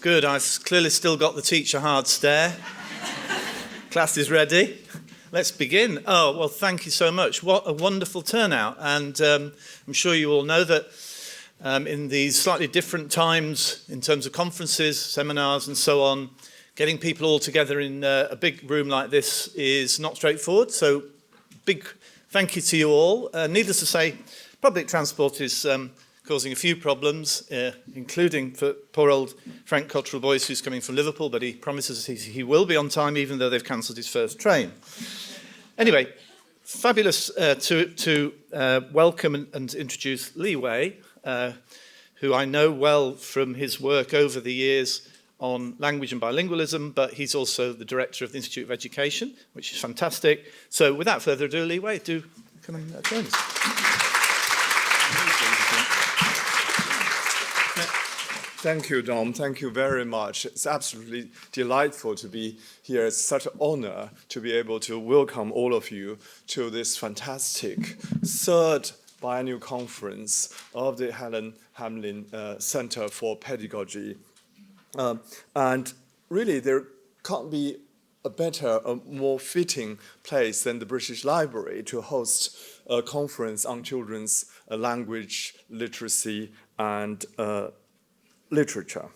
Good, I've clearly still got the teacher hard stare. Class is ready. Let's begin. Oh, well, thank you so much. What a wonderful turnout. And I'm sure you all know that in these slightly different times in terms of conferences, seminars and so on, getting people all together in a big room like this is not straightforward. So big thank you to you all. Needless to say, public transport is causing a few problems, including for poor old Frank Cottrell Boyce, who's coming from Liverpool, but he promises he will be on time, even though they've cancelled his first train. Anyway, fabulous to welcome and introduce Li Wei, who I know well from his work over the years on language and bilingualism, but he's also the director of the Institute of Education, which is fantastic. So without further ado, Li Wei, do come and join us. Thank you, Dom. Thank you very much. It's absolutely delightful to be here. It's such an honor to be able to welcome all of you to this fantastic third biennial conference of the Helen Hamlin Center for Pedagogy. And really, there can't be a better, a more fitting place than the British Library to host a conference on children's language, literacy, and literature.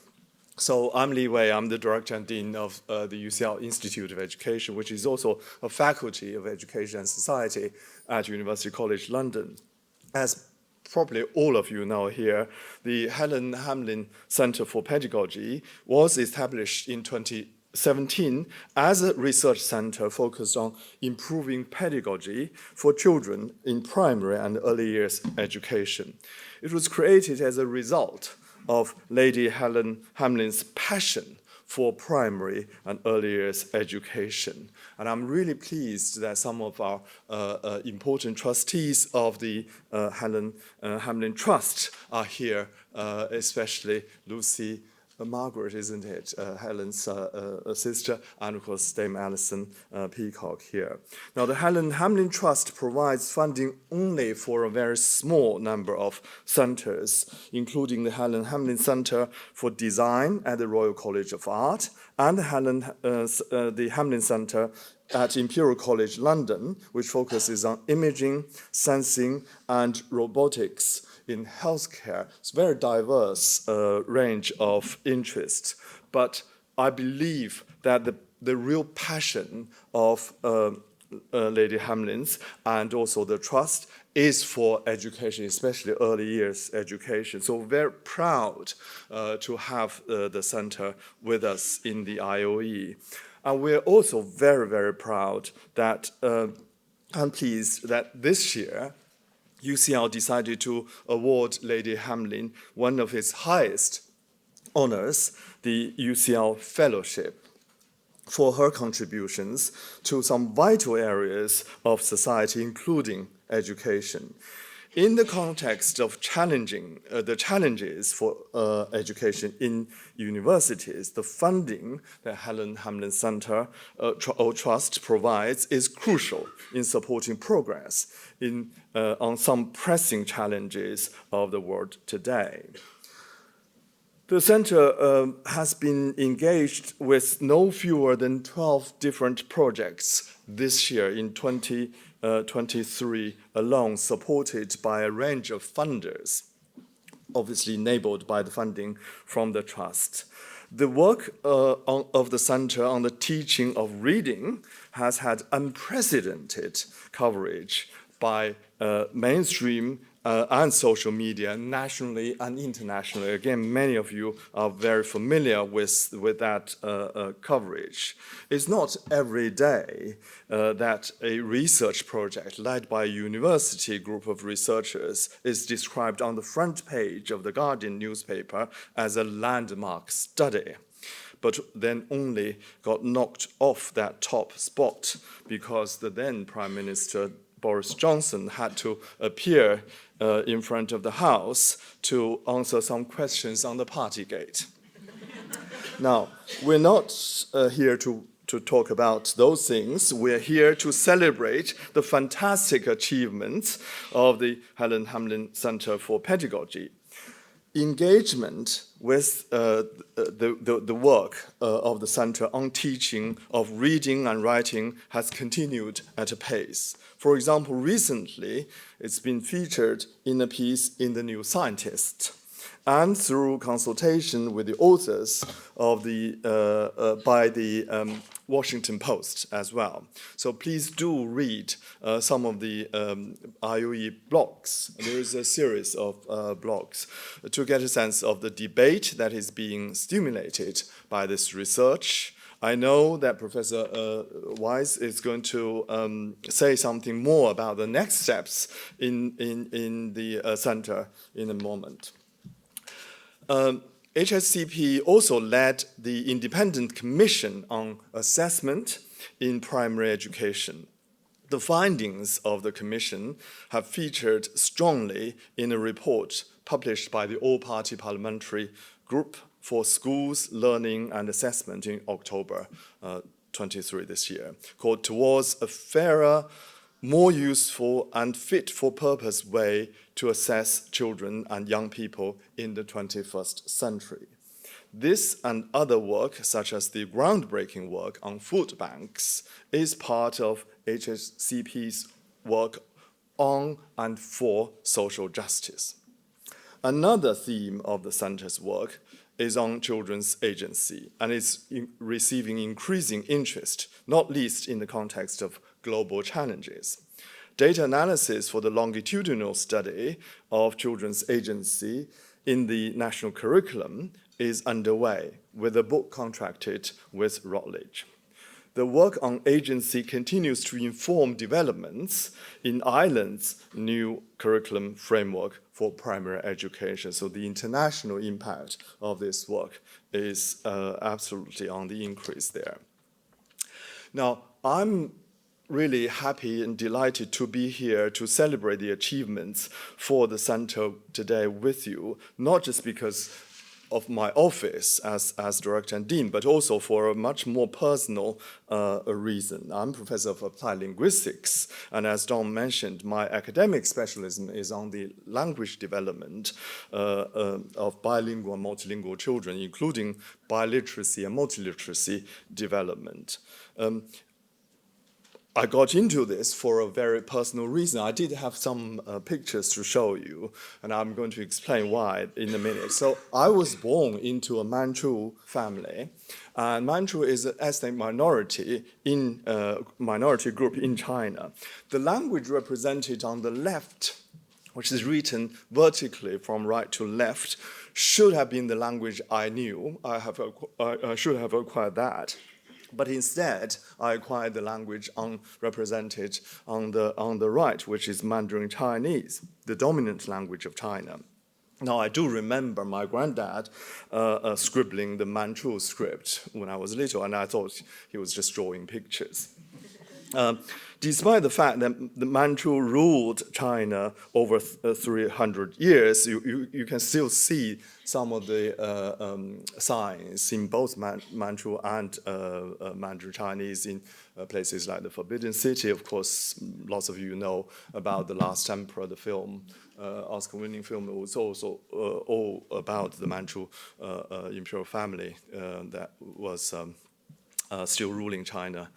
So I'm Li Wei. I'm the director and dean of the UCL Institute of Education, which is also a faculty of education and society at University College London. As probably all of you know here, the Helen Hamlin Center for Pedagogy was established in 2017 as a research center focused on improving pedagogy for children in primary and early years education. It was created as a result of Lady Helen Hamlin's passion for primary and early years education. And I'm really pleased that some of our important trustees of the Helen Hamlin Trust are here, especially Lucy Margaret, isn't it? Helen's sister, and of course Dame Alison Peacock here. Now, the Helen Hamlin Trust provides funding only for a very small number of centers, including the Helen Hamlin Center for Design at the Royal College of Art and the Hamlin Center at Imperial College London, which focuses on imaging, sensing, and robotics in healthcare. It's a very diverse range of interests, but I believe that the real passion of Lady Hamlin's and also the trust is for education, especially early years education. So very proud to have the center with us in the IOE. And we're also very, very proud that I'm pleased that this year UCL decided to award Lady Hamlin one of its highest honors, the UCL Fellowship, for her contributions to some vital areas of society, including education. In the context of the challenges for education in universities, the funding that Helen Hamlin Center Trust provides is crucial in supporting progress on some pressing challenges of the world today. The center has been engaged with no fewer than 12 different projects this year in 2023 alone, supported by a range of funders, obviously enabled by the funding from the trust. The work of the center on the teaching of reading has had unprecedented coverage by mainstream and social media, nationally and internationally. Again, many of you are very familiar with that coverage. It's not every day that a research project led by a university group of researchers is described on the front page of the Guardian newspaper as a landmark study, but then only got knocked off that top spot because the then Prime Minister Boris Johnson had to appear in front of the House to answer some questions on the Partygate. Now, we're not here to talk about those things. We're here to celebrate the fantastic achievements of the Helen Hamlin Center for Pedagogy. engagement with the work of the Center on teaching of reading and writing has continued at a pace. For example, recently, it's been featured in a piece in The New Scientist, and through consultation with the authors of by the Washington Post as well. So please do read some of the IOE blogs. There is a series of blogs to get a sense of the debate that is being stimulated by this research. I know that Professor Weiss is going to say something more about the next steps in the center in a moment. HSCP also led the Independent Commission on Assessment in Primary Education. The findings of the commission have featured strongly in a report published by the All-Party Parliamentary Group for Schools, Learning and Assessment in October 23 this year, called Towards a Fairer, More Useful and Fit for Purpose Way to Assess Children and Young People in the 21st Century. This and other work, such as the groundbreaking work on food banks, is part of HSCP's work on and for social justice. Another theme of the center's work is on children's agency and is receiving increasing interest, not least in the context of global challenges. Data analysis for the longitudinal study of children's agency in the national curriculum is underway with a book contracted with Routledge. The work on agency continues to inform developments in Ireland's new curriculum framework for primary education. So the international impact of this work is absolutely on the increase there. Now, I'm really happy and delighted to be here to celebrate the achievements for the center today with you, not just because of my office as director and dean, but also for a much more personal reason. I'm professor of applied linguistics, and as Dom mentioned, my academic specialism is on the language development of bilingual and multilingual children, including biliteracy and multiliteracy development. I got into this for a very personal reason. I did have some pictures to show you, and I'm going to explain why in a minute. So I was born into a Manchu family, and Manchu is an ethnic minority group in China. The language represented on the left, which is written vertically from right to left, should have been the language I knew. I should have acquired that. But instead, I acquired the language represented on the right, which is Mandarin Chinese, the dominant language of China. Now, I do remember my granddad scribbling the Manchu script when I was little, and I thought he was just drawing pictures. Despite the fact that the Manchu ruled China over 300 years, you can still see some of the signs in both Manchu and Mandarin Chinese in places like the Forbidden City. Of course, lots of you know about The Last Emperor, the film, Oscar-winning film. It was also all about the Manchu imperial family that was still ruling China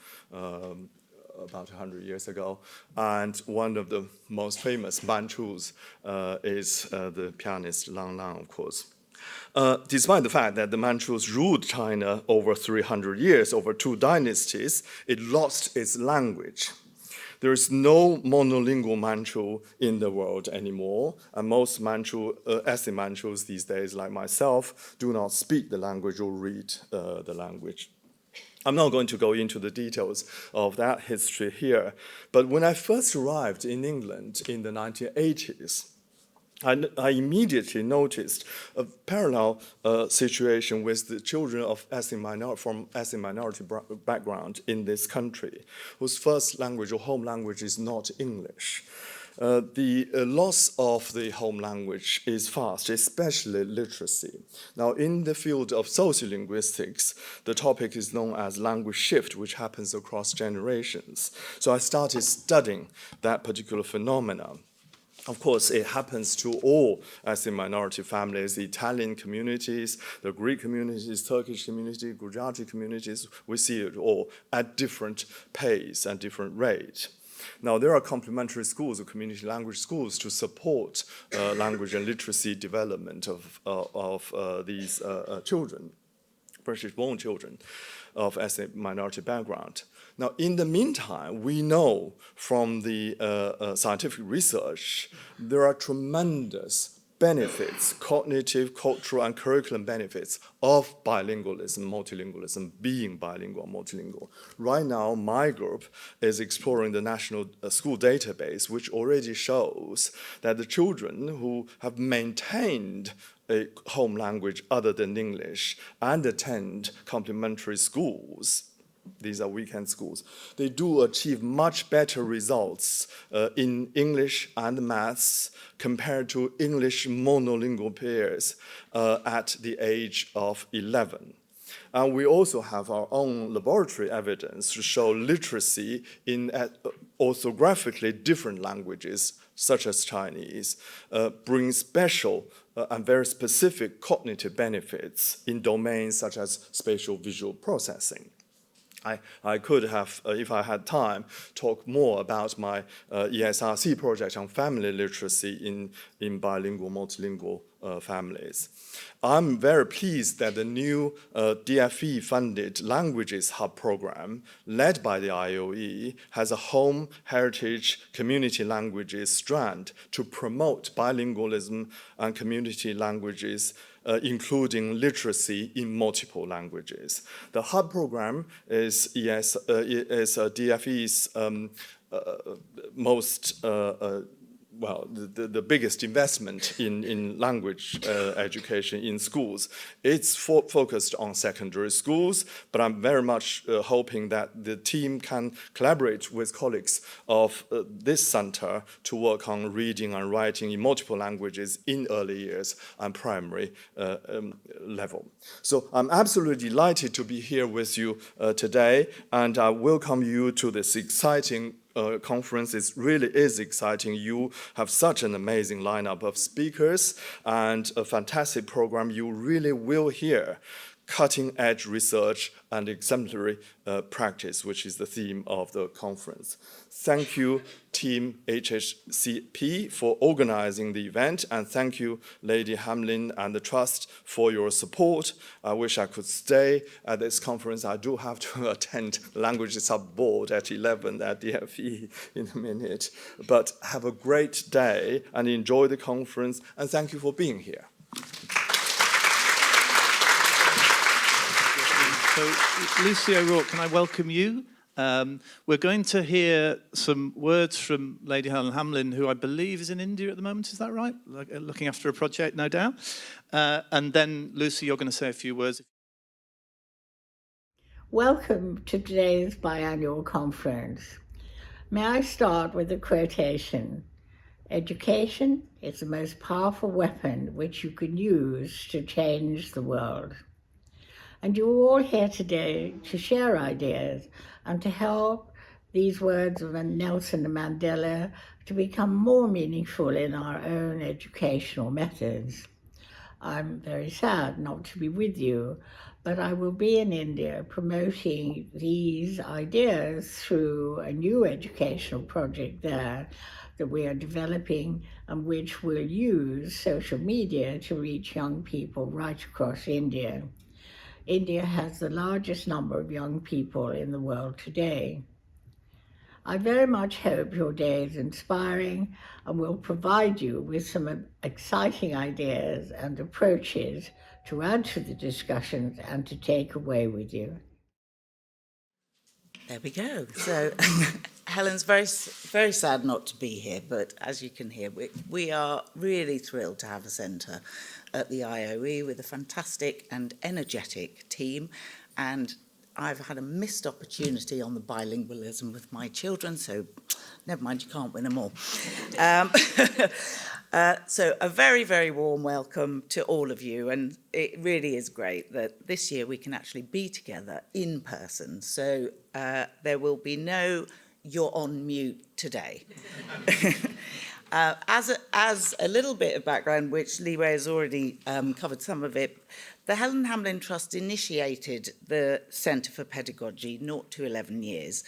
about 100 years ago. And one of the most famous Manchus is the pianist Lang Lang, of course. Despite the fact that the Manchus ruled China over 300 years, over 2 dynasties, it lost its language. There is no monolingual Manchu in the world anymore, and most ethnic Manchus these days, like myself, do not speak the language or read the language. I'm not going to go into the details of that history here, but when I first arrived in England in the 1980s, I immediately noticed a parallel situation with the children of from ethnic minority background in this country, whose first language or home language is not English. The loss of the home language is fast, especially literacy. Now, in the field of sociolinguistics, the topic is known as language shift, which happens across generations. So I started studying that particular phenomenon. Of course, it happens to all ethnic minority families, the Italian communities, the Greek communities, Turkish communities, Gujarati communities. We see it all at different pace and different rate. Now, there are complementary schools or community language schools to support language and literacy development of these children, British-born children of ethnic minority background. Now, in the meantime, we know from the scientific research, there are tremendous benefits, cognitive, cultural, and curriculum benefits of bilingualism, multilingualism, being bilingual, multilingual. Right now, my group is exploring the National School Database, which already shows that the children who have maintained a home language other than English and attend complementary schools, these are weekend schools, they do achieve much better results in English and maths compared to English monolingual peers at the age of 11. And we also have our own laboratory evidence to show literacy in orthographically different languages, such as Chinese, brings special and very specific cognitive benefits in domains such as spatial visual processing. I could have, if I had time, talk more about my ESRC project on family literacy in bilingual, multilingual families. I'm very pleased that the new DFE-funded Languages Hub program, led by the IOE, has a home heritage community languages strand to promote bilingualism and community languages, including literacy in multiple languages. The Hub program is DFE's most the biggest investment in language education in schools. It's focused on secondary schools, but I'm very much hoping that the team can collaborate with colleagues of this center to work on reading and writing in multiple languages in early years and primary level. So I'm absolutely delighted to be here with you today, and I welcome you to this exciting conference. It really is exciting. You have such an amazing lineup of speakers and a fantastic program. You really will hear cutting-edge research and exemplary practice, which is the theme of the conference. Thank you, Team HHCP, for organizing the event, and thank you, Lady Hamlin and the Trust, for your support. I wish I could stay at this conference. I do have to attend Languages Hub Board at 11 at DFE in a minute. But have a great day and enjoy the conference, and thank you for being here. So, Lucy O'Rourke, can I welcome you? We're going to hear some words from Lady Helen Hamlin, who I believe is in India at the moment, is that right? Looking after a project, no doubt. And then, Lucy, you're going to say a few words. Welcome to today's biannual conference. May I start with a quotation? Education is the most powerful weapon which you can use to change the world. And you're all here today to share ideas and to help these words of Nelson Mandela to become more meaningful in our own educational methods. I'm very sad not to be with you, but I will be in India promoting these ideas through a new educational project there that we are developing and which will use social media to reach young people right across India. India has the largest number of young people in the world today. I very much hope your day is inspiring and will provide you with some exciting ideas and approaches to add to the discussions and to take away with you. There we go. So Helen's very sad not to be here, but as you can hear, we are really thrilled to have a centre at the IOE with a fantastic and energetic team, and I've had a missed opportunity on the bilingualism with my children, so never mind, you can't win them all. So a very, very warm welcome to all of you, and it really is great that this year we can actually be together in person. So there will be no "you're on mute" today. As a little bit of background, which Lee Ray has already covered some of it, the Helen Hamlin Trust initiated the Centre for Pedagogy 0 to 11 years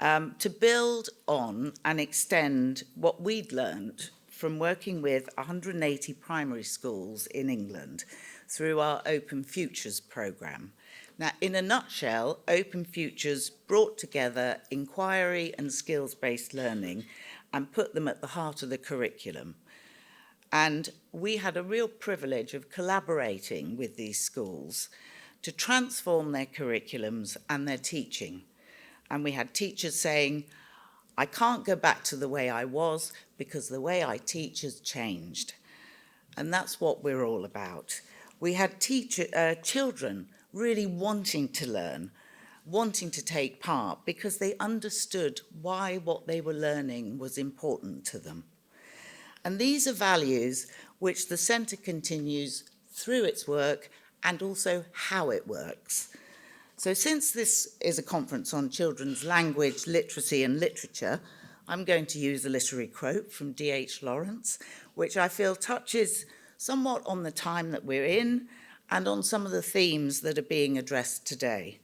to build on and extend what we'd learned from working with 180 primary schools in England through our Open Futures programme. Now, in a nutshell, Open Futures brought together inquiry and skills-based learning and put them at the heart of the curriculum. And we had a real privilege of collaborating with these schools to transform their curriculums and their teaching. And we had teachers saying, I can't go back to the way I was because the way I teach has changed. And that's what we're all about. We had children really wanting to learn, wanting to take part because they understood why what they were learning was important to them. And these are values which the Centre continues through its work and also how it works. So since this is a conference on children's language, literacy and literature, I'm going to use a literary quote from D.H. Lawrence, which I feel touches somewhat on the time that we're in and on some of the themes that are being addressed today.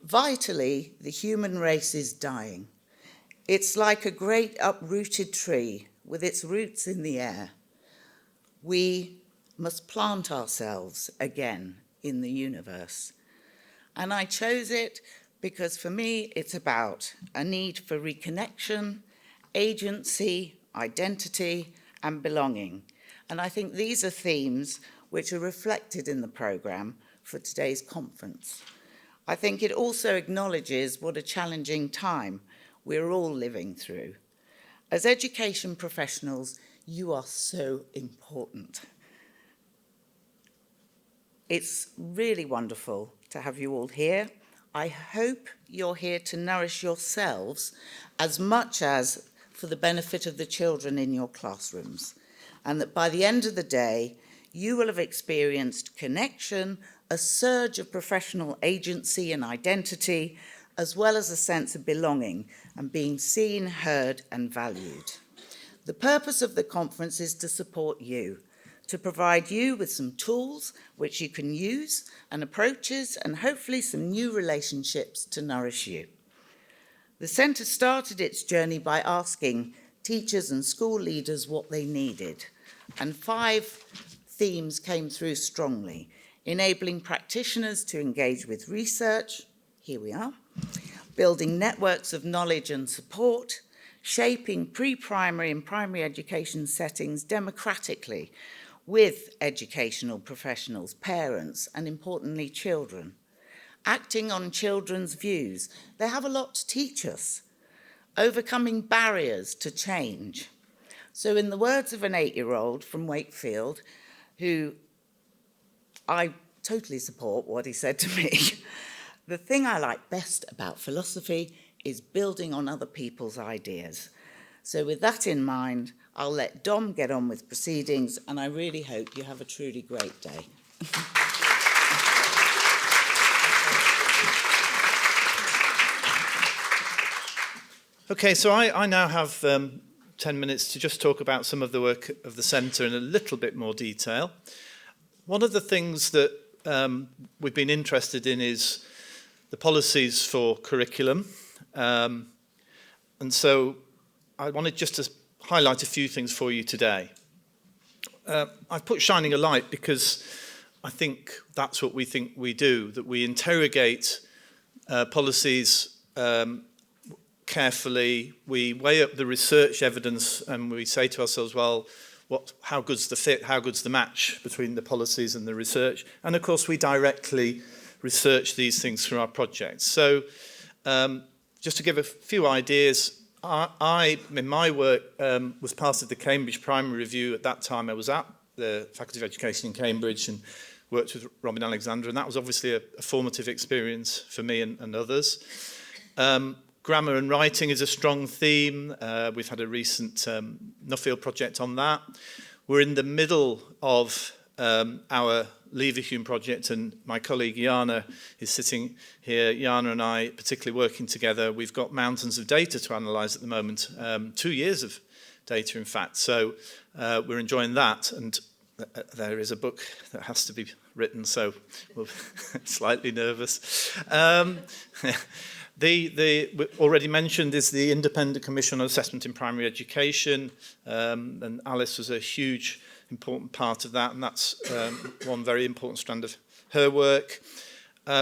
Vitally, the human race is dying. It's like a great uprooted tree with its roots in the air. We must plant ourselves again in the universe. And I chose it because for me, it's about a need for reconnection, agency, identity, and belonging. And I think these are themes which are reflected in the programme for today's conference. I think it also acknowledges what a challenging time we're all living through. As education professionals, you are so important. It's really wonderful to have you all here. I hope you're here to nourish yourselves as much as for the benefit of the children in your classrooms, and that by the end of the day, you will have experienced connection, a surge of professional agency and identity, as well as a sense of belonging and being seen, heard, and valued. The purpose of the conference is to support you, to provide you with some tools which you can use and approaches and hopefully some new relationships to nourish you. The Centre started its journey by asking teachers and school leaders what they needed, and 5 themes came through strongly: enabling practitioners to engage with research, here we are, building networks of knowledge and support, shaping pre-primary and primary education settings democratically with educational professionals, parents, and importantly, children. Acting on children's views. They have a lot to teach us. Overcoming barriers to change. So in the words of an 8-year-old from Wakefield, who I totally support what he said to me, the thing I like best about philosophy is building on other people's ideas. So with that in mind, I'll let Dom get on with proceedings, and I really hope you have a truly great day. Okay, so I now have 10 minutes to just talk about some of the work of the Centre in a little bit more detail. One of the things that we've been interested in is the policies for curriculum. And so I wanted just to highlight a few things for you today. I've put shining a light because I think that's what we think we do, that we interrogate policies carefully, we weigh up the research evidence, and we say to ourselves, well, how good's the fit, how good's the match between the policies and the research? And of course, we directly research these things through our projects. So just to give a few ideas, I in my work, was part of the Cambridge Primary Review. At that time, I was at the Faculty of Education in Cambridge and worked with Robin Alexander, and that was obviously a formative experience for me and others. Grammar and writing is a strong theme. We've had a recent Nuffield project on that. We're in the middle of our Leverhulme project, and my colleague Jana is sitting here. Jana and I particularly working together. We've got mountains of data to analyse at the moment, 2 years of data, in fact. So we're enjoying that, and there is a book that has to be written, so we're slightly nervous. The already mentioned is the Independent Commission on Assessment in Primary Education, and Alice was a huge, important part of that, and that's one very important strand of her work.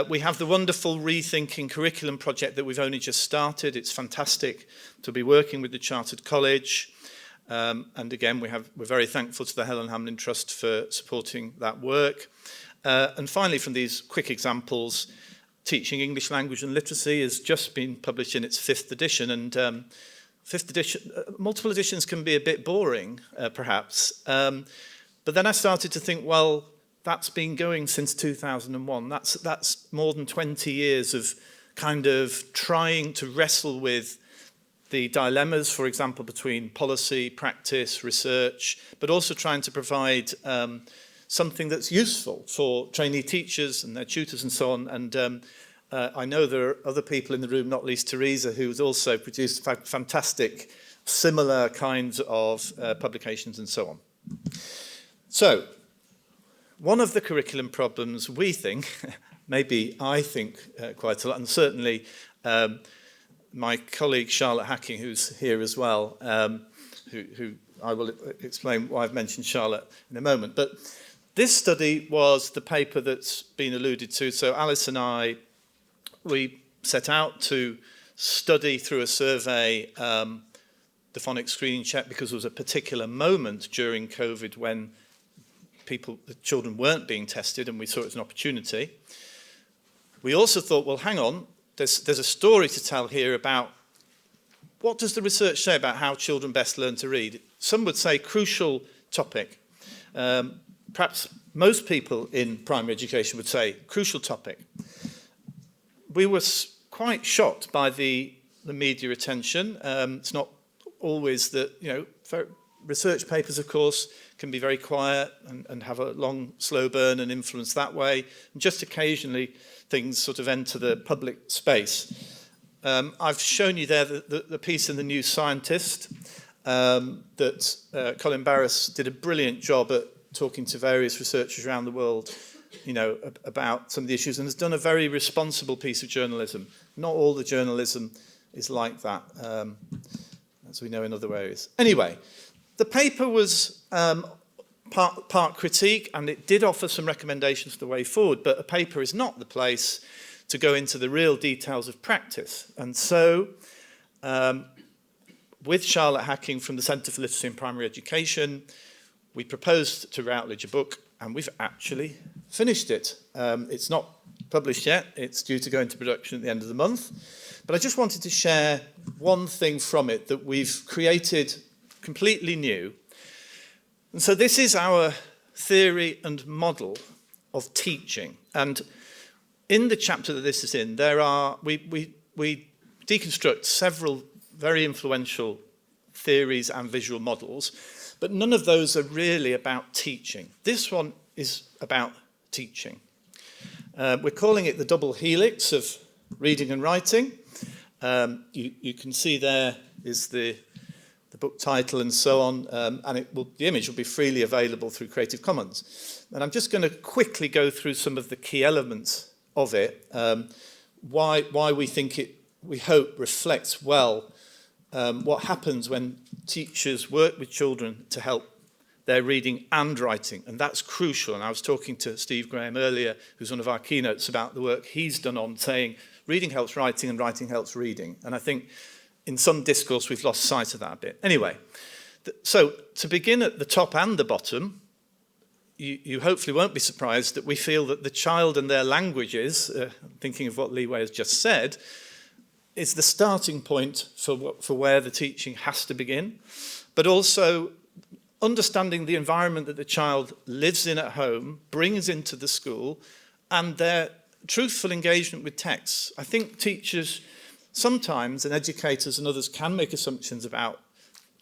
We have the wonderful Rethinking Curriculum project that we've only just started. It's fantastic to be working with the Chartered College. And again, we're very thankful to the Helen Hamlin Trust for supporting that work. And finally, from these quick examples, Teaching English Language and Literacy has just been published in its 5th edition. And 5th edition, multiple editions can be a bit boring, perhaps. But then I started to think, well, that's been going since 2001. That's more than 20 years of kind of trying to wrestle with the dilemmas, for example, between policy, practice, research, but also trying to provide something that's useful for trainee teachers and their tutors and so on. And I know there are other people in the room, not least Teresa, who's also produced fantastic, similar kinds of publications and so on. So, one of the curriculum problems we think, maybe I think quite a lot, and certainly my colleague Charlotte Hacking, who's here as well, who I will explain why I've mentioned Charlotte in a moment. But this study was the paper that's been alluded to. So Alice and I, we set out to study through a survey the phonics screening check, because there was a particular moment during COVID when the children weren't being tested, and we saw it as an opportunity. We also thought, well, hang on, there's a story to tell here about what does the research say about how children best learn to read. Some would say crucial topic. Perhaps most people in primary education would say crucial topic. We were quite shocked by the media attention. It's not always that, research papers, of course, can be very quiet and have a long, slow burn and influence that way. And just occasionally, things sort of enter the public space. I've shown you there the piece in the New Scientist that Colin Barras did a brilliant job at talking to various researchers around the world, about some of the issues, and has done a very responsible piece of journalism. Not all the journalism is like that, as we know in other areas. Anyway, the paper was part critique, and it did offer some recommendations for the way forward, but a paper is not the place to go into the real details of practice. And so, with Charlotte Hacking from the Centre for Literacy in Primary Education, we proposed to Routledge a book, and we've actually finished it. It's not published yet. It's due to go into production at the end of the month. But I just wanted to share one thing from it that we've created completely new. And so this is our theory and model of teaching. And in the chapter that this is in, we deconstruct several very influential theories and visual models, but none of those are really about teaching. This one is about teaching. We're calling it the double helix of reading and writing. You can see there is the book title and so on, and the image will be freely available through Creative Commons. And I'm just going to quickly go through some of the key elements of it, why we think we hope reflects well what happens when teachers work with children to help their reading and writing, and that's crucial. And I was talking to Steve Graham earlier, who's one of our keynotes, about the work he's done on saying reading helps writing and writing helps reading. And I think in some discourse we've lost sight of that a bit. Anyway, so to begin at the top and the bottom, you hopefully won't be surprised that we feel that the child and their languages, thinking of what Li Wei has just said, is the starting point for where the teaching has to begin, but also understanding the environment that the child lives in at home, brings into the school, and their truthful engagement with texts. I think teachers sometimes, and educators and others, can make assumptions about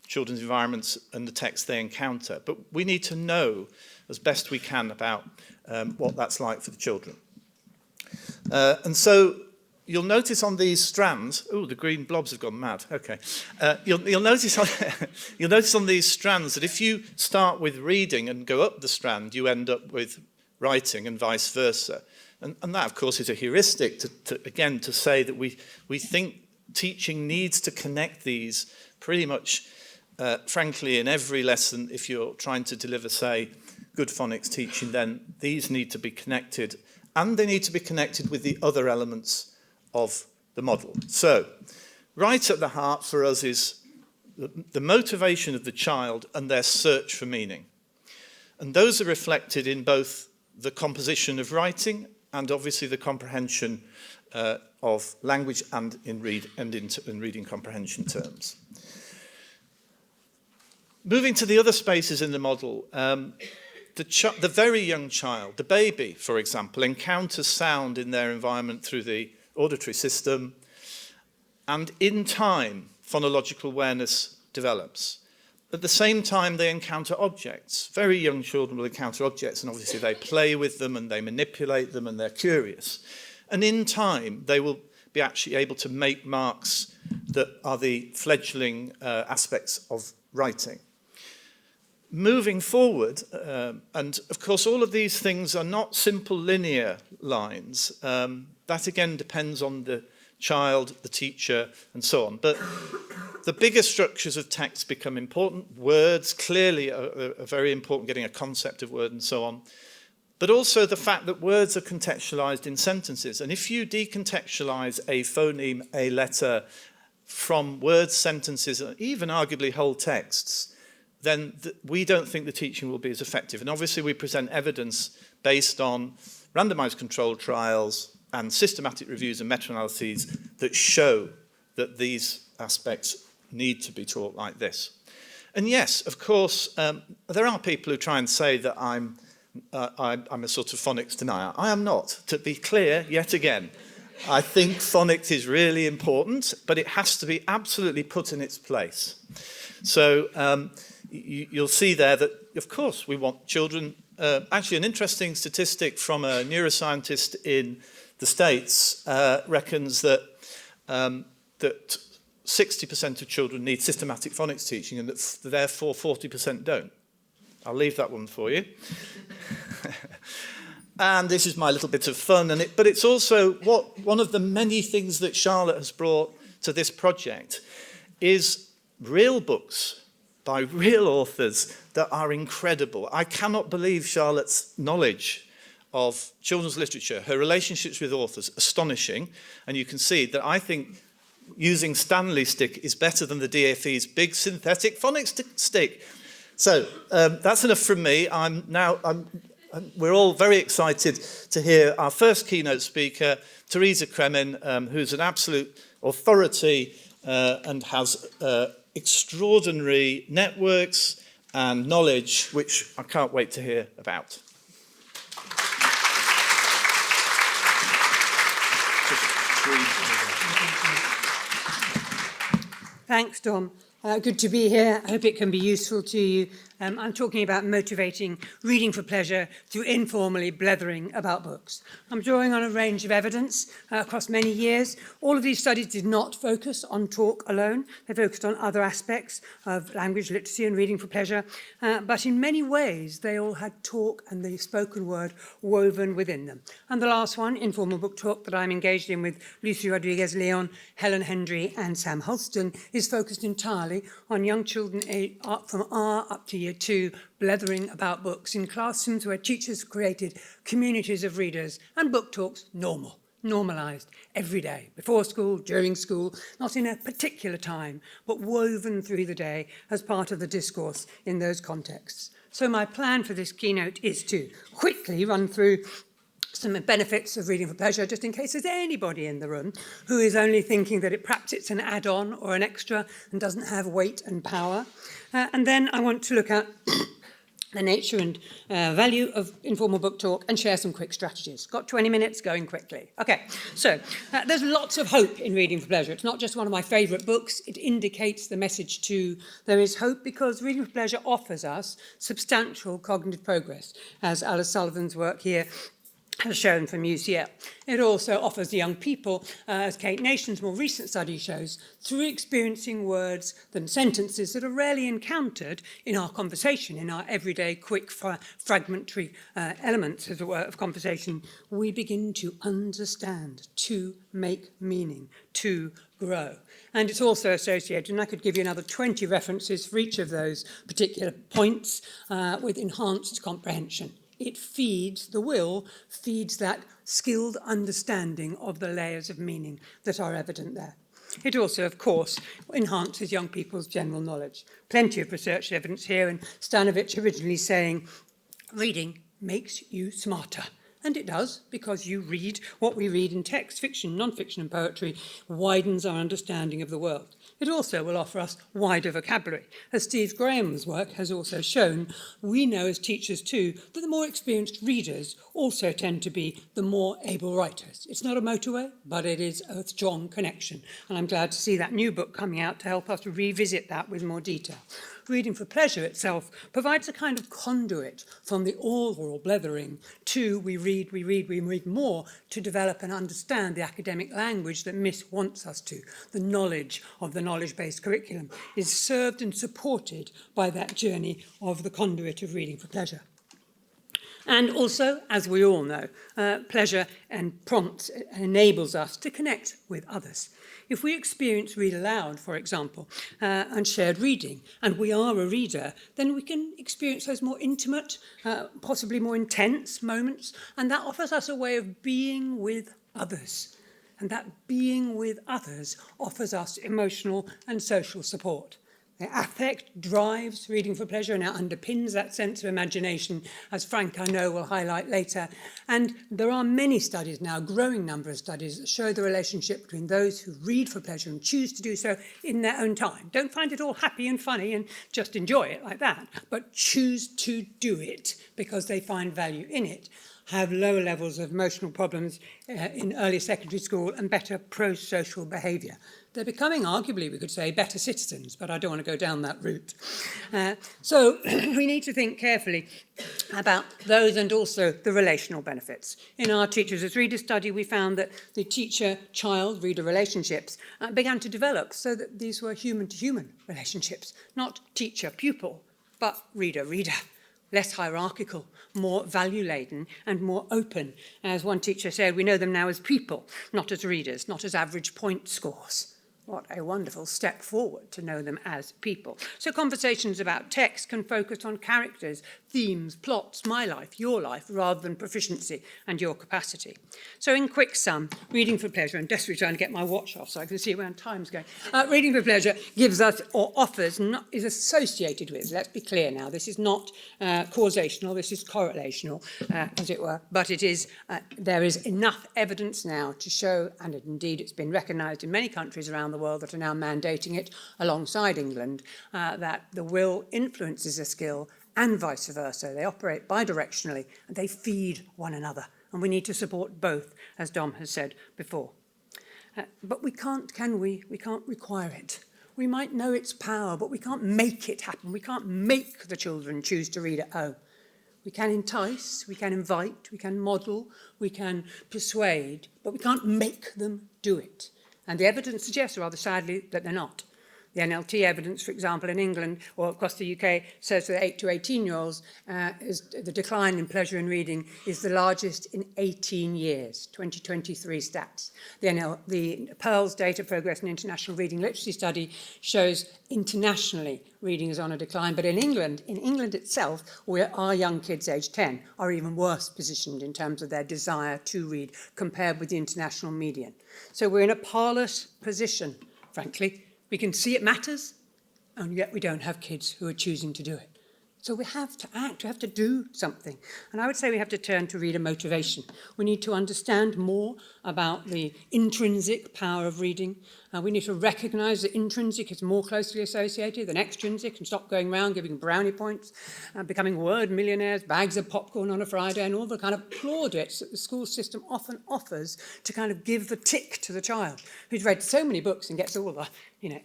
children's environments and the texts they encounter, but we need to know as best we can about what that's like for the children. And so you'll notice on these strands, oh, the green blobs have gone mad. Okay, you'll notice you'll notice on these strands that if you start with reading and go up the strand, you end up with writing and vice versa. And that, of course, is a heuristic to say that we think teaching needs to connect these pretty much, frankly, in every lesson. If you're trying to deliver, say, good phonics teaching, then these need to be connected, and they need to be connected with the other elements of the model. So, right at the heart for us is the motivation of the child and their search for meaning. And those are reflected in both the composition of writing and obviously the comprehension of language and in reading comprehension terms. Moving to the other spaces in the model, the very young child, the baby, for example, encounters sound in their environment through the auditory system, and in time, phonological awareness develops. At the same time, they encounter objects. Very young children will encounter objects, and obviously they play with them and they manipulate them and they're curious. And in time, they will be actually able to make marks that are the fledgling aspects of writing. Moving forward, and of course all of these things are not simple linear lines. That again depends on the child, the teacher, and so on. But the bigger structures of text become important. Words clearly are very important, getting a concept of word and so on. But also the fact that words are contextualized in sentences. And if you decontextualize a phoneme, a letter, from words, sentences, and even arguably whole texts, then we don't think the teaching will be as effective. And obviously we present evidence based on randomized controlled trials and systematic reviews and meta-analyses that show that these aspects need to be taught like this. And yes, of course, there are people who try and say that I'm a sort of phonics denier. I am not. To be clear, yet again, I think phonics is really important, but it has to be absolutely put in its place. So you'll see there that, of course, we want children. Actually, an interesting statistic from a neuroscientist in the States reckons that that 60% of children need systematic phonics teaching, and that therefore 40% don't. I'll leave that one for you. And this is my little bit of fun, but it's also one of the many things that Charlotte has brought to this project is real books by real authors that are incredible. I cannot believe Charlotte's knowledge of children's literature, her relationships with authors, astonishing. And you can see that I think using Stanley stick is better than the DFE's big synthetic phonics stick. So that's enough from me. We're all very excited to hear our first keynote speaker, Teresa Kremen, who's an absolute authority and has extraordinary networks and knowledge, which I can't wait to hear about. Thanks, Dom. Good to be here. I hope it can be useful to you. I'm talking about motivating reading for pleasure through informally blethering about books. I'm drawing on a range of evidence across many years. All of these studies did not focus on talk alone. They focused on other aspects of language, literacy, and reading for pleasure. But in many ways, they all had talk and the spoken word woven within them. And the last one, informal book talk, that I'm engaged in with Lucy Rodriguez-Leon, Helen Hendry, and Sam Holston, is focused entirely on young children from R up to Year 2, blethering about books in classrooms where teachers created communities of readers and book talks normalised every day, before school, during school, not in a particular time, but woven through the day as part of the discourse in those contexts. So my plan for this keynote is to quickly run through some benefits of reading for pleasure, just in case there's anybody in the room who is only thinking that perhaps it's an add-on or an extra and doesn't have weight and power. And then I want to look at the nature and value of informal book talk and share some quick strategies. Got 20 minutes, going quickly. Okay, so there's lots of hope in reading for pleasure. It's not just one of my favourite books. It indicates the message too. There is hope because reading for pleasure offers us substantial cognitive progress, as Alice Sullivan's work here has shown from UCL. It also offers the young people, as Kate Nation's more recent study shows, through experiencing words and sentences that are rarely encountered in our conversation, in our everyday quick fragmentary elements, as it were, of conversation, we begin to understand, to make meaning, to grow. And it's also associated, and I could give you another 20 references for each of those particular points, with enhanced comprehension. It feeds the will, feeds that skilled understanding of the layers of meaning that are evident there. It also, of course, enhances young people's general knowledge. Plenty of research evidence here, and Stanovich originally saying, reading makes you smarter. And it does, because you read what we read in text, fiction, non-fiction and poetry, widens our understanding of the world. It also will offer us wider vocabulary. As Steve Graham's work has also shown, we know as teachers too that the more experienced readers also tend to be the more able writers. It's not a motorway, but it is a strong connection. And I'm glad to see that new book coming out to help us revisit that with more detail. Reading for pleasure itself provides a kind of conduit from the oral blethering to we read more to develop and understand the academic language that Miss wants us to. The knowledge of the knowledge-based curriculum is served and supported by that journey of the conduit of reading for pleasure. And also, as we all know, pleasure and prompts enables us to connect with others. If we experience read aloud, for example, and shared reading, and we are a reader, then we can experience those more intimate, possibly more intense moments, and that offers us a way of being with others. And that being with others offers us emotional and social support. The affect drives reading for pleasure and it underpins that sense of imagination, as Frank, I know, will highlight later. And there are many studies now, a growing number of studies, that show the relationship between those who read for pleasure and choose to do so in their own time. Don't find it all happy and funny and just enjoy it like that, but choose to do it because they find value in it, have lower levels of emotional problems in early secondary school and better pro-social behaviour. They're becoming, arguably, we could say, better citizens, but I don't want to go down that route. So we need to think carefully about those and also the relational benefits. In our Teachers as Readers study, we found that the teacher-child reader relationships began to develop so that these were human-to-human relationships, not teacher-pupil, but reader-reader. Less hierarchical, more value-laden and more open. As one teacher said, we know them now as people, not as readers, not as average point scores. What a wonderful step forward to know them as people. So conversations about text can focus on characters, themes, plots, my life, your life, rather than proficiency and your capacity. So in quick sum, reading for pleasure, and desperately trying to get my watch off so I can see where time's going. Reading for pleasure gives us, or offers, is associated with, let's be clear now, this is not causational, this is correlational, as it were, but it is, there is enough evidence now to show, and indeed it's been recognised in many countries around the world that are now mandating it alongside England, that the will influences a skill and vice versa. They operate bidirectionally and they feed one another. And we need to support both, as Dom has said before. But we can't, can we? We can't require it. We might know its power, but we can't make it happen. We can't make the children choose to read at home. We can entice, we can invite, we can model, we can persuade, but we can't make them do it. And the evidence suggests, rather sadly, that they're not. The NLT evidence, for example, in England or across the UK says that 8 to 18-year-olds, the decline in pleasure in reading is the largest in 18 years, 2023 stats. The PEARLS Data Progress and International Reading Literacy Study shows internationally reading is on a decline, but in England itself, where our young kids aged 10 are even worse positioned in terms of their desire to read compared with the international median. So we're in a parlous position, frankly. We can see it matters, and yet we don't have kids who are choosing to do it. So we have to act, we have to do something. And I would say we have to turn to reader motivation. We need to understand more about the intrinsic power of reading, We need to recognise that intrinsic is more closely associated than extrinsic and stop going around giving brownie points, becoming word millionaires, bags of popcorn on a Friday, and all the kind of plaudits that the school system often offers to kind of give the tick to the child who's read so many books and gets all the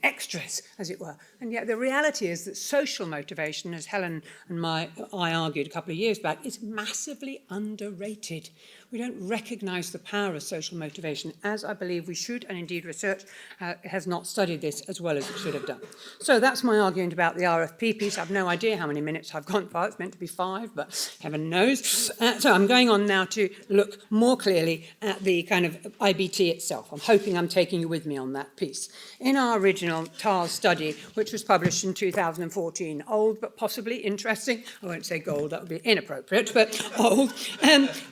extras, as it were. And yet the reality is that social motivation, as Helen and I argued a couple of years back, is massively underrated. We don't recognise the power of social motivation, as I believe we should, and indeed research has not studied this as well as it should have done. So that's my argument about the RFP piece. I've no idea how many minutes I've gone for. It's meant to be 5, but heaven knows. So I'm going on now to look more clearly at the kind of IBT itself. I'm hoping I'm taking you with me on that piece. In our original TARS study, which was published in 2014, old but possibly interesting, I won't say gold, that would be inappropriate, but old,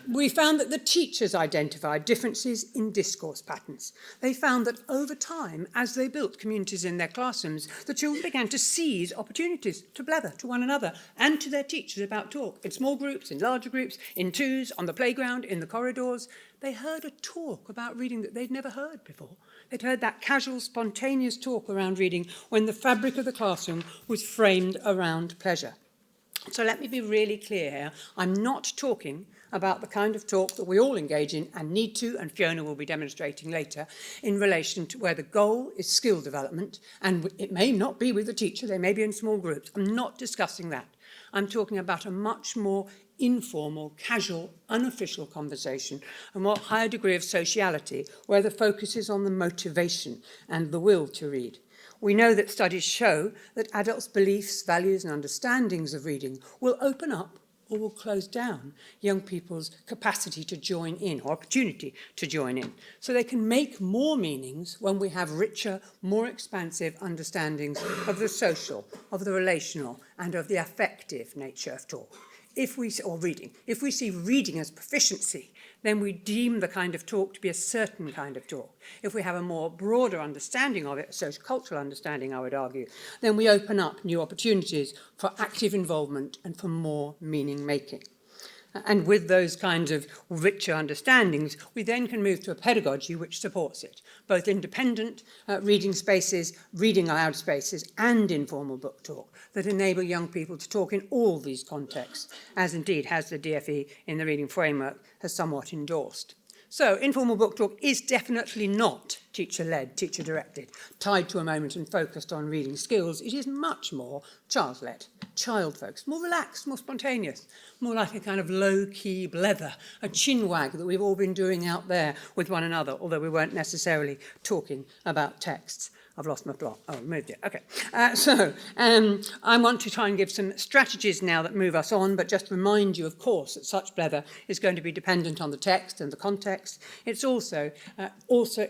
we found that the teachers identified differences in discourse patterns. They found that over time, as they built communities in their classrooms, the children began to seize opportunities to blether to one another and to their teachers about talk, in small groups, in larger groups, in twos, on the playground, in the corridors. They heard a talk about reading that they'd never heard before. They'd heard that casual, spontaneous talk around reading when the fabric of the classroom was framed around pleasure. So let me be really clear here. I'm not talking about the kind of talk that we all engage in and need to, and Fiona will be demonstrating later, in relation to where the goal is skill development, and it may not be with the teacher, they may be in small groups. I'm not discussing that. I'm talking about a much more informal, casual, unofficial conversation, a more higher degree of sociality, where the focus is on the motivation and the will to read. We know that studies show that adults' beliefs, values, and understandings of reading will open up or will close down young people's capacity to join in, or opportunity to join in. So they can make more meanings when we have richer, more expansive understandings of the social, of the relational, and of the affective nature of talk. If we see reading as proficiency, then we deem the kind of talk to be a certain kind of talk. If we have a more broader understanding of it, a socio-cultural understanding, I would argue, then we open up new opportunities for active involvement and for more meaning-making. And with those kinds of richer understandings, we then can move to a pedagogy which supports it, both independent reading spaces, reading aloud spaces, and informal book talk that enable young people to talk in all these contexts, as indeed has the DFE in the reading framework has somewhat endorsed. So informal book talk is definitely not teacher-led, teacher-directed, tied to a moment and focused on reading skills. It is much more child-led, child-focused, more relaxed, more spontaneous, more like a kind of low-key blether, a chin wag that we've all been doing out there with one another, although we weren't necessarily talking about texts. I've lost my plot. Oh, moved it. Okay. I want to try and give some strategies now that move us on, but just remind you, of course, that such blether is going to be dependent on the text and the context. It's also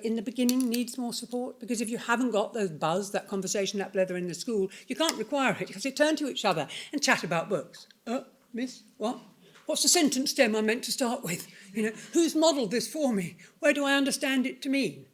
in the beginning needs more support, because if you haven't got those buzz, that conversation, that blether in the school, you can't require it, because you turn to each other and chat about books. Miss, what? What's the sentence stem I'm meant to start with? Who's modelled this for me? Where do I understand it to mean?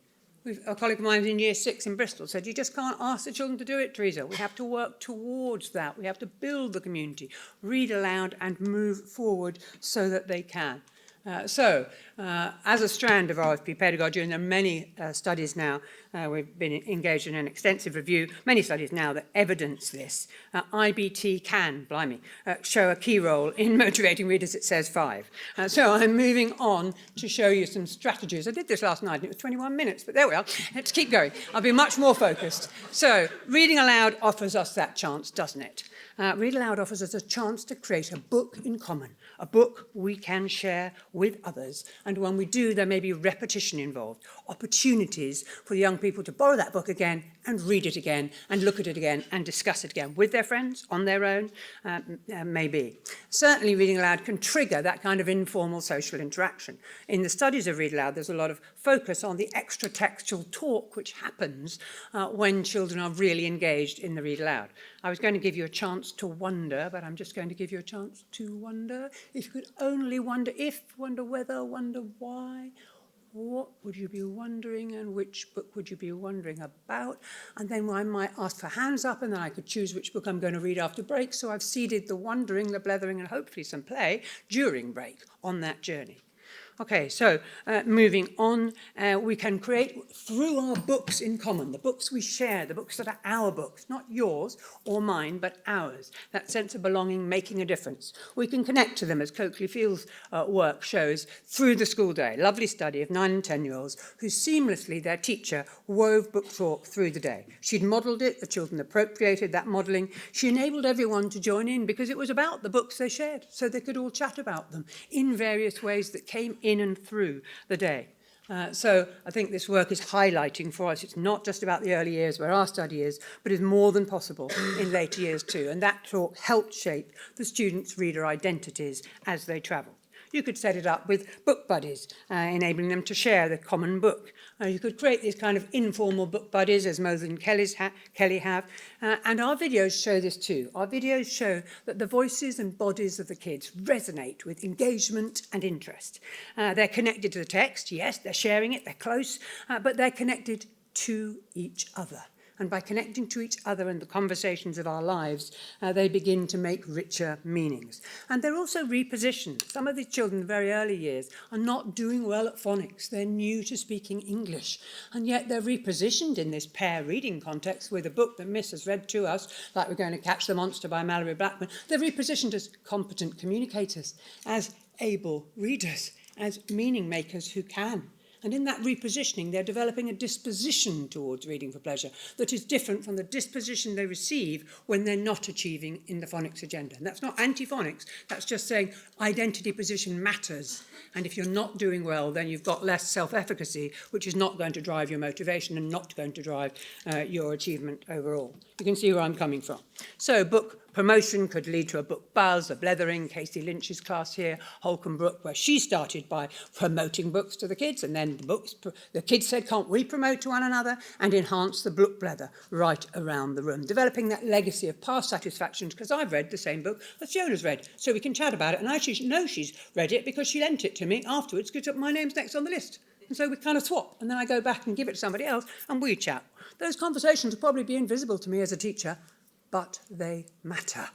A colleague of mine in Year 6 in Bristol said, you just can't ask the children to do it, Teresa. We have to work towards that. We have to build the community, read aloud and move forward so that they can. As a strand of RFP pedagogy, and there are many studies now, we've been engaged in an extensive review, many studies now that evidence this. IBT can, show a key role in motivating readers, it says 5. So I'm moving on to show you some strategies. I did this last night and it was 21 minutes, but there we are. Let's keep going. I'll be much more focused. So reading aloud offers us that chance, doesn't it? Read Aloud offers us a chance to create a book in common, a book we can share with others. And when we do, there may be repetition involved, opportunities for young people to borrow that book again and read it again and look at it again and discuss it again with their friends, on their own, maybe. Certainly reading aloud can trigger that kind of informal social interaction. In the studies of Read Aloud, there's a lot of focus on the extra-textual talk which happens when children are really engaged in the Read Aloud. I was going to give you a chance to wonder, but I'm just going to give you a chance to wonder. If you could only wonder if, wonder whether, wonder why, what would you be wondering and which book would you be wondering about? And then I might ask for hands up and then I could choose which book I'm going to read after break. So I've seeded the wondering, the blethering and hopefully some play during break on that journey. Okay, so moving on, we can create through our books in common, the books we share, the books that are our books, not yours or mine, but ours, that sense of belonging making a difference. We can connect to them, as Coakley Field's work shows, through the school day. Lovely study of 9 and 10-year-olds who seamlessly, their teacher, wove book talk through the day. She'd modelled it, the children appropriated that modelling. She enabled everyone to join in because it was about the books they shared, so they could all chat about them in various ways that came in and through the day. So I think this work is highlighting for us, it's not just about the early years where our study is, but is more than possible in later years too. And that talk helped shape the students' reader identities as they travel. You could set it up with book buddies, enabling them to share the common book. You could create these kind of informal book buddies, as Moses and Kelly have. And our videos show this too. Our videos show that the voices and bodies of the kids resonate with engagement and interest. They're connected to the text, yes, they're sharing it, they're close, but they're connected to each other. And by connecting to each other and the conversations of our lives, they begin to make richer meanings. And they're also repositioned. Some of these children in very early years are not doing well at phonics. They're new to speaking English. And yet they're repositioned in this pair reading context with a book that Miss has read to us, like We're Going to Catch the Monster by Mallory Blackman. They're repositioned as competent communicators, as able readers, as meaning makers who can. And in that repositioning, they're developing a disposition towards reading for pleasure that is different from the disposition they receive when they're not achieving in the phonics agenda. And that's not anti-phonics, that's just saying identity position matters. And if you're not doing well, then you've got less self-efficacy, which is not going to drive your motivation and not going to drive your achievement overall. You can see where I'm coming from. So book promotion could lead to a book buzz, a blethering. Casey Lynch's class here, Holcombe Brook, where she started by promoting books to the kids, and then the kids said, can't we promote to one another, and enhance the book blether right around the room, developing that legacy of past satisfactions, because I've read the same book that Fiona's read, so we can chat about it, and I know she's read it because she lent it to me afterwards, because my name's next on the list. And so we kind of swap, and then I go back and give it to somebody else, and we chat. Those conversations will probably be invisible to me as a teacher, but they matter,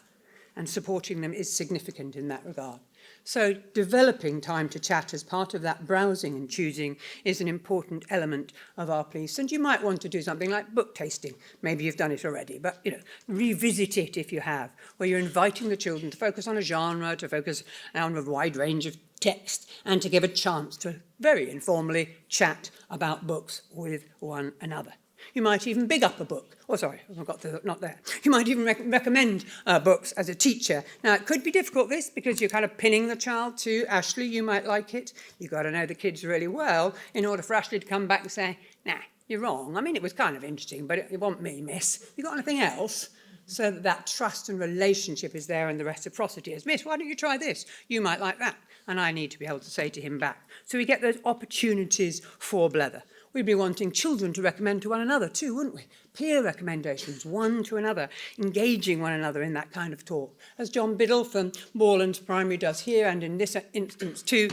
and supporting them is significant in that regard. So developing time to chat as part of that browsing and choosing is an important element of our piece. And you might want to do something like book tasting. Maybe you've done it already, but revisit it if you have, where you're inviting the children to focus on a genre, to focus on a wide range of text, and to give a chance to very informally chat about books with one another. You might even big up a book. Oh, sorry, I've got to, not there. You might even recommend books as a teacher. Now, it could be difficult, this, because you're kind of pinning the child to Ashley. You might like it. You've got to know the kids really well in order for Ashley to come back and say, nah, you're wrong. I mean, it was kind of interesting, but it wasn't me, miss. You got anything else? So that trust and relationship is there, and the reciprocity is, miss, why don't you try this? You might like that. And I need to be able to say to him back. So we get those opportunities for blether. We'd be wanting children to recommend to one another too, wouldn't we? Peer recommendations, one to another, engaging one another in that kind of talk. As John Biddle from Moorlands Primary does here, and in this instance too,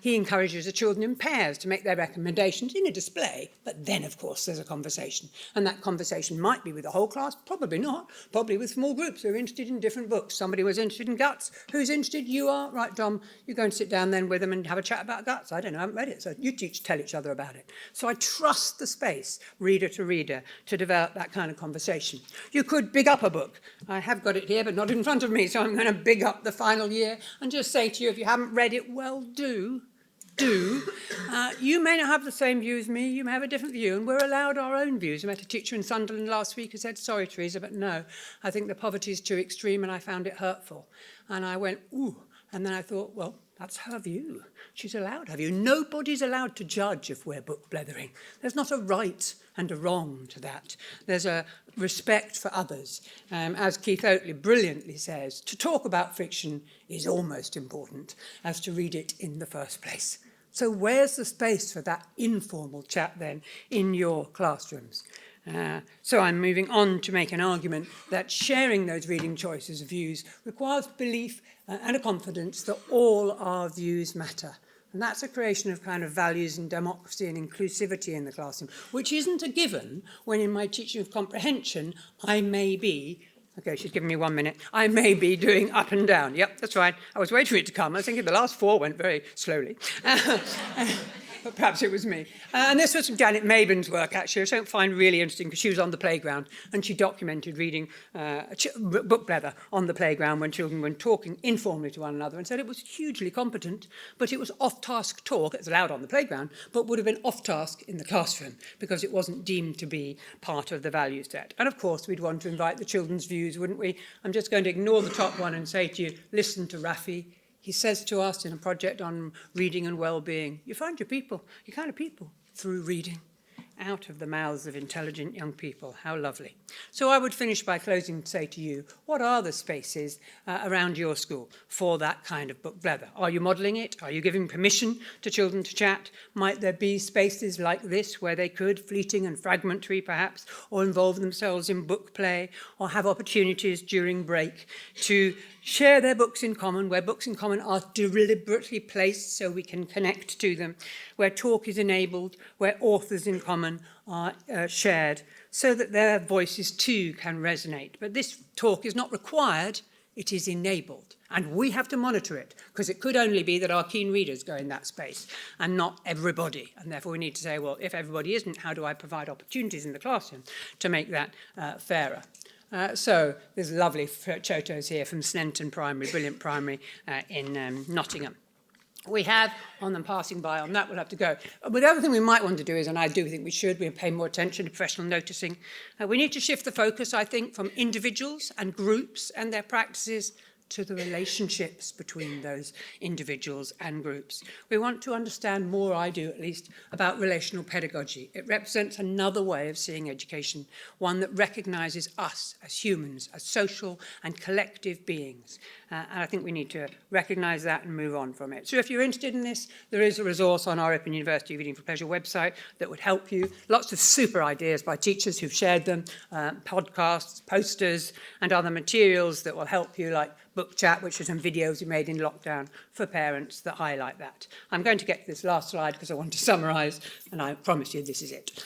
he encourages the children in pairs to make their recommendations in a display, but then, of course, there's a conversation. And that conversation might be with the whole class, probably not, probably with small groups who are interested in different books. Somebody was interested in Guts. Who's interested? You are? Right, Dom, you're going to sit down then with them and have a chat about Guts. I don't know, I haven't read it, so you tell each other about it. So I trust the space, reader to reader, to develop that kind of conversation. You could big up a book. I have got it here, but not in front of me, so I'm going to big up the final year and just say to you, if you haven't read it, well, do. You may not have the same view as me, you may have a different view, and we're allowed our own views. I met a teacher in Sunderland last week who said, sorry, Teresa, but no, I think the poverty is too extreme and I found it hurtful. And I went, ooh, and then I thought, well, that's her view. She's allowed her view. Nobody's allowed to judge if we're book blethering. There's not a right and a wrong to that. There's a respect for others. As Keith Oatley brilliantly says, to talk about fiction is almost important as to read it in the first place. So where's the space for that informal chat then in your classrooms? So I'm moving on to make an argument that sharing those reading choices of views requires belief and a confidence that all our views matter. And that's a creation of kind of values and democracy and inclusivity in the classroom, which isn't a given when in my teaching of comprehension I may be Okay, she's given me 1 minute. I may be doing up and down. Yep, that's right. I was waiting for it to come. I was thinking the last 4 went very slowly. But perhaps it was me. And this was from Janet Mabin's work, actually, which I don't find really interesting because she was on the playground and she documented reading book blether on the playground when children were talking informally to one another, and said it was hugely competent, but it was off-task talk. It's allowed on the playground, but would have been off-task in the classroom because it wasn't deemed to be part of the value set. And of course, we'd want to invite the children's views, wouldn't we? I'm just going to ignore the top one and say to you, listen to Rafi. He says to us in a project on reading and well-being, you find your people, your kind of people, through reading, out of the mouths of intelligent young people. How lovely. So I would finish by closing to say to you, what are the spaces around your school for that kind of book blether? Are you modelling it? Are you giving permission to children to chat? Might there be spaces like this where they could, fleeting and fragmentary perhaps, or involve themselves in book play, or have opportunities during break to share their books in common, where books in common are deliberately placed so we can connect to them, where talk is enabled, where authors in common are shared, so that their voices too can resonate. But this talk is not required, it is enabled. And we have to monitor it, because it could only be that our keen readers go in that space, and not everybody. And therefore we need to say, well, if everybody isn't, how do I provide opportunities in the classroom to make that fairer? So there's lovely photos here from Snenton Primary, brilliant primary in Nottingham. We have, on them passing by, on that we'll have to go. But the other thing we might want to do is, and I do think we should, we pay more attention to professional noticing. We need to shift the focus, I think, from individuals and groups and their practices to the relationships between those individuals and groups. We want to understand more, I do at least, about relational pedagogy. It represents another way of seeing education, one that recognises us as humans, as social and collective beings. And I think we need to recognise that and move on from it. So if you're interested in this, there is a resource on our Open University Reading for Pleasure website that would help you. Lots of super ideas by teachers who've shared them, podcasts, posters, and other materials that will help you, like Book Chat, which are some videos we made in lockdown for parents that highlight that. I'm going to get to this last slide because I want to summarise, and I promise you this is it,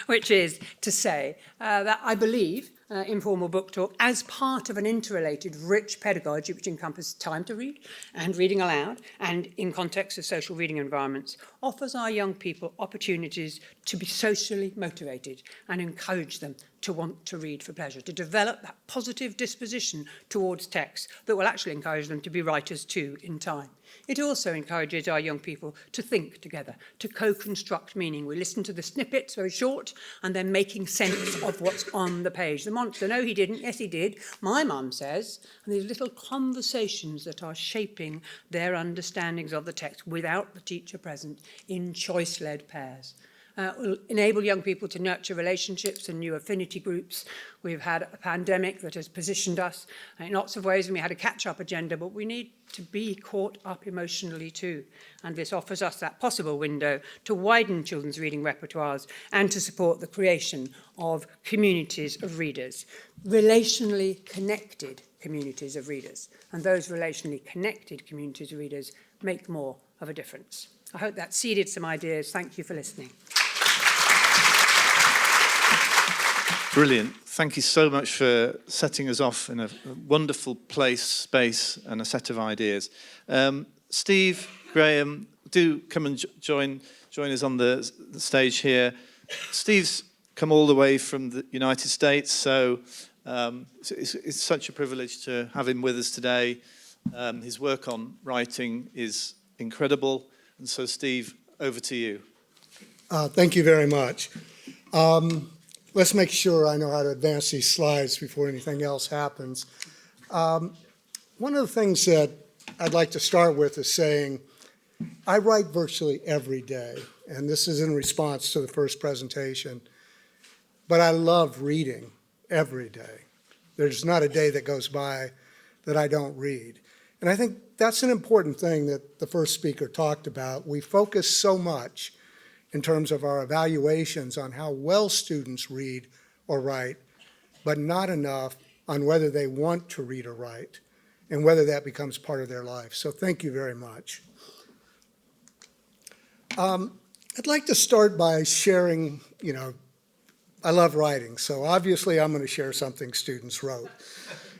which is to say that I believe informal book talk as part of an interrelated, rich pedagogy which encompasses time to read and reading aloud, and in context of social reading environments, offers our young people opportunities to be socially motivated and encourage them to want to read for pleasure, to develop that positive disposition towards text that will actually encourage them to be writers too in time. It also encourages our young people to think together, to co-construct meaning. We listen to the snippets, very short, and then making sense of what's on the page. The monster, no, he didn't, yes, he did, my mum says, and these little conversations that are shaping their understandings of the text without the teacher present in choice-led pairs. Will enable young people to nurture relationships and new affinity groups. We've had a pandemic that has positioned us in lots of ways, and we had a catch-up agenda, but we need to be caught up emotionally too. And this offers us that possible window to widen children's reading repertoires and to support the creation of communities of readers, relationally connected communities of readers. And those relationally connected communities of readers make more of a difference. I hope that seeded some ideas. Thank you for listening. Brilliant. Thank you so much for setting us off in a wonderful place, space, and a set of ideas. Steve, Graham, do come and join us on the stage here. Steve's come all the way from the United States, so it's such a privilege to have him with us today. His work on writing is incredible, and so Steve, over to you. Thank you very much. Let's make sure I know how to advance these slides before anything else happens. One of the things that I'd like to start with is saying I write virtually every day, and this is in response to the first presentation, but I love reading every day. There's not a day that goes by that I don't read. And I think that's an important thing that the first speaker talked about. We focus so much in terms of our evaluations on how well students read or write, but not enough on whether they want to read or write and whether that becomes part of their life. So thank you very much. I'd like to start by sharing, I love writing, so obviously I'm going to share something students wrote.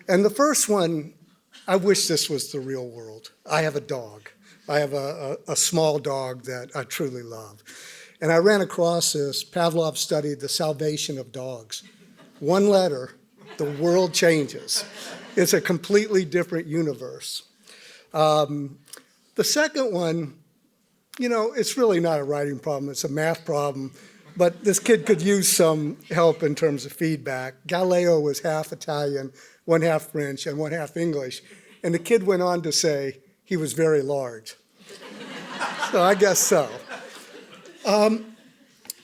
And the first one, I wish this was the real world. I have a dog. I have a small dog that I truly love. And I ran across this. Pavlov studied the salvation of dogs. One letter, the world changes. It's a completely different universe. The second one, you know, it's really not a writing problem, it's a math problem, but this kid could use some help in terms of feedback. Galileo was half Italian, one half French, and one half English, and the kid went on to say he was very large. So I guess so.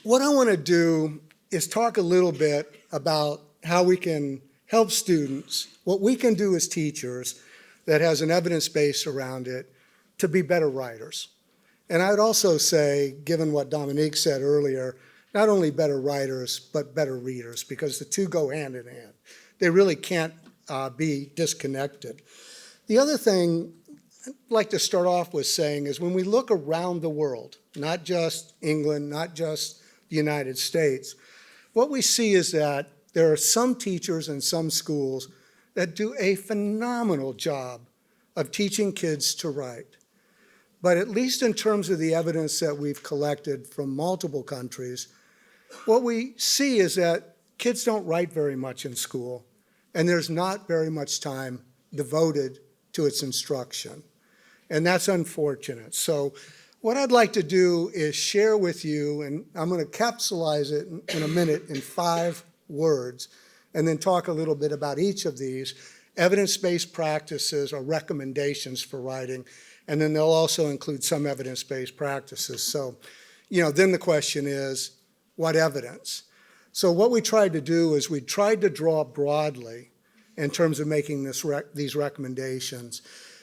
What I want to do is talk a little bit about how we can help students, what we can do as teachers that has an evidence base around it to be better writers. And I'd also say, given what Dominique said earlier, not only better writers, but better readers, because the two go hand in hand. They really can't be disconnected. The other thing I'd like to start off with saying is when we look around the world, not just England, not just the United States, what we see is that there are some teachers and some schools that do a phenomenal job of teaching kids to write. But at least in terms of the evidence that we've collected from multiple countries, what we see is that kids don't write very much in school, and there's not very much time devoted to its instruction. And that's unfortunate. So what I'd like to do is share with you, and I'm going to capsulize it in a minute in 5 words, and then talk a little bit about each of these evidence-based practices or recommendations for writing, and then they'll also include some evidence-based practices. So, you know, then the question is, what evidence? So what we tried to do is we tried to draw broadly in terms of making these recommendations.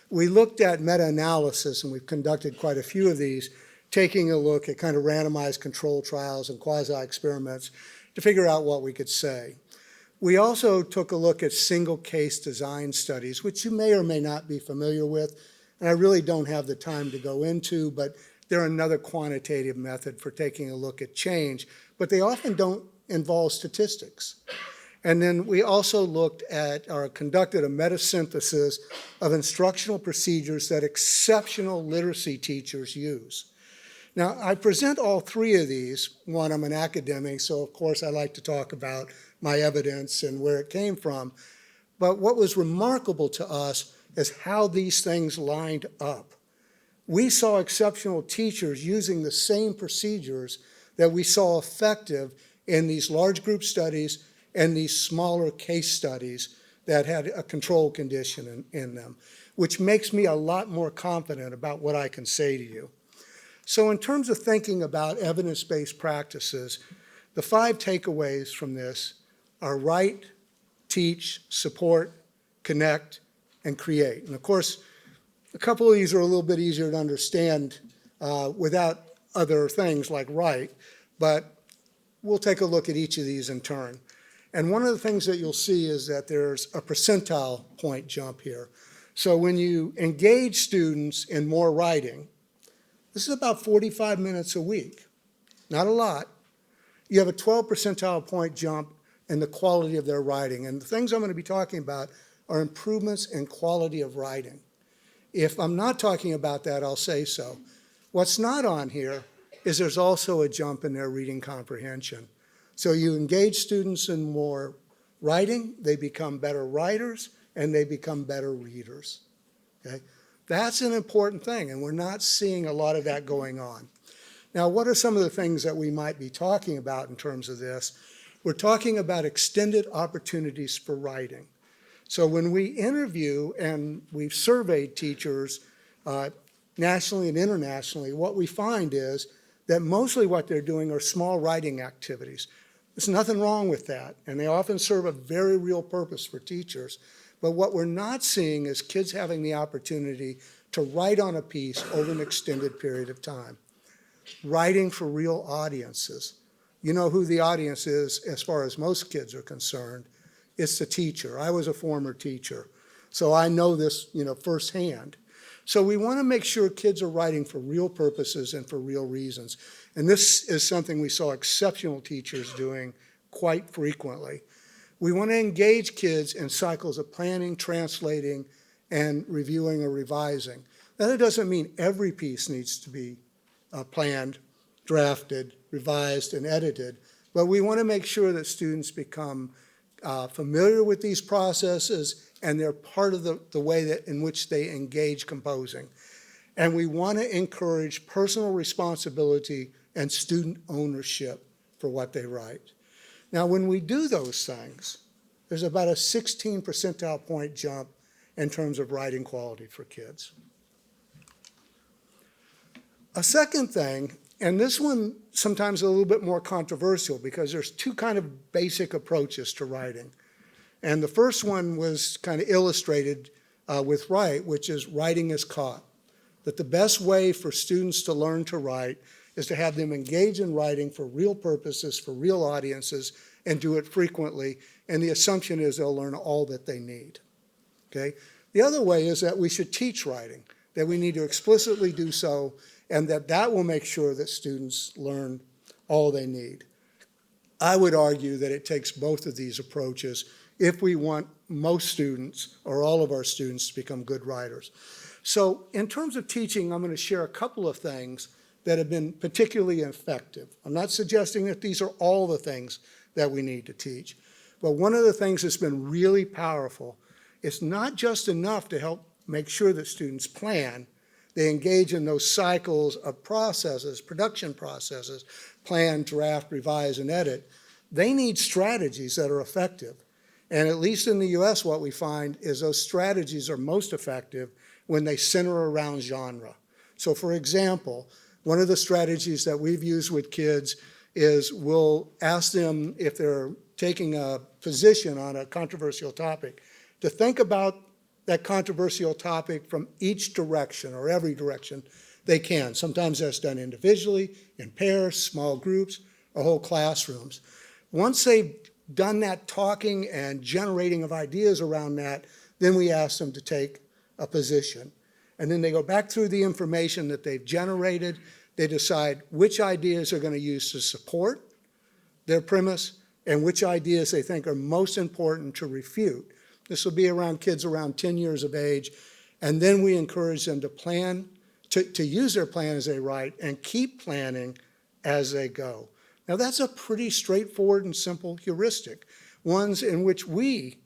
We looked at meta-analysis, and we've conducted quite a few of these, taking a look at kind of randomized control trials and quasi-experiments to figure out what we could say. We also took a look at single case design studies, which you may or may not be familiar with, and I really don't have the time to go into, but they're another quantitative method for taking a look at change, but they often don't involve statistics. And then we also looked at or conducted a meta-synthesis of instructional procedures that exceptional literacy teachers use. Now, I present all 3 of these. One, I'm an academic, so of course I like to talk about my evidence and where it came from. But what was remarkable to us is how these things lined up. We saw exceptional teachers using the same procedures that we saw effective in these large group studies and these smaller case studies that had a control condition in them, which makes me a lot more confident about what I can say to you. So in terms of thinking about evidence-based practices, the 5 takeaways from this are write, teach, support, connect, and create. And of course, a couple of these are a little bit easier to understand without other things like write, but we'll take a look at each of these in turn. And one of the things that you'll see is that there's a percentile point jump here. So when you engage students in more writing, this is about 45 minutes a week, not a lot. You have a 12 percentile point jump in the quality of their writing. And the things I'm going to be talking about are improvements in quality of writing. If I'm not talking about that, I'll say so. What's not on here is there's also a jump in their reading comprehension. So you engage students in more writing, they become better writers, and they become better readers. Okay? That's an important thing, and we're not seeing a lot of that going on. Now, what are some of the things that we might be talking about in terms of this? We're talking about extended opportunities for writing. So when we interview and we've surveyed teachers nationally and internationally, what we find is that mostly what they're doing are small writing activities. There's nothing wrong with that, and they often serve a very real purpose for teachers. But what we're not seeing is kids having the opportunity to write on a piece over an extended period of time. Writing for real audiences. You know who the audience is as far as most kids are concerned. It's the teacher. I was a former teacher, so I know this, firsthand. So we want to make sure kids are writing for real purposes and for real reasons. And this is something we saw exceptional teachers doing quite frequently. We want to engage kids in cycles of planning, translating, and reviewing or revising. Now, that doesn't mean every piece needs to be planned, drafted, revised, and edited, but we want to make sure that students become familiar with these processes and they're part of the way that in which they engage composing. And we want to encourage personal responsibility and student ownership for what they write. Now, when we do those things, there's about a 16 percentile point jump in terms of writing quality for kids. A second thing, and this one sometimes a little bit more controversial because there's two kind of basic approaches to writing. And the first one was kind of illustrated with Wright, which is writing as caught. That the best way for students to learn to write is to have them engage in writing for real purposes, for real audiences, and do it frequently. And the assumption is they'll learn all that they need. Okay? The other way is that we should teach writing, that we need to explicitly do so, and that will make sure that students learn all they need. I would argue that it takes both of these approaches if we want most students or all of our students to become good writers. So in terms of teaching, I'm going to share a couple of things that have been particularly effective. I'm not suggesting that these are all the things that we need to teach, but one of the things that's been really powerful is not just enough to help make sure that students plan, they engage in those cycles of processes, production processes, plan, draft, revise, and edit. They need strategies that are effective. And at least in the US, what we find is those strategies are most effective when they center around genre. So for example, one of the strategies that we've used with kids is we'll ask them if they're taking a position on a controversial topic to think about that controversial topic from each direction or every direction they can. Sometimes that's done individually, in pairs, small groups, or whole classrooms. Once they've done that talking and generating of ideas around that, then we ask them to take a position. And then they go back through the information that they've generated. They decide which ideas they're going to use to support their premise and which ideas they think are most important to refute. This will be around kids around 10 years of age. And then we encourage them to plan, to use their plan as they write and keep planning as they go. Now that's a pretty straightforward and simple heuristic, ones in which we,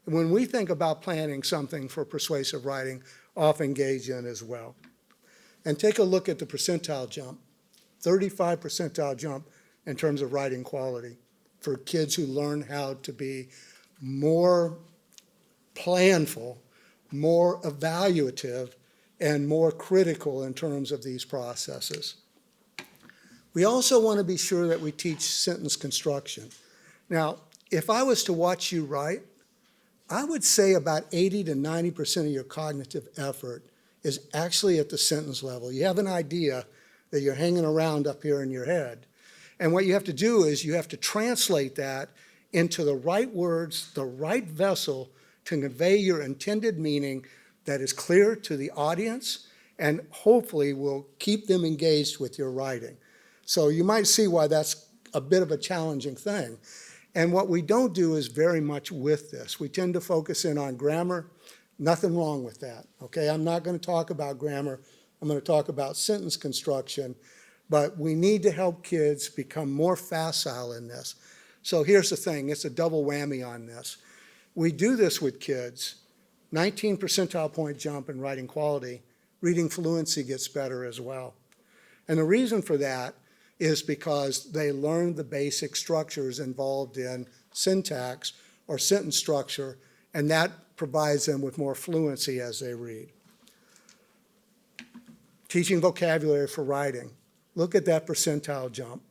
when we think about planning something for persuasive writing, often engage in as well. And take a look at the percentile jump, 35 percentile jump in terms of writing quality for kids who learn how to be more planful, more evaluative, and more critical in terms of these processes. We also want to be sure that we teach sentence construction. Now, if I was to watch you write, I would say about 80 to 90% of your cognitive effort is actually at the sentence level. You have an idea that you're hanging around up here in your head. And what you have to do is you have to translate that into the right words, the right vessel to convey your intended meaning that is clear to the audience and hopefully will keep them engaged with your writing. So you might see why that's a bit of a challenging thing. And what we don't do is very much with this. We tend to focus in on grammar. Nothing wrong with that, okay? I'm not going to talk about grammar. I'm going to talk about sentence construction. But we need to help kids become more facile in this. So here's the thing. It's a double whammy on this. We do this with kids. 19 percentile point jump in writing quality. Reading fluency gets better as well. And the reason for that is because they learn the basic structures involved in syntax or sentence structure, and that provides them with more fluency as they read. Teaching vocabulary for writing. Look at that percentile jump.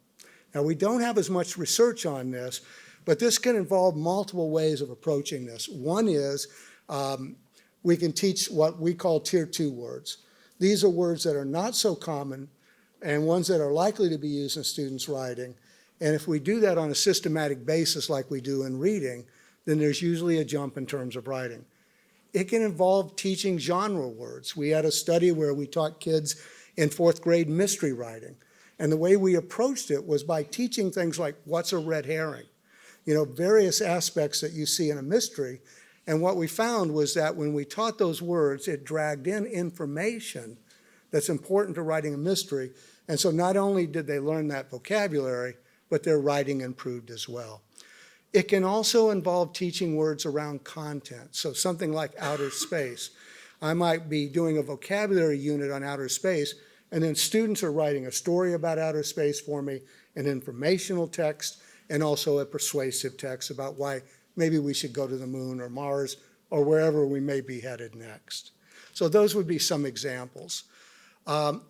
Now, we don't have as much research on this, but this can involve multiple ways of approaching this. One is we can teach what we call tier 2 words. These are words that are not so common and ones that are likely to be used in students' writing. And if we do that on a systematic basis like we do in reading, then there's usually a jump in terms of writing. It can involve teaching genre words. We had a study where we taught kids in 4th grade mystery writing. And the way we approached it was by teaching things like, what's a red herring? various aspects that you see in a mystery. And what we found was that when we taught those words, it dragged in information that's important to writing a mystery. And so not only did they learn that vocabulary, but their writing improved as well. It can also involve teaching words around content. So something like outer space. I might be doing a vocabulary unit on outer space, and then students are writing a story about outer space for me, an informational text, and also a persuasive text about why maybe we should go to the moon or Mars or wherever we may be headed next. So those would be some examples.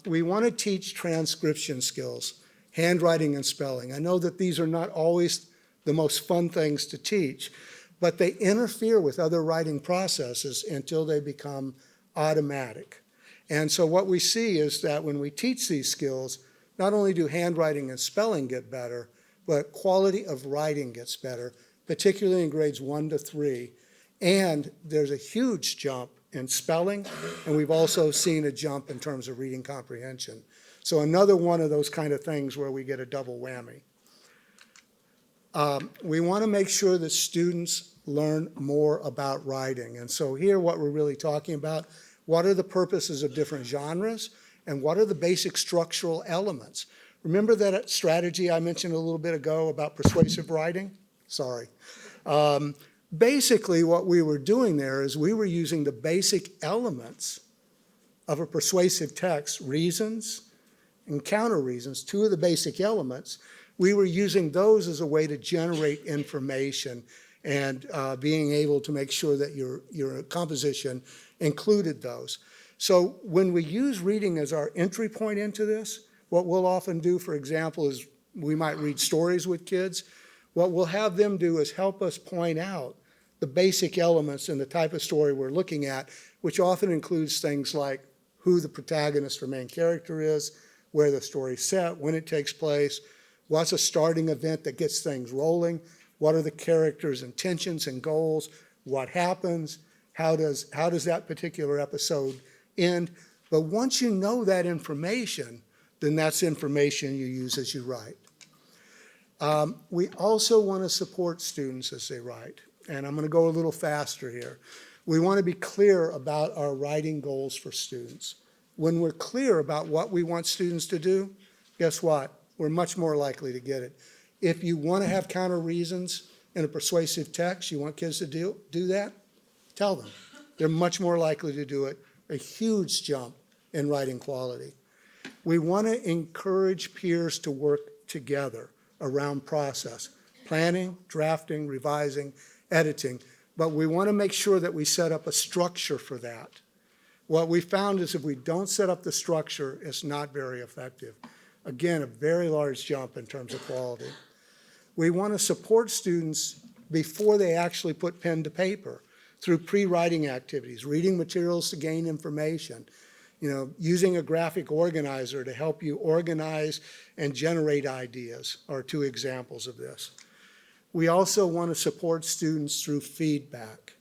We want to teach transcription skills, handwriting and spelling. I know that these are not always the most fun things to teach, but they interfere with other writing processes until they become automatic. And so what we see is that when we teach these skills, not only do handwriting and spelling get better, but quality of writing gets better, particularly in grades 1 to 3. And there's a huge jump in spelling, and we've also seen a jump in terms of reading comprehension. So another one of those kind of things where we get a double whammy. We want to make sure that students learn more about writing. And so here what we're really talking about, what are the purposes of different genres, and what are the basic structural elements? Remember that strategy I mentioned a little bit ago about persuasive writing? Sorry. Basically, what we were doing there is we were using the basic elements of a persuasive text, reasons and counter reasons, two of the basic elements. We were using those as a way to generate information and being able to make sure that your composition included those. So when we use reading as our entry point into this, what we'll often do, for example, is we might read stories with kids. What we'll have them do is help us point out the basic elements in the type of story we're looking at, which often includes things like who the protagonist or main character is, where the story's set, when it takes place, what's a starting event that gets things rolling, what are the characters' intentions and goals, what happens, how does that particular episode end. But once you know that information, then that's information you use as you write. We also want to support students as they write. And I'm going to go a little faster here. We want to be clear about our writing goals for students. When we're clear about what we want students to do, guess what? We're much more likely to get it. If you want to have counter reasons in a persuasive text, you want kids to do that, tell them. They're much more likely to do it. A huge jump in writing quality. We want to encourage peers to work together around process, planning, drafting, revising, editing, but we want to make sure that we set up a structure for that. What we found is if we don't set up the structure, it's not very effective. Again, a very large jump in terms of quality. We want to support students before they actually put pen to paper through pre-writing activities, reading materials to gain information, using a graphic organizer to help you organize and generate ideas are two examples of this. We also want to support students through feedback.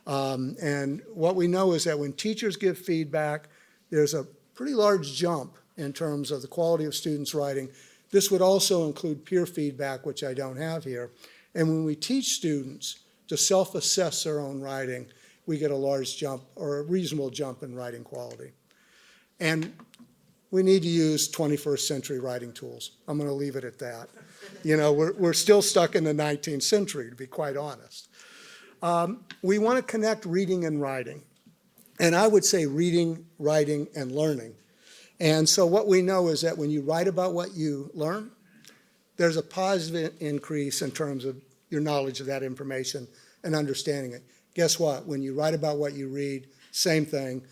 And what we know is that when teachers give feedback, there's a pretty large jump in terms of the quality of students' writing. This would also include peer feedback, which I don't have here. And when we teach students to self-assess their own writing, we get a large jump or a reasonable jump in writing quality. And we need to use 21st century writing tools. I'm going to leave it at that. We're still stuck in the 19th century, to be quite honest. We want to connect reading and writing. And I would say reading, writing, and learning. And so what we know is that when you write about what you learn, there's a positive increase in terms of your knowledge of that information and understanding it. Guess what? When you write about what you read, same thing.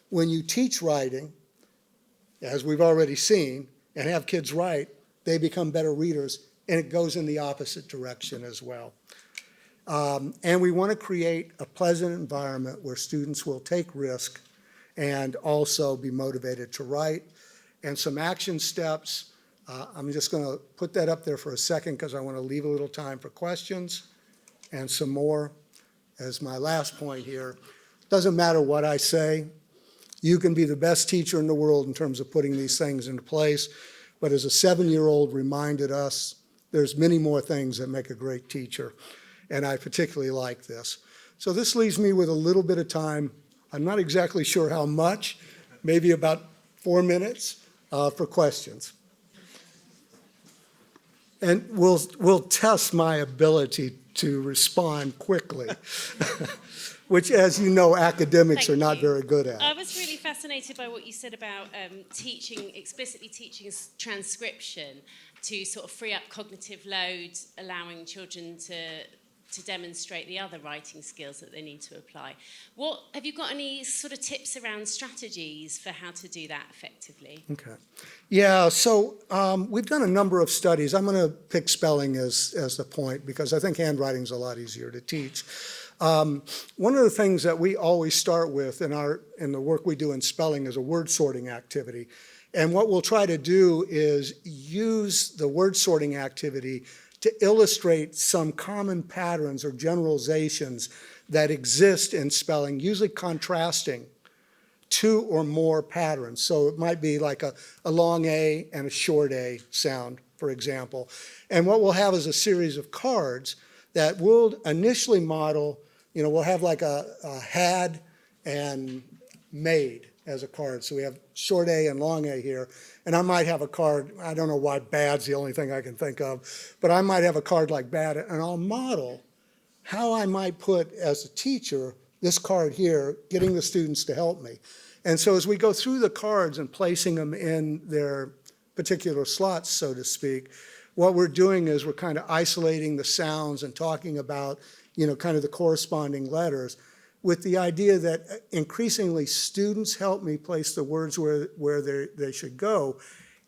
When you teach writing, as we've already seen, and have kids write, they become better readers, and it goes in the opposite direction as well. And we want to create a pleasant environment where students will take risk and also be motivated to write. And some action steps, I'm just going to put that up there for a second because I want to leave a little time for questions and some more as my last point here. Doesn't matter what I say. You can be the best teacher in the world in terms of putting these things into place. But as a 7-year-old reminded us there's many more things that make a great teacher, and I particularly like this. So this leaves me with a little bit of time. I'm not exactly sure how much, maybe about 4 minutes for questions. And we'll test my ability to respond quickly, which, as you know, academics are not very good at. I was really fascinated by what you said about explicitly teaching transcription to sort of free up cognitive load, allowing children to demonstrate the other writing skills that they need to apply. Have you got any sort of tips around strategies for how to do that effectively? Okay. Yeah, so we've done a number of studies. I'm going to pick spelling as the point because I think handwriting is a lot easier to teach. One of the things that we always start with in the work we do in spelling is a word sorting activity. And what we'll try to do is use the word sorting activity to illustrate some common patterns or generalizations that exist in spelling, usually contrasting two or more patterns. So it might be like a long A and a short A sound, for example. And what we'll have is a series of cards that we'll initially model. We'll have like a had and made as a card. So we have short A and long A here. And I might have a card, I don't know why bad's the only thing I can think of, but I might have a card like bad, and I'll model how I might put, as a teacher, this card here, getting the students to help me. And so as we go through the cards and placing them in their particular slots, so to speak, what we're doing is we're kind of isolating the sounds and talking about, kind of the corresponding letters, with the idea that increasingly students help me place the words where they should go.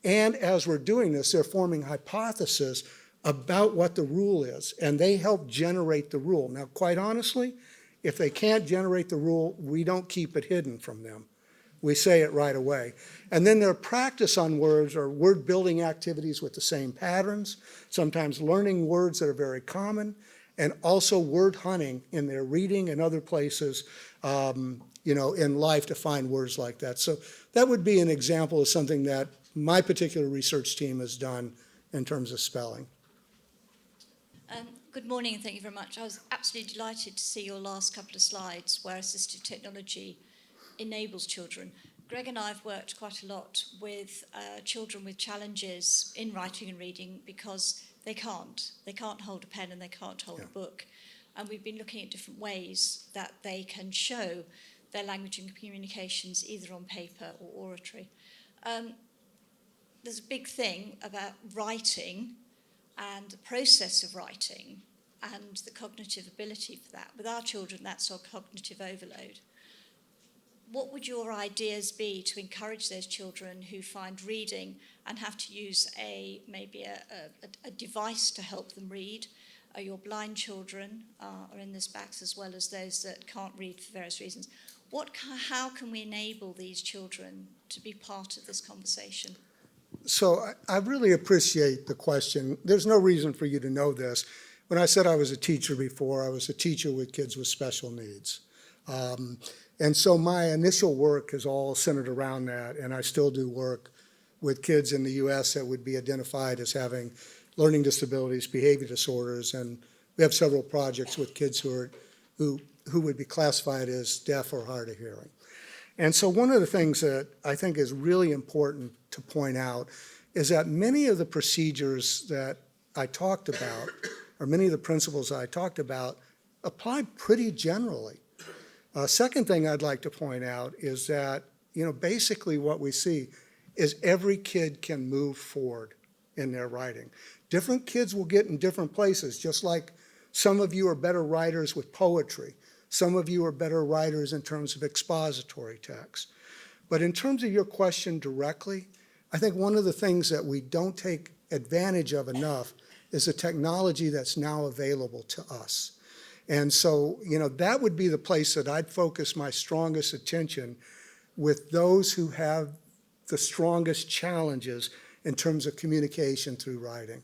And as we're doing this, they're forming hypotheses about what the rule is, and they help generate the rule. Now, quite honestly, if they can't generate the rule, we don't keep it hidden from them. We say it right away. And then their practice on words or word building activities with the same patterns, sometimes learning words that are very common, and also word hunting in their reading and other places, in life to find words like that. So that would be an example of something that my particular research team has done in terms of spelling. Good morning, and thank you very much. I was absolutely delighted to see your last couple of slides where assistive technology enables children. Greg and I have worked quite a lot with children with challenges in writing and reading because they can't hold a pen and they can't hold a book. And we've been looking at different ways that they can show their language and communications either on paper or oratory. There's a big thing about writing and the process of writing and the cognitive ability for that. With our children, that's our cognitive overload. What would your ideas be to encourage those children who find reading and have to use maybe a device to help them read? Your blind children are in this box as well as those that can't read for various reasons. How can we enable these children to be part of this conversation? So I really appreciate the question. There's no reason for you to know this. When I said I was a teacher before, I was a teacher with kids with special needs. And so my initial work is all centered around that, and I still do work with kids in the U.S. that would be identified as having learning disabilities, behavior disorders, and we have several projects with kids who would be classified as deaf or hard of hearing. And so one of the things that I think is really important to point out is that many of the procedures that I talked about, or many of the principles I talked about, apply pretty generally. Second thing I'd like to point out is that, basically what we see is every kid can move forward in their writing. Different kids will get in different places, just like some of you are better writers with poetry. Some of you are better writers in terms of expository text. But in terms of your question directly, I think one of the things that we don't take advantage of enough is the technology that's now available to us. And so, that would be the place that I'd focus my strongest attention with those who have the strongest challenges in terms of communication through writing.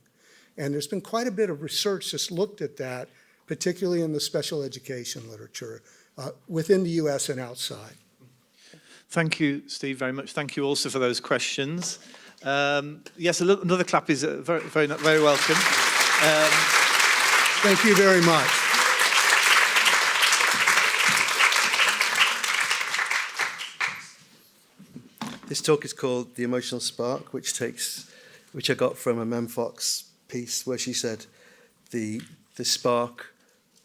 And there's been quite a bit of research that's looked at that, particularly in the special education literature, within the U.S. and outside. Thank you, Steve, very much. Thank you also for those questions. Yes, another clap is very, very, very welcome. Thank you very much. This talk is called The Emotional Spark, which I got from a Mem Fox piece where she said the spark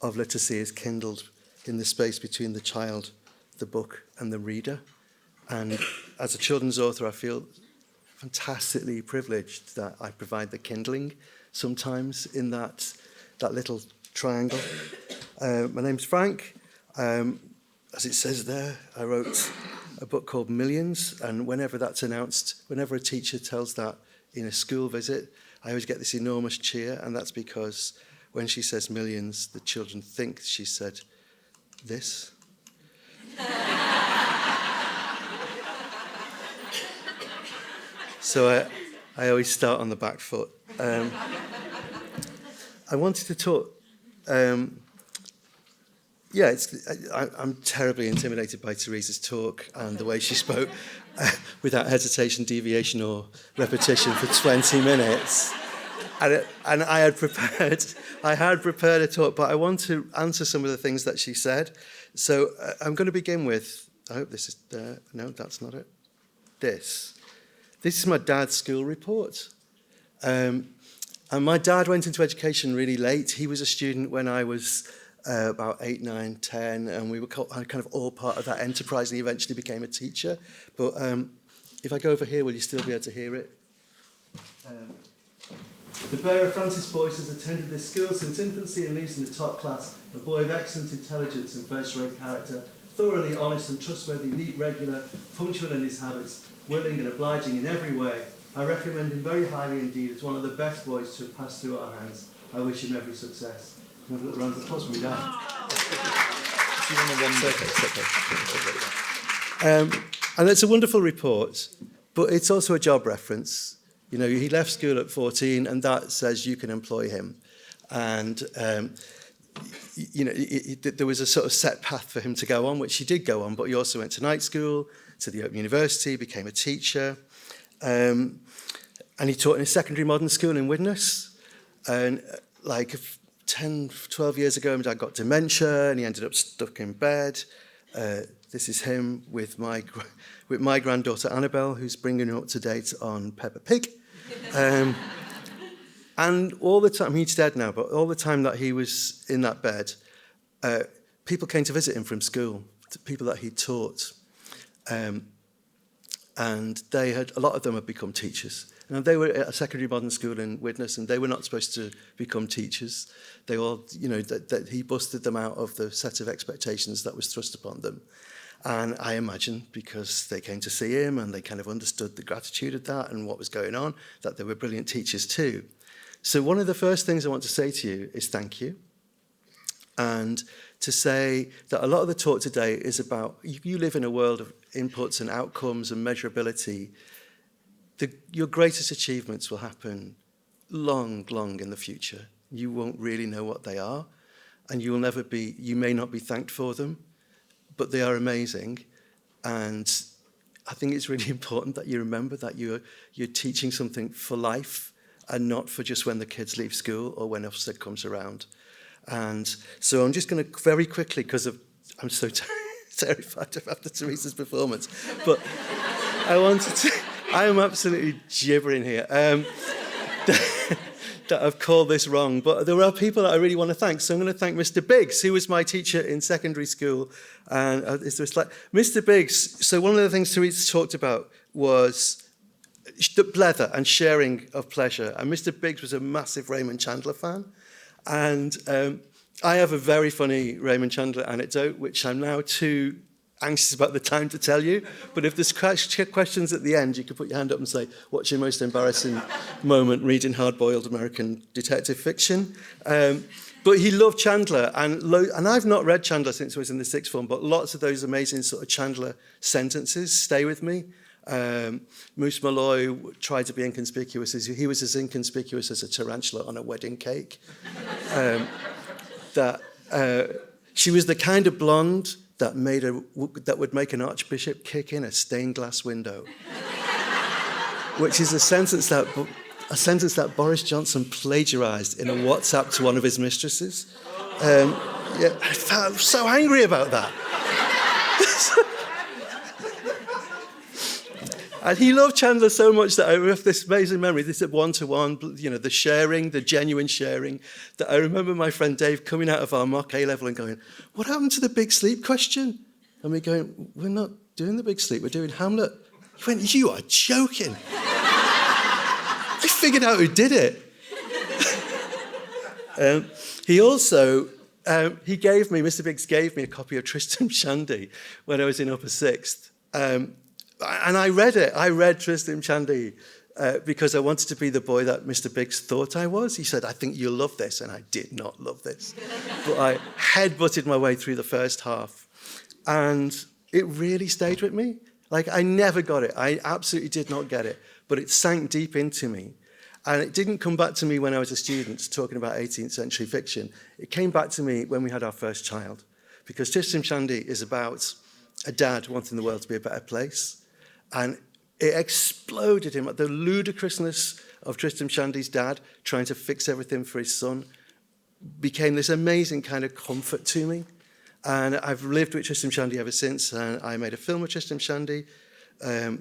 of literacy is kindled in the space between the child, the book, and the reader. And as a children's author, I feel fantastically privileged that I provide the kindling sometimes in that little triangle. My name's Frank. As it says there, I wrote a book called Millions, and whenever that's announced, whenever a teacher tells that in a school visit, I always get this enormous cheer, and that's because when she says millions, the children think she said this. So I always start on the back foot. I wanted to talk... I'm terribly intimidated by Teresa's talk and the way she spoke without hesitation, deviation, or repetition for 20 minutes. And I had prepared a talk, but I want to answer some of the things that she said. So I'm going to begin with, I hope this is there. No, that's not it. This is my dad's school report. And my dad went into education really late. He was a student when I was about 8, 9, 10, and we were kind of all part of that enterprise, and he eventually became a teacher. But if I go over here, will you still be able to hear it? The bearer, Francis Boyce, has attended this school since infancy and leaves in the top class, a boy of excellent intelligence and first-rate character, thoroughly honest and trustworthy, neat, regular, punctual in his habits, willing and obliging in every way. I recommend him very highly indeed as one of the best boys to have passed through our hands. I wish him every success. Can I have a little round of applause for me, Dad? And it's a wonderful report, but it's also a job reference. You know, he left school at 14, and that says you can employ him. And, there was a sort of set path for him to go on, which he did go on, but he also went to night school, to the Open University, became a teacher. And he taught in a secondary modern school in Widnes. And like 10, 12 years ago, my dad got dementia, and he ended up stuck in bed. This is him with my granddaughter Annabelle, who's bringing him up to date on Peppa Pig. And all the time, he's dead now, but all the time that he was in that bed, people came to visit him from school, people that he taught. And a lot of them had become teachers. And they were at a secondary modern school in Widnes, and they were not supposed to become teachers. They all, that he busted them out of the set of expectations that was thrust upon them. And I imagine, because they came to see him and they kind of understood the gratitude of that and what was going on, that they were brilliant teachers too. So one of the first things I want to say to you is thank you. And to say that a lot of the talk today is about, you live in a world of inputs and outcomes and measurability. Your greatest achievements will happen long, long in the future. You won't really know what they are, and you may not be thanked for them, but they are amazing. And I think it's really important that you remember that you're teaching something for life and not for just when the kids leave school or when Ofsted comes around. And so I'm just going to very quickly, because I'm so terrified after Teresa's performance, but I am absolutely gibbering here. That I've called this wrong, but there are people that I really want to thank. So I'm going to thank Mr. Biggs, who was my teacher in secondary school. And Mr. Biggs, so one of the things Teresa talked about was the pleather and sharing of pleasure. And Mr. Biggs was a massive Raymond Chandler fan. And I have a very funny Raymond Chandler anecdote, which I'm now too anxious about the time to tell you, but if there's questions at the end, you can put your hand up and say, what's your most embarrassing moment reading hard-boiled American detective fiction? But he loved Chandler, and I've not read Chandler since I was in the sixth form, but lots of those amazing sort of Chandler sentences stay with me. Moose Malloy tried to be inconspicuous. He was as inconspicuous as a tarantula on a wedding cake. She was the kind of blonde that would make an archbishop kick in a stained glass window, which is a sentence that a sentence that Boris Johnson plagiarised in a WhatsApp to one of his mistresses. Yeah, I felt so angry about that. And he loved Chandler so much that I have this amazing memory, this one-to-one, you know, the sharing, the genuine sharing, that I remember my friend Dave coming out of our mock A-level and going, what happened to the big sleep question? And we going, we're not doing the big sleep, we're doing Hamlet. He went, you are joking. I figured out who did it. He also, Mr. Biggs gave me a copy of Tristram Shandy when I was in upper sixth. And I read it. I read Tristram Shandy because I wanted to be the boy that Mr. Biggs thought I was. He said, I think you'll love this. And I did not love this. But I headbutted my way through the first half. And it really stayed with me. Like, I never got it. I absolutely did not get it. But it sank deep into me. And it didn't come back to me when I was a student talking about 18th century fiction. It came back to me when we had our first child. Because Tristram Shandy is about a dad wanting the world to be a better place. And it exploded him. The ludicrousness of Tristram Shandy's dad trying to fix everything for his son became this amazing kind of comfort to me. And I've lived with Tristram Shandy ever since. And I made a film of Tristram Shandy,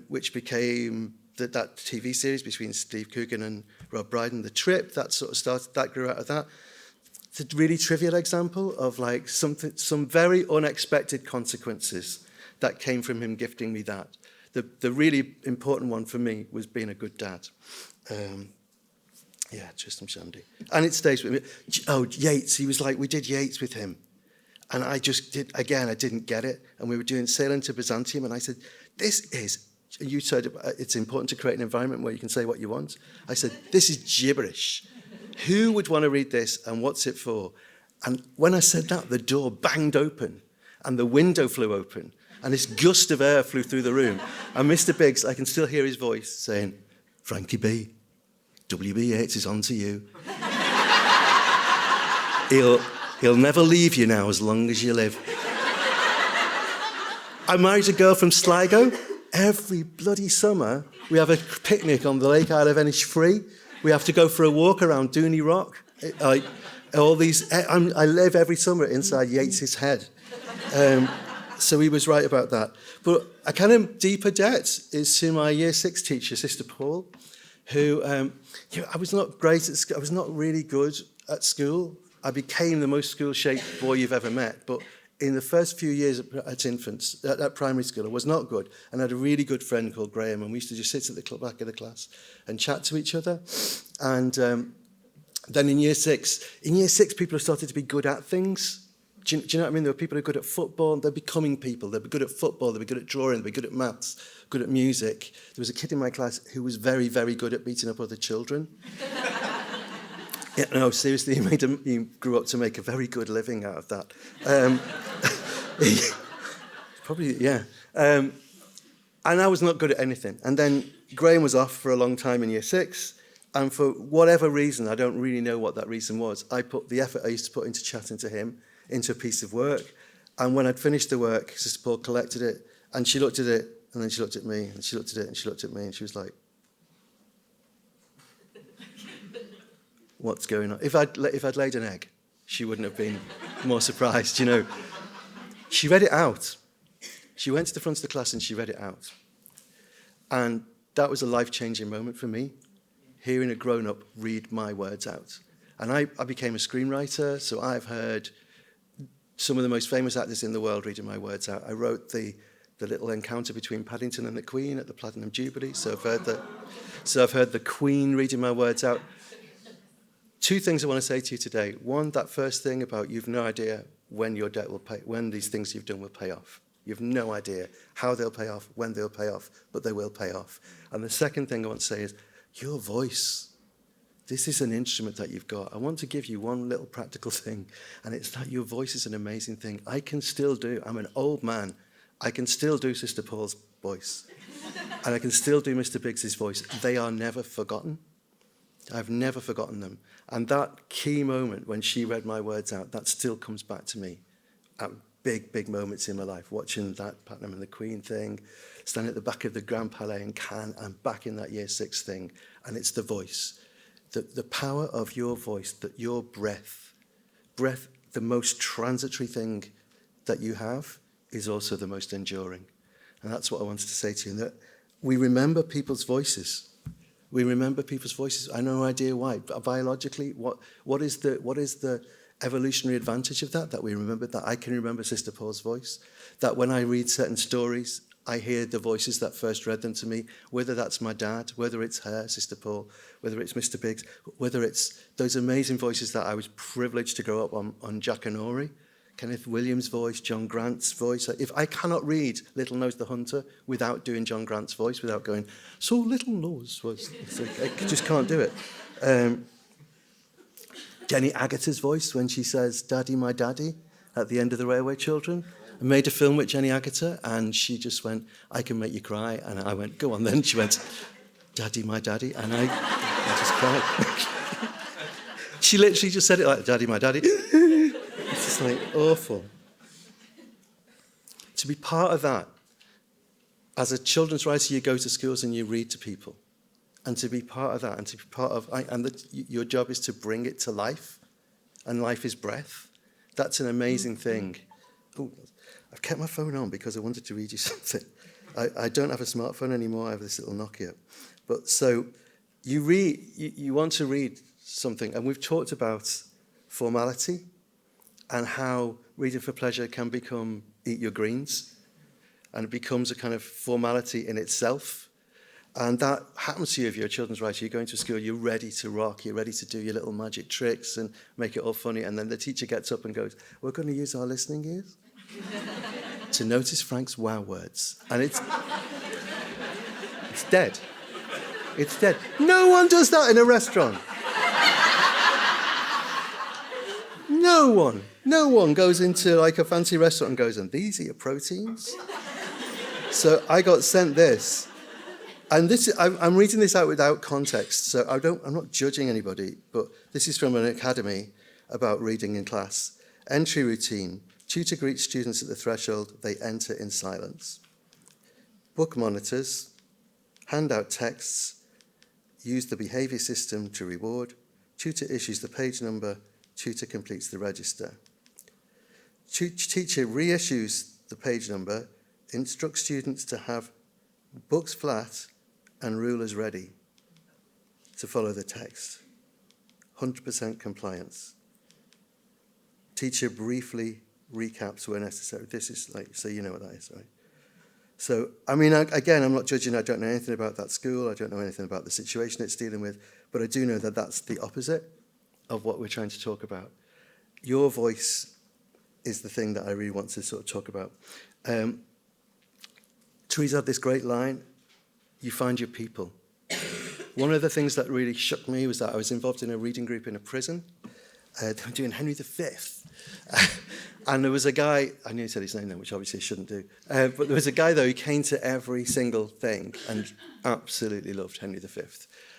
which became that TV series between Steve Coogan and Rob Brydon, The Trip. That sort of started, that grew out of that. It's a really trivial example of like some very unexpected consequences that came from him gifting me that. The really important one for me was being a good dad. Tristram Shandy. And it stays with me. Oh, Yeats, he was like, we did Yeats with him. And I didn't get it. And we were doing Sailing to Byzantium, and I said, you said it's important to create an environment where you can say what you want. I said, this is gibberish. Who would want to read this, and what's it for? And when I said that, the door banged open, and the window flew open, and this gust of air flew through the room. And Mr. Biggs, I can still hear his voice saying, Frankie B, W.B. Yeats is on to you. He'll never leave you now as long as you live. I married a girl from Sligo. Every bloody summer, we have a picnic on the Lake Isle of Ennisfree. We have to go for a walk around Dooney Rock. I live every summer inside Yeats's head. So he was right about that. But a kind of deeper debt is to my Year 6 teacher, Sister Paul, who, I was not great at school. I was not really good at school. I became the most school-shaped boy you've ever met. But in the first few years at primary school, I was not good. And I had a really good friend called Graham, and we used to just sit at the back of the class and chat to each other. And then in Year 6, people have started to be good at things. Do you know what I mean? There were people who are good at football. They're becoming people. They'll be good at football. They'll be good at drawing. They'll be good at maths, good at music. There was a kid in my class who was very, very good at beating up other children. Yeah, no, seriously, he grew up to make a very good living out of that. Probably, yeah. And I was not good at anything. And then Graham was off for a long time in Year 6. And for whatever reason, I don't really know what that reason was, I put the effort I used to put into chatting to him into a piece of work. And when I'd finished the work, Sister Paul collected it, and she looked at it, and then she looked at me, and she looked at it, and she looked at me, and she was like, what's going on? If I'd laid an egg, she wouldn't have been more surprised, you know. She read it out. She went to the front of the class and she read it out. And that was a life-changing moment for me, hearing a grown-up read my words out. And I became a screenwriter, so I've heard some of the most famous actors in the world reading my words out. I wrote the little encounter between Paddington and the Queen at the Platinum Jubilee, so I've heard the Queen reading my words out. Two things I want to say to you today. One, that first thing about you've no idea when your debt will pay, when these things you've done will pay off. You've no idea how they'll pay off, when they'll pay off, but they will pay off. And the second thing I want to say is your voice. This is an instrument that you've got. I want to give you one little practical thing, and it's that your voice is an amazing thing. I can still do, I'm an old man, I can still do Sister Paul's voice, and I can still do Mr. Biggs's voice. They are never forgotten. I've never forgotten them. And that key moment when she read my words out, that still comes back to me at big, big moments in my life, watching that Platinum and the Queen thing, standing at the back of the Grand Palais in Cannes, and back in that Year 6 thing, and it's the voice. The power of your voice, that your breath, the most transitory thing that you have, is also the most enduring. And that's what I wanted to say to you, that we remember people's voices. We remember people's voices. I have no idea why. Biologically, what is the evolutionary advantage of that we remember, that I can remember Sister Paul's voice, that when I read certain stories, I hear the voices that first read them to me, whether that's my dad, whether it's her, Sister Paul, whether it's Mr. Biggs, whether it's those amazing voices that I was privileged to grow up on Jackanory, Kenneth Williams' voice, John Grant's voice. If I cannot read Little Nose the Hunter without doing John Grant's voice, without going, so Little Nose was, I just can't do it. Jenny Agutter's voice when she says, "Daddy, my daddy," at the end of The Railway Children. I made a film with Jenny Agutter, and she just went, "I can make you cry." And I went, "Go on then." She went, "Daddy, my daddy." And I just cried. She literally just said it like, "Daddy, my daddy." It's just like awful. To be part of that, as a children's writer, you go to schools and you read to people. And to be part of that, and to be part of, your job is to bring it to life, and life is breath. That's an amazing thing. Oh, I've kept my phone on because I wanted to read you something. I don't have a smartphone anymore. I have this little Nokia. But so you want to read something, and we've talked about formality and how reading for pleasure can become eat your greens, and it becomes a kind of formality in itself. And that happens to you if you're a children's writer. You're going to school, you're ready to rock, you're ready to do your little magic tricks and make it all funny. And then the teacher gets up and goes, "We're going to use our listening ears to notice Frank's wow words." And it's dead. It's dead. No one does that in a restaurant. No one goes into like a fancy restaurant and goes, "And these are your proteins?" So I got sent this. And I'm reading this out without context, so I'm not judging anybody, but this is from an academy about reading in class. Entry routine. Tutor greets students at the threshold. They enter in silence. Book monitors. Hand out texts. Use the behaviour system to reward. Tutor issues the page number. Tutor completes the register. Teacher reissues the page number. Instructs students to have books flat and rulers ready to follow the text. 100% compliance. Teacher briefly recaps where necessary. This is like, so you know what that is, right? So, I mean, again, I'm not judging. I don't know anything about that school. I don't know anything about the situation it's dealing with. But I do know that that's the opposite of what we're trying to talk about. Your voice is the thing that I really want to sort of talk about. Teresa had this great line, "You find your people." One of the things that really shook me was that I was involved in a reading group in a prison. They were doing Henry V. And there was a guy, I knew he said his name then, which obviously I shouldn't do. But there was a guy, though, who came to every single thing and absolutely loved Henry V.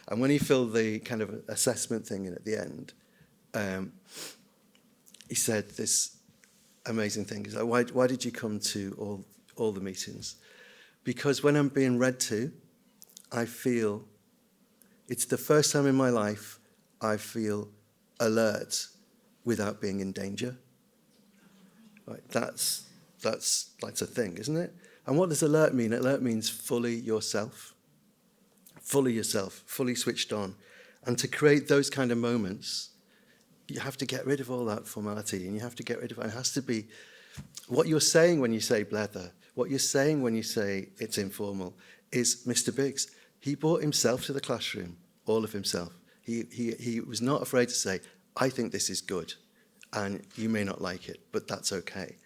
And when he filled the kind of assessment thing in at the end, he said this amazing thing. He's like, why did you come to all the meetings? Because when I'm being read to, I feel, it's the first time in my life I feel alert without being in danger. Right, that's a thing, isn't it? And what does alert mean? Alert means fully yourself, fully switched on. And to create those kind of moments, you have to get rid of all that formality, and you have to get rid of it. It has to be what you're saying when you say blether, what you're saying when you say it's informal, is Mr. Biggs. He brought himself to the classroom, all of himself. He was not afraid to say, "I think this is good, and you may not like it, but that's okay."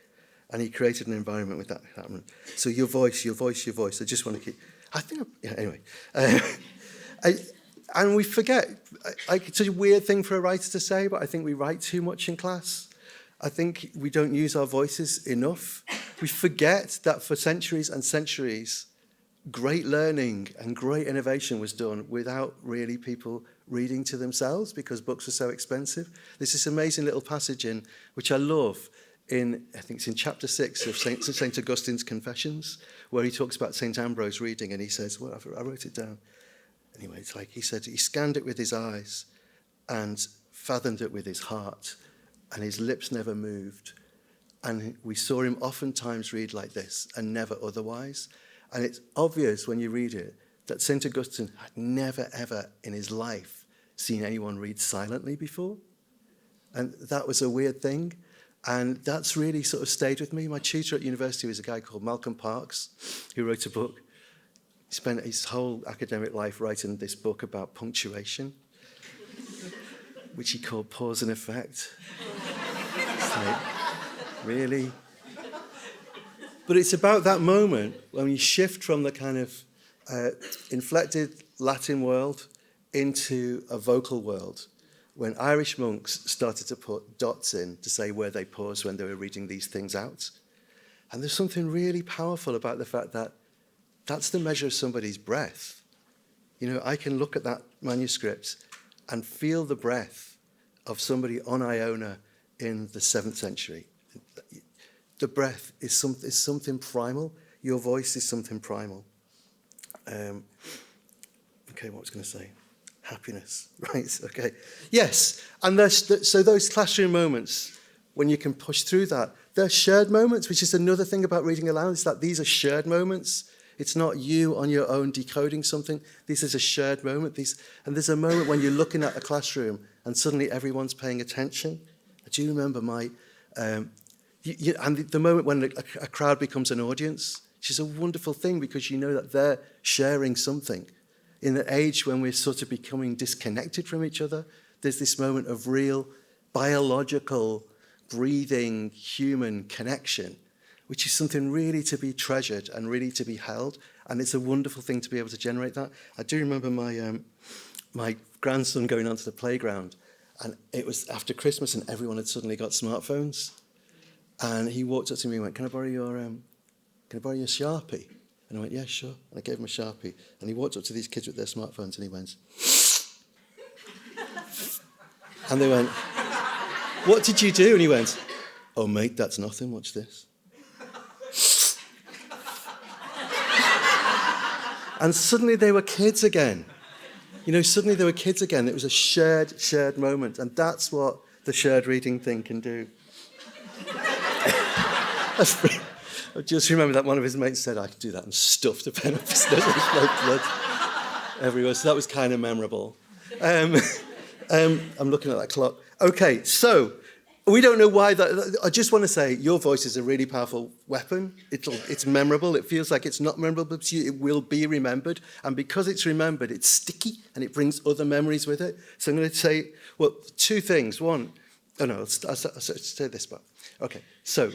And he created an environment with that happening. So your voice. I just want to keep. Anyway. And we forget. It's a weird thing for a writer to say, but I think we write too much in class. I think we don't use our voices enough. We forget that for centuries and centuries, great learning and great innovation was done without really people reading to themselves because books were so expensive. There's this amazing little passage in, which I love, I think it's in chapter 6 of St. Augustine's Confessions, where he talks about St. Ambrose reading, and he says, well, I wrote it down. Anyway, it's like he said, he scanned it with his eyes and fathomed it with his heart, and his lips never moved. And we saw him oftentimes read like this and never otherwise. And it's obvious when you read it that St. Augustine had never, ever in his life seen anyone read silently before. And that was a weird thing. And that's really sort of stayed with me. My tutor at university was a guy called Malcolm Parks, who wrote a book. He spent his whole academic life writing this book about punctuation, which he called Pause and Effect. It's like, really? But it's about that moment when you shift from the kind of inflected Latin world into a vocal world, when Irish monks started to put dots in to say where they paused when they were reading these things out. And there's something really powerful about the fact that that's the measure of somebody's breath. You know, I can look at that manuscript and feel the breath of somebody on Iona in the 7th century. The breath is something primal. Your voice is something primal. Okay, what was I going to say? Happiness, right? Okay. Yes, and so those classroom moments, when you can push through that, they're shared moments, which is another thing about reading aloud, is that these are shared moments. It's not you on your own decoding something. This is a shared moment. And there's a moment when you're looking at a classroom and suddenly everyone's paying attention. I do remember and the moment when a crowd becomes an audience, which is a wonderful thing because you know that they're sharing something. In the age when we're sort of becoming disconnected from each other, there's this moment of real biological, breathing, human connection, which is something really to be treasured and really to be held. And it's a wonderful thing to be able to generate that. I do remember my grandson going onto the playground, and it was after Christmas and everyone had suddenly got smartphones. And he walked up to me and went, can I borrow your Sharpie? And I went, yeah, sure. And I gave him a Sharpie. And he walked up to these kids with their smartphones and he went, and they went, what did you do? And he went, oh, mate, that's nothing. Watch this. And suddenly they were kids again. You know, suddenly they were kids again. It was a shared moment. And that's what the shared reading thing can do. I just remember that one of his mates said, I could do that, and stuffed a pen up his nose with blood everywhere. So that was kind of memorable. I'm looking at that clock. Okay, so we don't know why that. I just want to say your voice is a really powerful weapon. It's memorable. It feels like it's not memorable, but it will be remembered. And because it's remembered, it's sticky and it brings other memories with it. So I'm going to say, well, two things. One, I'll say this part. Okay, so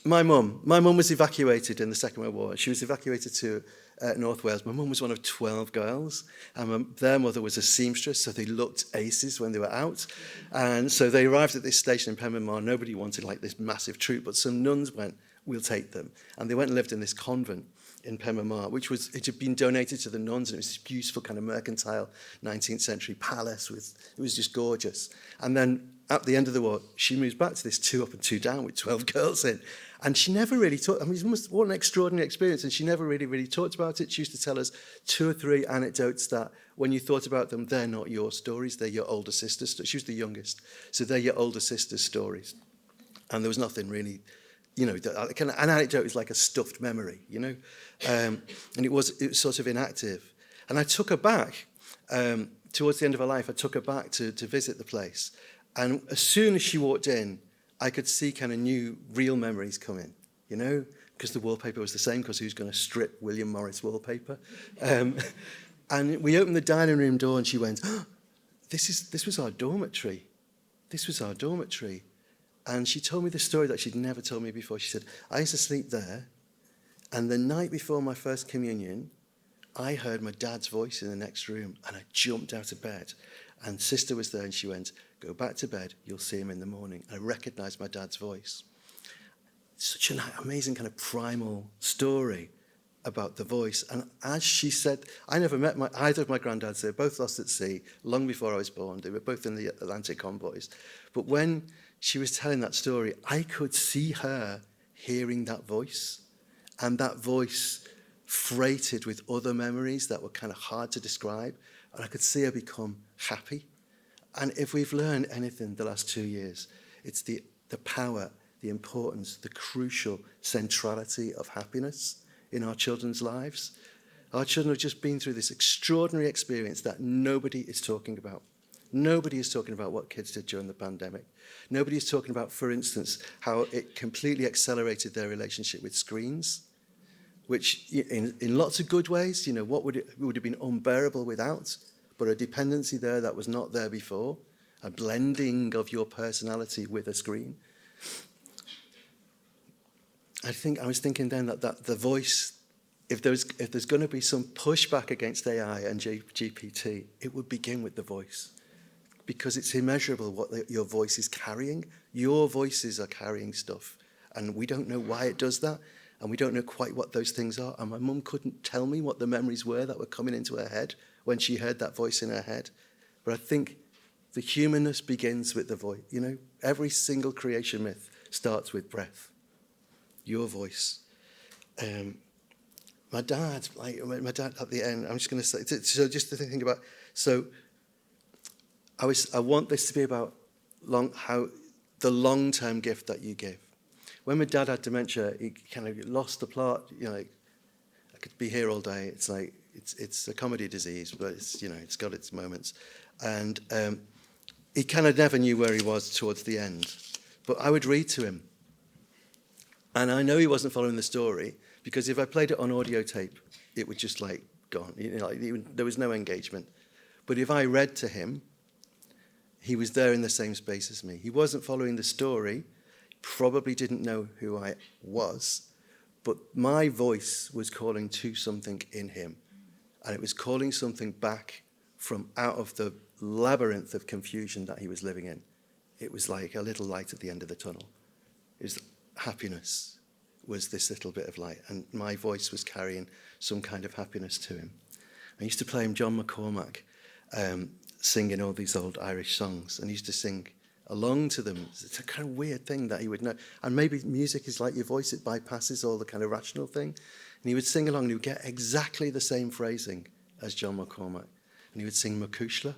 my mum was evacuated in the Second World War. She was evacuated to North Wales. My mum was one of 12 girls, and their mother was a seamstress, so they looked aces when they were out. And so they arrived at this station in Penmaenmawr. Nobody wanted like this massive troop, but some nuns went, we'll take them. And they went and lived in this convent in Penmaenmawr, it had been donated to the nuns, and it was this beautiful kind of mercantile 19th century palace. It was just gorgeous. And then at the end of the war, she moves back to this 2 up and 2 down with 12 girls in. And she never really talked. I mean, what an extraordinary experience. And she never really talked about it. She used to tell us 2 or 3 anecdotes that when you thought about them, they're not your stories. They're your older sister's. She was the youngest. So they're your older sister's stories. And there was nothing really, you know, an anecdote is like a stuffed memory, you know. And it was sort of inactive. And I took her back, towards the end of her life, I took her back to visit the place. And as soon as she walked in, I could see kind of new, real memories come in, you know, because the wallpaper was the same, because who's going to strip William Morris wallpaper? And we opened the dining room door and she went, oh, this was our dormitory. This was our dormitory. And she told me the story that she'd never told me before. She said, I used to sleep there, and the night before my first communion, I heard my dad's voice in the next room, and I jumped out of bed. And Sister was there, and she went, go back to bed, you'll see him in the morning. I recognised my dad's voice. Such an amazing kind of primal story about the voice. And as she said, I never met either of my granddads. They were both lost at sea long before I was born. They were both in the Atlantic convoys. But when she was telling that story, I could see her hearing that voice, and that voice freighted with other memories that were kind of hard to describe, and I could see her become happy. And if we've learned anything the last 2 years, it's the power, the importance, the crucial centrality of happiness in our children's lives. Our children have just been through this extraordinary experience that nobody is talking about. Nobody is talking about what kids did during the pandemic. Nobody is talking about, for instance, how it completely accelerated their relationship with screens, which in lots of good ways, what would have been unbearable without, but a dependency there that was not there before, a blending of your personality with a screen. I was thinking then that the voice, if there's going to be some pushback against AI and GPT, it would begin with the voice, because it's immeasurable what your voice is carrying. Your voices are carrying stuff, and we don't know why it does that, and we don't know quite what those things are. And my mum couldn't tell me what the memories were that were coming into her head when she heard that voice in her head. But I think the humanness begins with the voice. Every single creation myth starts with breath. Your voice. My dad at the end, I'm just going to say, so just to think about, so I want this to be about the long-term gift that you give. When my dad had dementia, he kind of lost the plot. I could be here all day. It's like, it's a comedy disease, but it's got its moments. And he kind of never knew where he was towards the end. But I would read to him. And I know he wasn't following the story, because if I played it on audio tape, it would just gone. There was no engagement. But if I read to him, he was there in the same space as me. He wasn't following the story, probably didn't know who I was, but my voice was calling to something in him. And it was calling something back from out of the labyrinth of confusion that he was living in. It was like a little light at the end of the tunnel. His happiness was this little bit of light, and my voice was carrying some kind of happiness to him. I used to play him John McCormack, singing all these old Irish songs, and he used to sing along to them. It's a kind of weird thing that he would know. And maybe music is like your voice, it bypasses all the kind of rational thing. And he would sing along, and he would get exactly the same phrasing as John McCormack. And he would sing Macushla,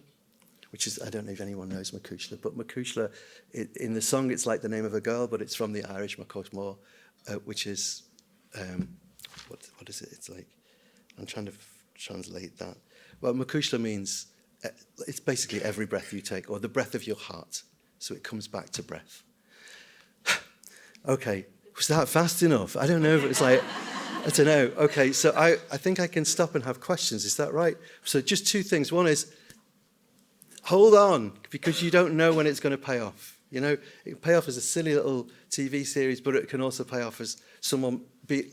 which is, I don't know if anyone knows Macushla, but Macushla, in the song, it's like the name of a girl, but it's from the Irish Macushmore, which is, what is it? It's like, I'm trying to translate that. Well, Macushla means, it's basically every breath you take, or the breath of your heart. So it comes back to breath. Okay, was that fast enough? I don't know if it's I don't know. Okay, so I think I can stop and have questions. Is that right? So just two things. One is, hold on, because you don't know when it's going to pay off. It can pay off as a silly little TV series, but it can also pay off as someone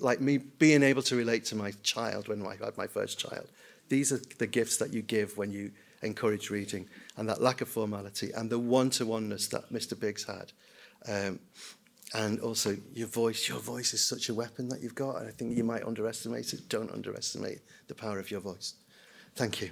like me being able to relate to my child when I had my first child. These are the gifts that you give when you encourage reading, and that lack of formality and the one-to-oneness that Mr. Biggs had. And also your voice is such a weapon that you've got, and I think you might underestimate it. Don't underestimate the power of your voice. Thank you.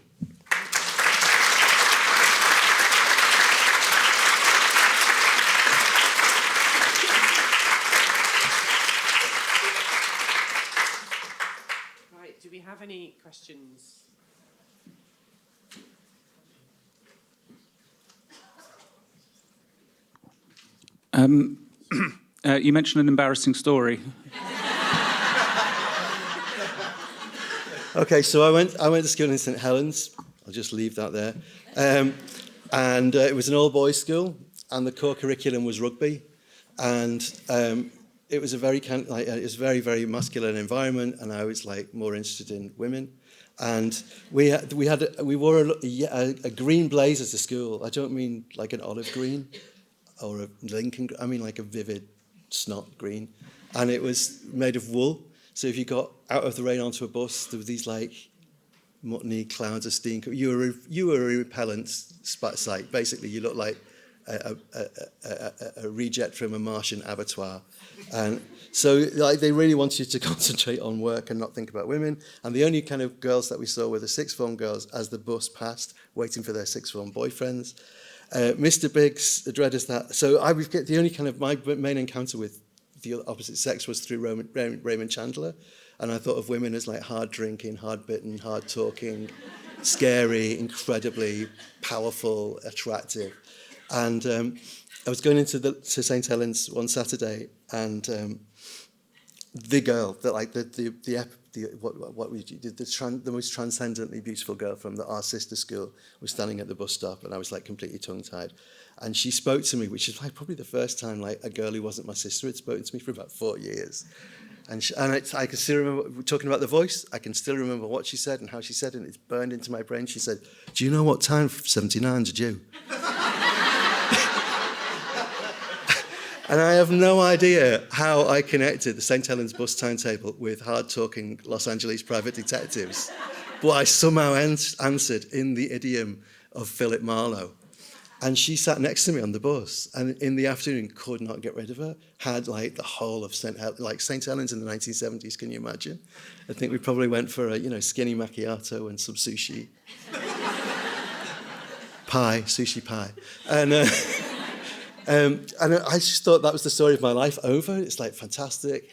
Right, do we have any questions? You mentioned an embarrassing story. Okay, so I went to school in St Helens. I'll just leave that there. And it was an all-boys school, and the core curriculum was rugby. And it was a very very masculine environment, and I was more interested in women. And we wore a green blazer to school. I don't mean like an olive green or a Lincoln. I mean like a vivid snot green, and it was made of wool. So if you got out of the rain onto a bus, there were these muttony clouds of steam. You were a repellent sight. Basically, you looked like a reject from a Martian abattoir. And so they really wanted you to concentrate on work and not think about women. And the only kind of girls that we saw were the sixth form girls as the bus passed, waiting for their sixth form boyfriends. Mr. Biggs read us that. So I would get the only kind of my main encounter with the opposite sex was through Raymond Chandler, and I thought of women as like hard drinking, hard bitten, hard talking, scary, incredibly powerful, attractive. And I was going to St. Helens one Saturday, and the girl that like the most transcendently beautiful girl from our sister school was standing at the bus stop, and I was like completely tongue-tied. And she spoke to me, which is like probably the first time like a girl who wasn't my sister had spoken to me for about 4 years. And I can still remember, talking about the voice, I can still remember what she said and how she said it, and it's burned into my brain. She said, "Do you know what time 79's are due?" And I have no idea how I connected the St. Helens bus timetable with hard-talking Los Angeles private detectives, but I somehow answered in the idiom of Philip Marlowe. And she sat next to me on the bus, and in the afternoon could not get rid of her. Had like the whole of St. Helens in the 1970s. Can you imagine? I think we probably went for a skinny macchiato and some sushi sushi pie, and I just thought that was the story of my life over. It's like fantastic.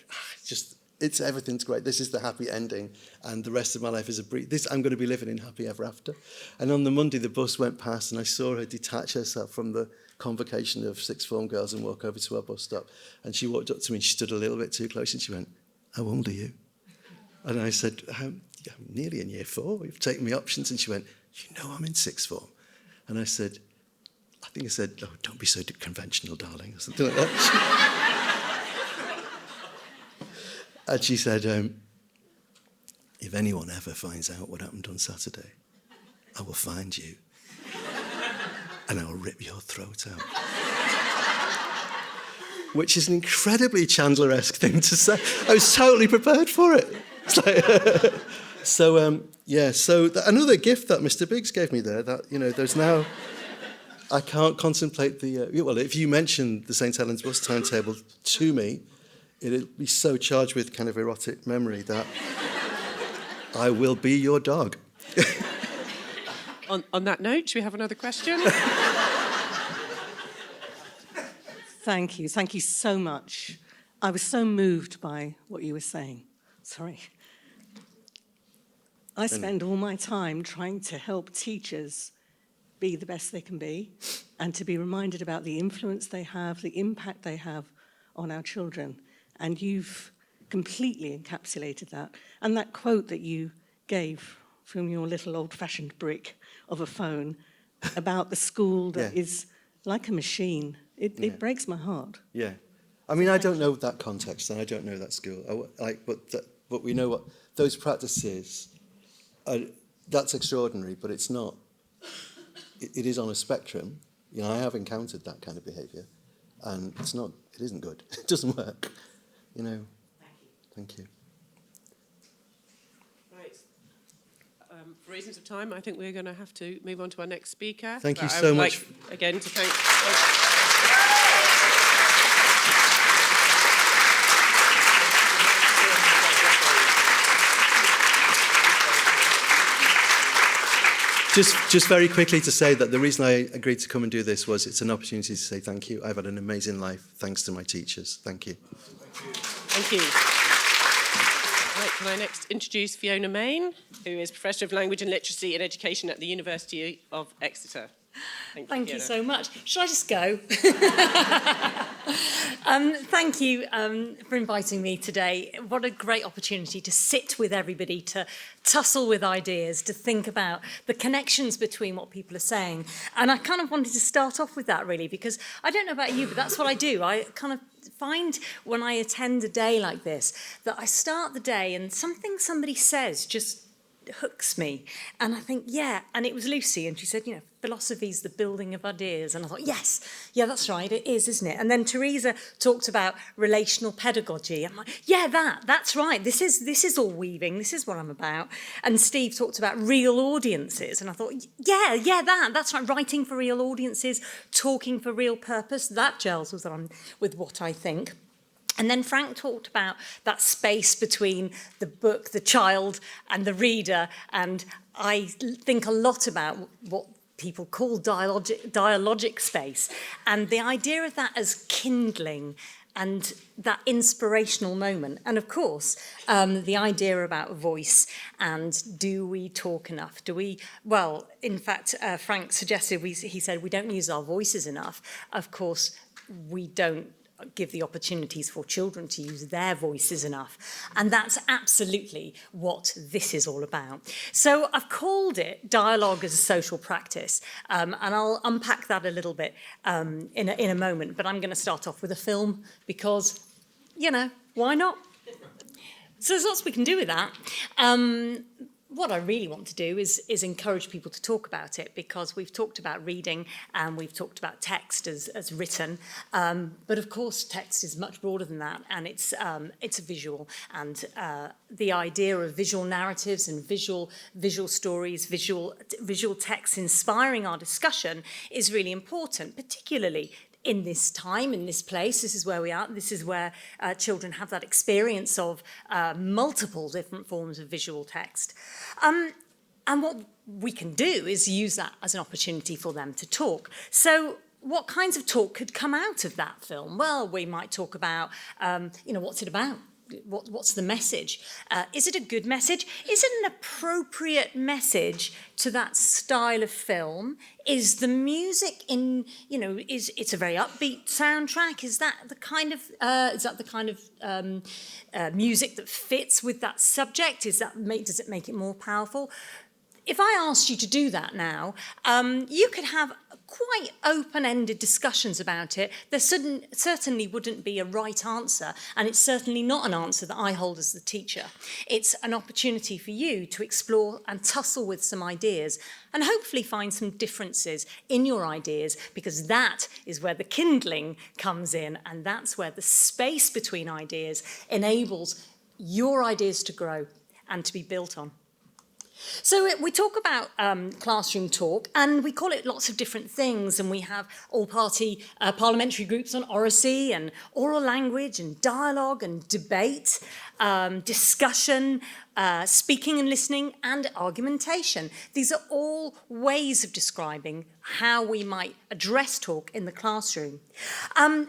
It's everything's great. This is the happy ending, and the rest of my life is I'm going to be living in happy ever after. And on the Monday, the bus went past, and I saw her detach herself from the convocation of sixth form girls and walk over to our bus stop. And she walked up to me, and she stood a little bit too close, and she went, "How old are you?" And I said, I'm nearly in year 4. You've taken me options. And she went, "You know I'm in sixth form." And I said, "Oh, don't be so conventional, darling," or something like that. And she said, "If anyone ever finds out what happened on Saturday, I will find you and I will rip your throat out." Which is an incredibly Chandler-esque thing to say. I was totally prepared for it. It's like, so another gift that Mr. Biggs gave me there, that, there's now... I can't contemplate if you mention the St. Helens bus timetable to me, it'd be so charged with kind of erotic memory that I will be your dog. On that note, should we have another question? Thank you so much. I was so moved by what you were saying. Sorry. I spend all my time trying to help teachers be the best they can be, and to be reminded about the influence they have, the impact they have on our children. And you've completely encapsulated that. And that quote that you gave from your little old-fashioned brick of a phone about the school that is like a machine, it breaks my heart. Yeah. I mean, I don't know that context, and I don't know that school. But we know what those practices are. That's extraordinary, but it's not. It is on a spectrum. I have encountered that kind of behaviour, and it isn't good. It doesn't work. Thank you. Right. For reasons of time, I think we're going to have to move on to our next speaker. Thank you so much. Like, again, to thank... Just very quickly to say that the reason I agreed to come and do this was it's an opportunity to say thank you. I've had an amazing life thanks to my teachers. Thank you. Thank you. Right, can I next introduce Fiona Main, who is Professor of Language and Literacy and Education at the University of Exeter. Thank you so much. Should I just go? Thank you for inviting me today. What a great opportunity to sit with everybody, to tussle with ideas, to think about the connections between what people are saying. And I kind of wanted to start off with that, really, because I don't know about you, but that's what I do. I kind of find when I attend a day like this that I start the day and something somebody says just hooks me. And I think, and it was Lucy, and she said, philosophy's the building of ideas. And I thought, that's right, it is, isn't it? And then Teresa talked about relational pedagogy. I'm like, that's right, this is all weaving, this is what I'm about. And Steve talked about real audiences, and I thought, that's right, writing for real audiences, talking for real purpose, that gels with what I think. And then Frank talked about that space between the book, the child, and the reader. And I think a lot about what people call dialogic space. And the idea of that as kindling and that inspirational moment. And of course, the idea about voice and do we talk enough? Well, in fact, Frank suggested, he said, we don't use our voices enough. Of course, we don't give the opportunities for children to use their voices enough. And that's absolutely what this is all about. So I've called it Dialogue as a Social Practice, and I'll unpack that a little bit in a moment, but I'm going to start off with a film because, you know, why not? So there's lots we can do with that. What I really want to do is encourage people to talk about it, because we've talked about reading and we've talked about text as written, but of course text is much broader than that, and it's a visual, and the idea of visual narratives and visual stories, visual text inspiring our discussion is really important, particularly in this time, in this place. This is where we are. This is where children have that experience of multiple different forms of visual text. And what we can do is use that as an opportunity for them to talk. So what kinds of talk could come out of that film? Well, we might talk about, what's it about? What's the message? Is it a good message? Is it an appropriate message to that style of film? Is the music it's a very upbeat soundtrack? Is that the kind of music that fits with that subject? Does it make it more powerful? If I asked you to do that now, you could have quite open-ended discussions about it. There certainly wouldn't be a right answer, and it's certainly not an answer that I hold as the teacher. It's an opportunity for you to explore and tussle with some ideas and hopefully find some differences in your ideas, because that is where the kindling comes in, and that's where the space between ideas enables your ideas to grow and to be built on. So we talk about classroom talk, and we call it lots of different things, and we have all-party parliamentary groups on oracy and oral language and dialogue and debate, discussion, speaking and listening, and argumentation. These are all ways of describing how we might address talk in the classroom. And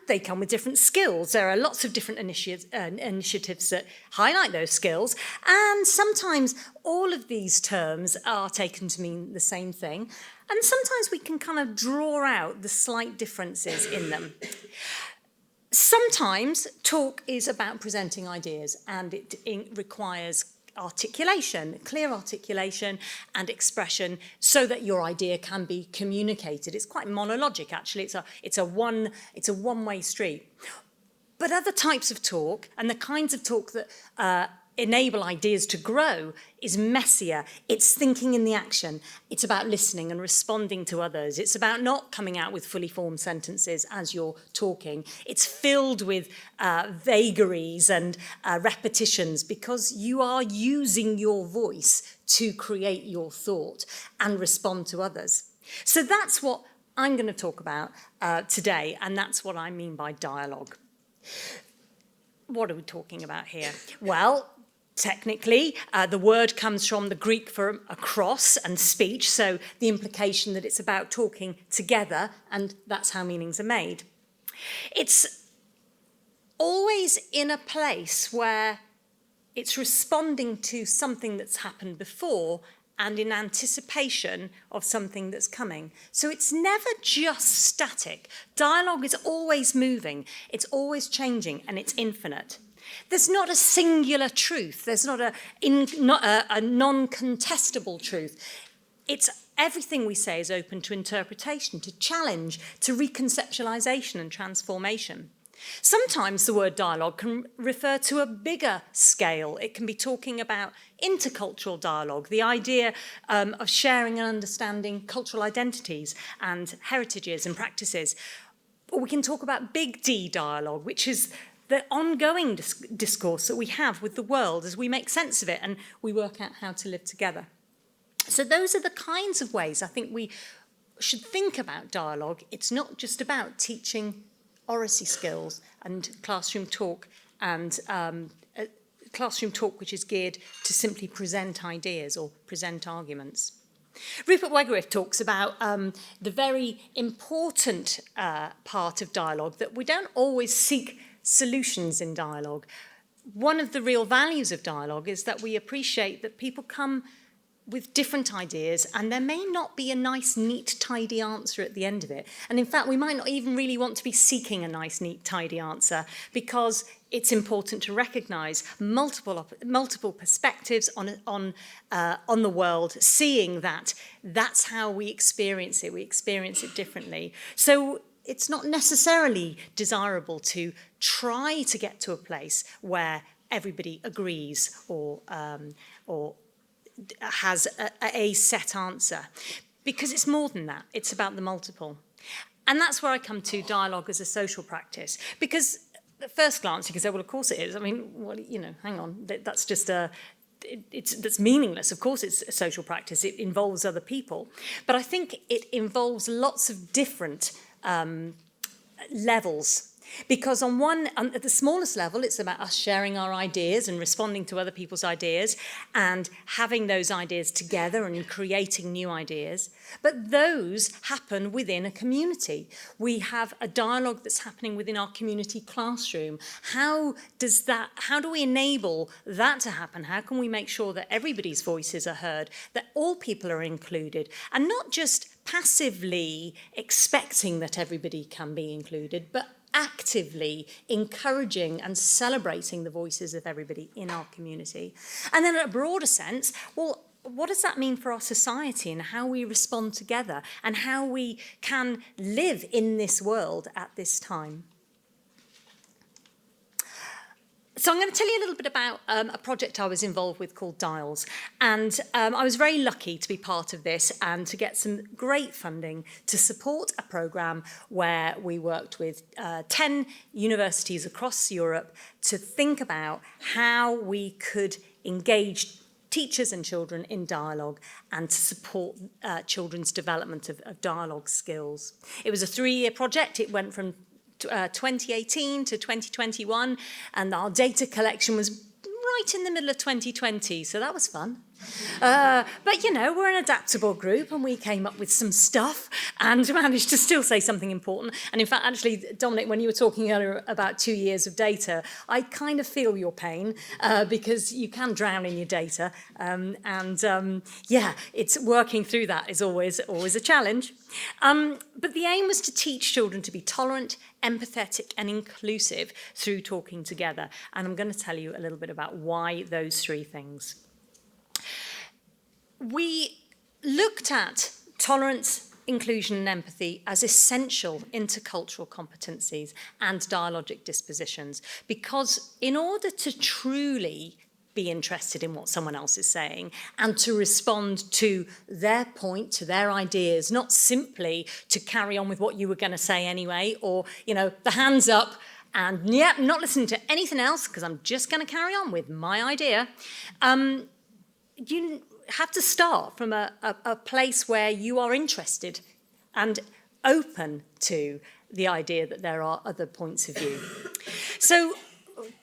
they come with different skills. There are lots of different initiatives that highlight those skills, and sometimes all of these terms are taken to mean the same thing, and sometimes we can kind of draw out the slight differences in them. Sometimes talk is about presenting ideas, and it requires articulation, clear articulation and expression, so that your idea can be communicated. It's quite monologic, actually. It's a one-way street. But other types of talk, and the kinds of talk that enable ideas to grow, is messier. It's thinking in the action. It's about listening and responding to others. It's about not coming out with fully formed sentences as you're talking. It's filled with vagaries and repetitions, because you are using your voice to create your thought and respond to others. So that's what I'm going to talk about today, and that's what I mean by dialogue. What are we talking about here? Well, technically, the word comes from the Greek for across and speech, so the implication that it's about talking together, and that's how meanings are made. It's always in a place where it's responding to something that's happened before and in anticipation of something that's coming. So it's never just static. Dialogue is always moving, it's always changing, and it's infinite. There's not a singular truth. There's not a non-contestable truth. It's everything we say is open to interpretation, to challenge, to reconceptualization and transformation. Sometimes the word dialogue can refer to a bigger scale. It can be talking about intercultural dialogue, the idea of sharing and understanding cultural identities and heritages and practices. Or we can talk about big D dialogue, which is the ongoing discourse that we have with the world as we make sense of it and we work out how to live together. So those are the kinds of ways I think we should think about dialogue. It's not just about teaching oracy skills and classroom talk, and classroom talk which is geared to simply present ideas or present arguments. Rupert Wegriff talks about the very important part of dialogue, that we don't always seek solutions in dialogue. One of the real values of dialogue is that we appreciate that people come with different ideas, and there may not be a nice, neat, tidy answer at the end of it. And in fact, we might not even really want to be seeking a nice, neat, tidy answer, because it's important to recognise multiple perspectives on the world, seeing that that's how we experience it. We experience it differently. So it's not necessarily desirable to try to get to a place where everybody agrees or has a set answer, because it's more than that. It's about the multiple. And that's where I come to dialogue as a social practice, because at first glance you can say, well, of course it is. I mean, well, you know, hang on, that's just that's meaningless. Of course it's a social practice. It involves other people. But I think it involves lots of different levels. Because at the smallest level, it's about us sharing our ideas and responding to other people's ideas and having those ideas together and creating new ideas. But those happen within a community. We have a dialogue that's happening within our community classroom. How do we enable that to happen? How can we make sure that everybody's voices are heard, that all people are included, and not just passively expecting that everybody can be included, but actively encouraging and celebrating the voices of everybody in our community. And then in a broader sense, well, what does that mean for our society and how we respond together and how we can live in this world at this time? So I'm going to tell you a little bit about a project I was involved with called Dials. And I was very lucky to be part of this and to get some great funding to support a programme where we worked with 10 universities across Europe to think about how we could engage teachers and children in dialogue and to support children's development of dialogue skills. It was a 3-year project. It went from 2018 to 2021, and our data collection was right in the middle of 2020, so that was fun. But, you know, we're an adaptable group and we came up with some stuff and managed to still say something important. And in fact, actually, Dominic, when you were talking earlier about 2 years of data, I kind of feel your pain because you can drown in your data. Yeah, it's working through that is always a challenge. But the aim was to teach children to be tolerant, empathetic and inclusive through talking together. And I'm going to tell you a little bit about why those 3 things. We looked at tolerance, inclusion and empathy as essential intercultural competencies and dialogic dispositions, because in order to truly be interested in what someone else is saying and to respond to their point, to their ideas, not simply to carry on with what you were going to say anyway, or, you know, the hands up and, yep, not listening to anything else because I'm just going to carry on with my idea. You have to start from a place where you are interested and open to the idea that there are other points of view. So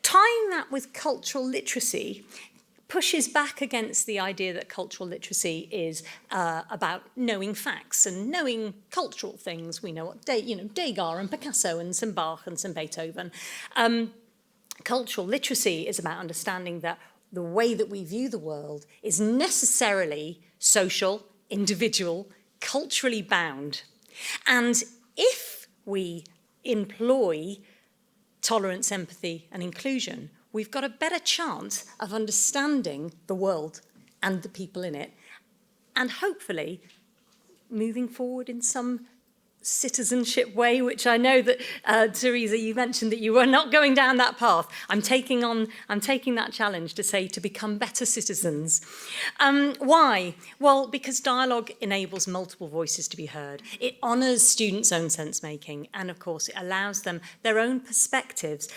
tying that with cultural literacy pushes back against the idea that cultural literacy is about knowing facts and knowing cultural things. We know what Degas and Picasso and some Bach and some Beethoven. Cultural literacy is about understanding that the way that we view the world is necessarily social, individual, culturally bound. And if we employ tolerance, empathy, and inclusion, we've got a better chance of understanding the world and the people in it, and hopefully moving forward in some citizenship way, which I know that, Teresa, you mentioned that you were not going down that path. I'm taking that challenge to say to become better citizens. Why? Well, because dialogue enables multiple voices to be heard. It honours students' own sense-making, and of course it allows them their own perspectives,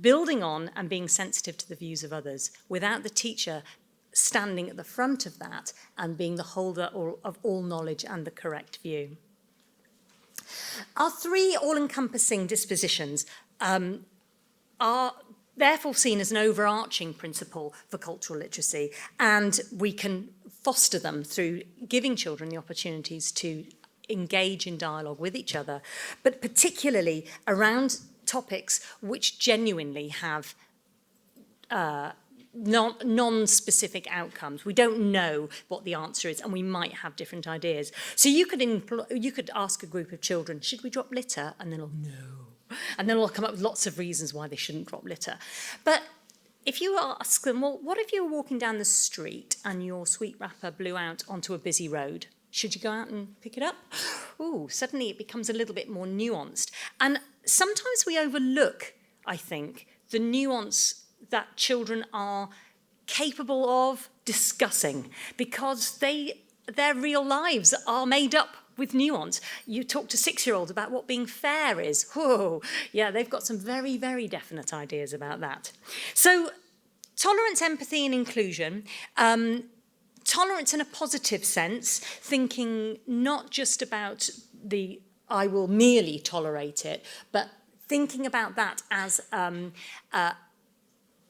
building on and being sensitive to the views of others, without the teacher standing at the front of that and being the holder of all knowledge and the correct view. Our 3 all-encompassing dispositions are therefore seen as an overarching principle for cultural literacy, and we can foster them through giving children the opportunities to engage in dialogue with each other, but particularly around topics which genuinely have non-specific outcomes. We don't know what the answer is, and we might have different ideas. So you could ask a group of children, should we drop litter? And then they'll no. And then they'll come up with lots of reasons why they shouldn't drop litter. But if you ask them, well, what if you were walking down the street and your sweet wrapper blew out onto a busy road? Should you go out and pick it up? Ooh, suddenly it becomes a little bit more nuanced. And sometimes we overlook, I think, the nuance that children are capable of discussing because their real lives are made up with nuance. You talk to 6-year-olds about what being fair is. Whoa, yeah, they've got some very, very definite ideas about that. So tolerance, empathy and inclusion. Tolerance in a positive sense, thinking not just about the I will merely tolerate it, but thinking about that as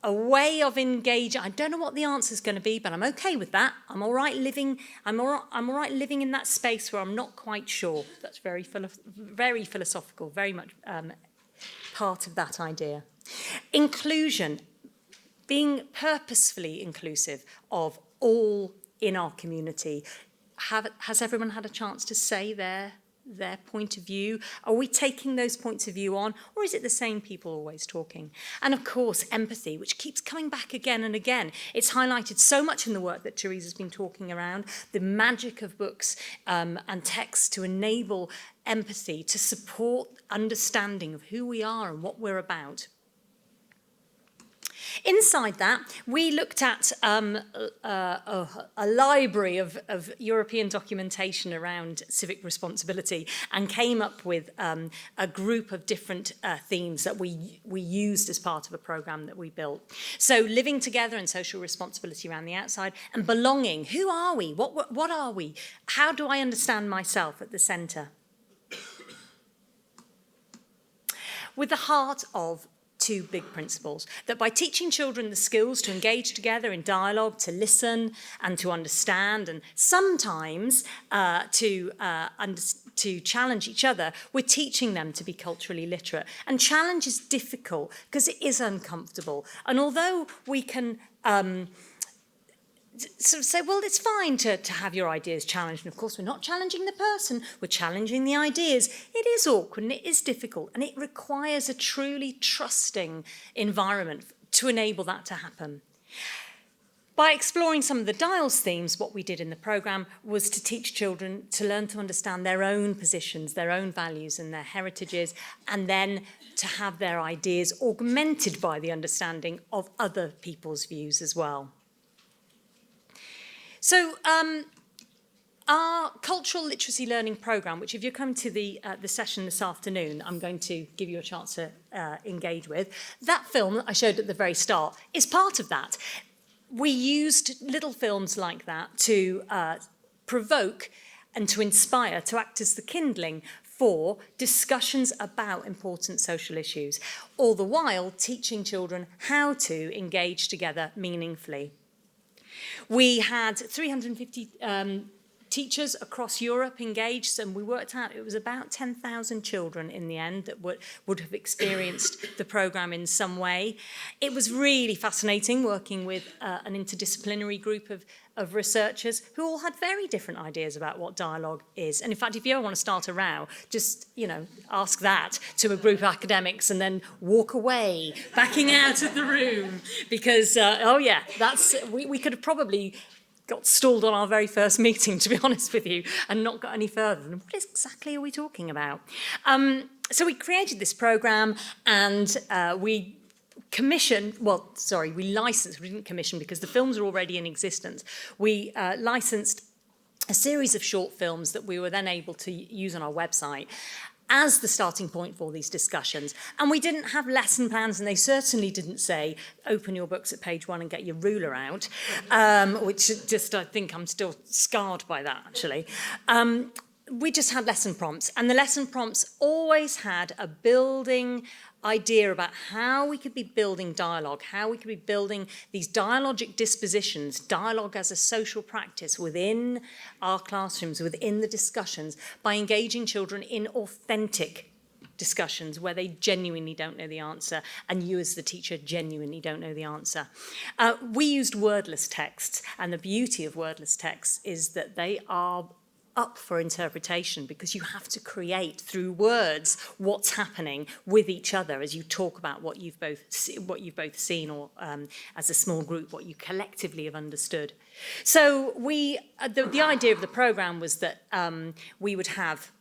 a way of engaging. I don't know what the answer is going to be, but I'm okay with that. I'm all right living. I'm all right living in that space where I'm not quite sure. That's very philosophical, very much part of that idea. Inclusion, being purposefully inclusive of all in our community. Has everyone had a chance to say their point of view? Are we taking those points of view on, or is it the same people always talking? And of course, empathy, which keeps coming back again and again. It's highlighted so much in the work that Teresa's been talking around, the magic of books and texts to enable empathy, to support understanding of who we are and what we're about. Inside that, we looked at a library of European documentation around civic responsibility and came up with a group of different themes that we used as part of a programme that we built. So living together and social responsibility around the outside, and belonging. Who are we? What are we? How do I understand myself at the centre? With the heart of two big principles, that by teaching children the skills to engage together in dialogue, to listen and to understand, and sometimes to challenge each other, we're teaching them to be culturally literate. And challenge is difficult because it is uncomfortable. And although we can sort of say, well, it's fine to have your ideas challenged. And of course, we're not challenging the person, we're challenging the ideas. It is awkward and it is difficult, and it requires a truly trusting environment to enable that to happen. By exploring some of the Dials themes, what we did in the programme was to teach children to learn to understand their own positions, their own values and their heritages, and then to have their ideas augmented by the understanding of other people's views as well. So our cultural literacy learning programme, which if you come to the session this afternoon, I'm going to give you a chance to engage with, that film that I showed at the very start is part of that. We used little films like that to provoke and to inspire, to act as the kindling for discussions about important social issues, all the while teaching children how to engage together meaningfully. We had 350 teachers across Europe engaged, and we worked out it was about 10,000 children in the end that would have experienced the programme in some way. It was really fascinating working with an interdisciplinary group of researchers who all had very different ideas about what dialogue is. And in fact, if you ever want to start a row, just, ask that to a group of academics and then walk away, backing out of the room. Because, we could have probably got stalled on our very first meeting, to be honest with you, and not got any further than what exactly are we talking about? So we created this programme, and we licensed, we didn't commission because the films are already in existence. We licensed a series of short films that we were then able to use on our website as the starting point for these discussions. And we didn't have lesson plans, and they certainly didn't say, open your books at page 1 and get your ruler out, which just, I think I'm still scarred by that, actually. We just had lesson prompts, and the lesson prompts always had a building idea about how we could be building dialogue, how we could be building these dialogic dispositions, dialogue as a social practice within our classrooms, within the discussions, by engaging children in authentic discussions where they genuinely don't know the answer and you as the teacher genuinely don't know the answer. We used wordless texts, and the beauty of wordless texts is that they are up for interpretation because you have to create through words what's happening with each other as you talk about what you've both seen, or as a small group what you collectively have understood. So the idea of the programme was that we would have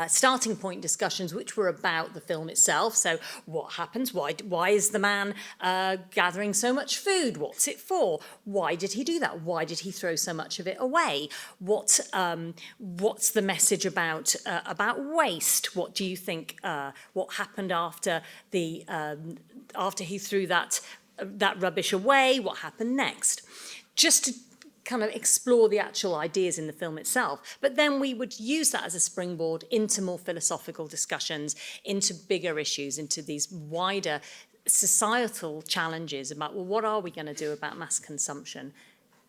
starting point discussions which were about the film itself. So what happens? Why is the man gathering so much food? What's it for? Why did he do that? Why did he throw so much of it away? What's the message about waste? What do you think? What happened after he threw that rubbish away? What happened next? Just to kind of explore the actual ideas in the film itself. But then we would use that as a springboard into more philosophical discussions, into bigger issues, into these wider societal challenges about, well, what are we going to do about mass consumption?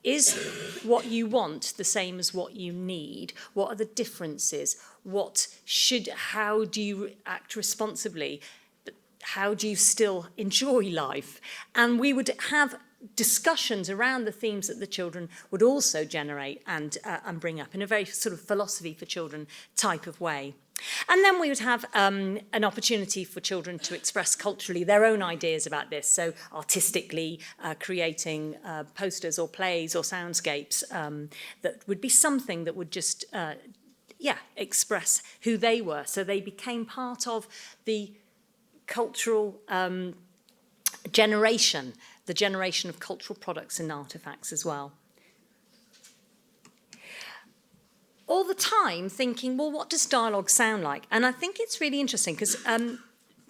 Is what you want the same as what you need? What are the differences? How do you act responsibly? How do you still enjoy life? And we would have discussions around the themes that the children would also generate and bring up in a very sort of philosophy for children type of way. And then we would have an opportunity for children to express culturally their own ideas about this, so artistically creating posters or plays or soundscapes that would be something that would just express who they were, so they became part of the cultural generation, the generation of cultural products and artefacts as well. All the time thinking, well, what does dialogue sound like? And I think it's really interesting because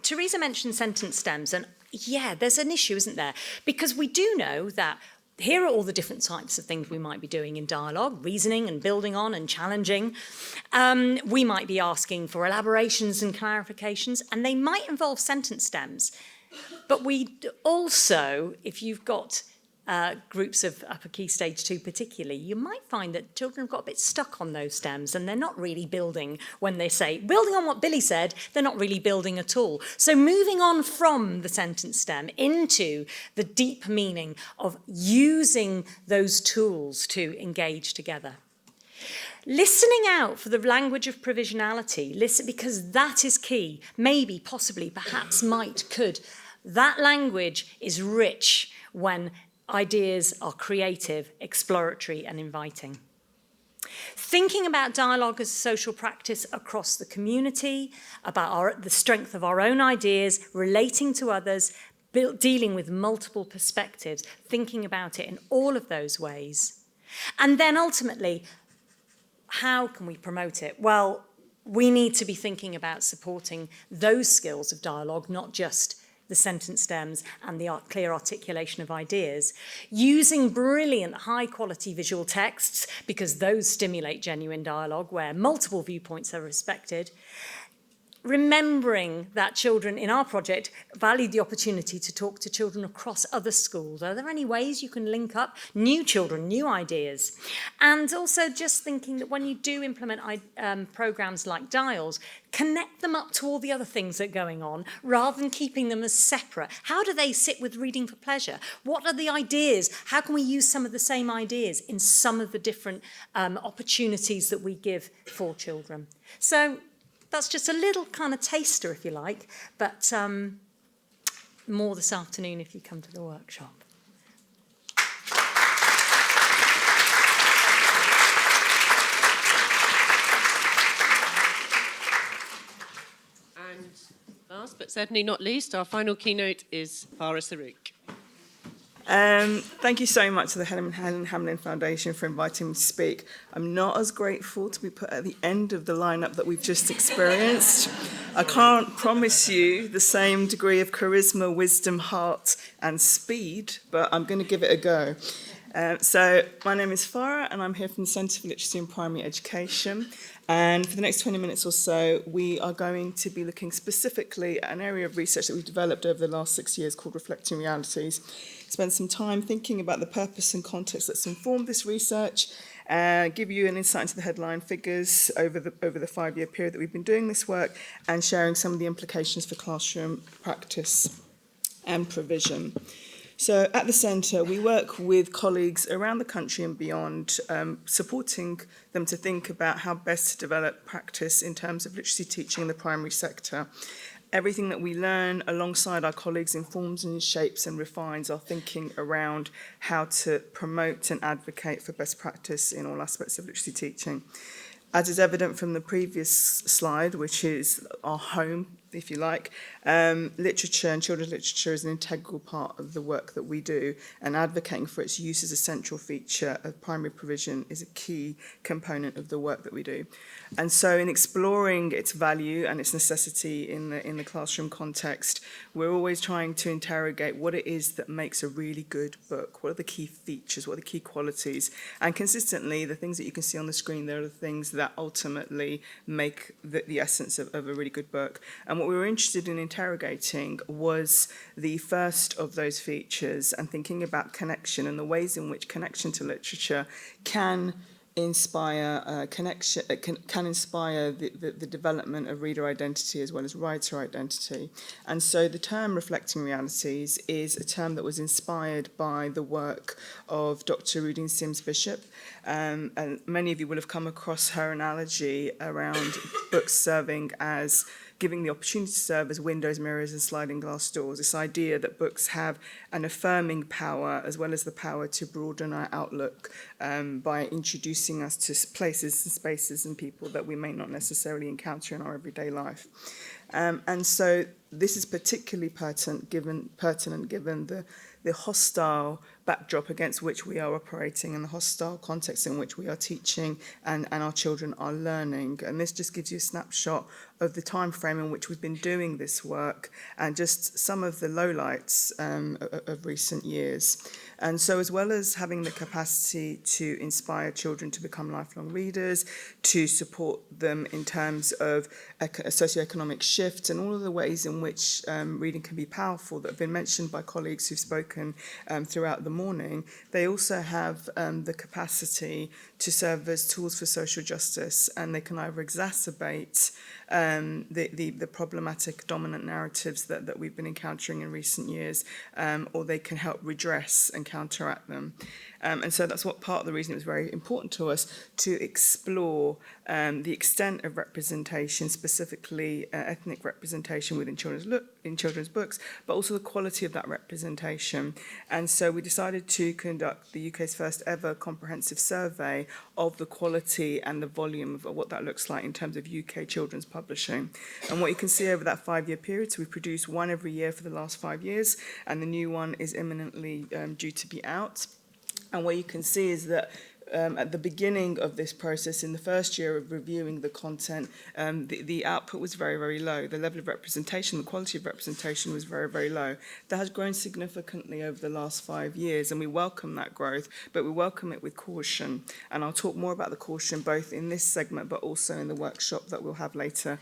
Teresa mentioned sentence stems, and yeah, there's an issue, isn't there? Because we do know that here are all the different types of things we might be doing in dialogue, reasoning and building on and challenging. We might be asking for elaborations and clarifications, and they might involve sentence stems. But we also, if you've got groups of upper key stage 2 particularly, you might find that children have got a bit stuck on those stems and they're not really building when they say, building on what Billy said, they're not really building at all. So moving on from the sentence stem into the deep meaning of using those tools to engage together. Listening out for the language of provisionality, listen, because that is key. Maybe, possibly, perhaps, might, could. That language is rich when ideas are creative, exploratory, and inviting. Thinking about dialogue as a social practice across the community, about the strength of our own ideas, relating to others, dealing with multiple perspectives, thinking about it in all of those ways. And then ultimately, how can we promote it? Well, we need to be thinking about supporting those skills of dialogue, not just the sentence stems and the clear articulation of ideas, using brilliant high-quality visual texts, because those stimulate genuine dialogue where multiple viewpoints are respected, remembering that children in our project valued the opportunity to talk to children across other schools. Are there any ways you can link up new children, new ideas? And also just thinking that when you do implement programs like DIALS, connect them up to all the other things that are going on rather than keeping them as separate. How do they sit with reading for pleasure? What are the ideas? How can we use some of the same ideas in some of the different opportunities that we give for children? So that's just a little kind of taster, if you like, but more this afternoon if you come to the workshop. And last but certainly not least, our final keynote is Farah Sarouk. Thank you so much to the Helen Hamlin Foundation for inviting me to speak. I'm not as grateful to be put at the end of the lineup that we've just experienced. I can't promise you the same degree of charisma, wisdom, heart, and speed, but I'm going to give it a go. So my name is Farah, and I'm here from the Centre for Literacy and Primary Education. And for the next 20 minutes or so, we are going to be looking specifically at an area of research that we've developed over the last 6 years called Reflecting Realities. Spend some time thinking about the purpose and context that's informed this research, give you an insight into the headline figures over the 5-year period that we've been doing this work, and sharing some of the implications for classroom practice and provision. So at the Centre, we work with colleagues around the country and beyond, supporting them to think about how best to develop practice in terms of literacy teaching in the primary sector. Everything that we learn alongside our colleagues informs and shapes and refines our thinking around how to promote and advocate for best practice in all aspects of literacy teaching. As is evident from the previous slide, which is our home, if you like, literature and children's literature is an integral part of the work that we do, and advocating for its use as a central feature of primary provision is a key component of the work that we do. And so in exploring its value and its necessity in the classroom context, we're always trying to interrogate what it is that makes a really good book. What are the key features? What are the key qualities? And consistently, the things that you can see on the screen, they're the things that ultimately make the essence of a really good book. And what we were interested in interrogating was the first of those features, and thinking about connection and the ways in which connection to literature can inspire can inspire the development of reader identity as well as writer identity. And so the term Reflecting Realities is a term that was inspired by the work of Dr. Rudine Sims Bishop, and many of you will have come across her analogy around books serving as giving the opportunity to serve as windows, mirrors, and sliding glass doors. This idea that books have an affirming power as well as the power to broaden our outlook by introducing us to places and spaces and people that we may not necessarily encounter in our everyday life. And so this is particularly pertinent given the hostile backdrop against which we are operating and the hostile context in which we are teaching and our children are learning. And this just gives you a snapshot of the time frame in which we've been doing this work and just some of the lowlights of recent years. And so as well as having the capacity to inspire children to become lifelong readers, to support them in terms of a socioeconomic shift and all of the ways in which reading can be powerful that have been mentioned by colleagues who've spoken throughout the morning, they also have the capacity to serve as tools for social justice, and they can either exacerbate the problematic dominant narratives that we've been encountering in recent years, or they can help redress and counteract them. And so that's what part of the reason it was very important to us to explore the extent of representation, specifically ethnic representation within children's books, but also the quality of that representation. And so we decided to conduct the UK's first ever comprehensive survey of the quality and the volume of what that looks like in terms of UK children's publishing. And what you can see over that 5-year period, so we've produced one every year for the last 5 years, and the new one is imminently due to be out. And what you can see is that at the beginning of this process, in the first year of reviewing the content, the output was very, very low. The level of representation, the quality of representation was very, very low. That has grown significantly over the last 5 years, and we welcome that growth, but we welcome it with caution. And I'll talk more about the caution both in this segment, but also in the workshop that we'll have later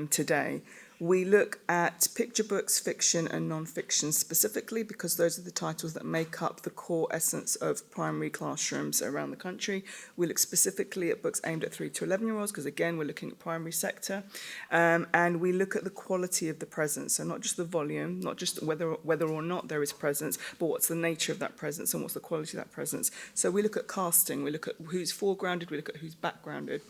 today. We look at picture books, fiction and non-fiction specifically because those are the titles that make up the core essence of primary classrooms around the country. We look specifically at books aimed at 3 to 11-year-olds because, again, we're looking at primary sector. And we look at the quality of the presence, so not just the volume, not just whether or not there is presence, but what's the nature of that presence and what's the quality of that presence. So we look at casting, we look at who's foregrounded, we look at who's backgrounded.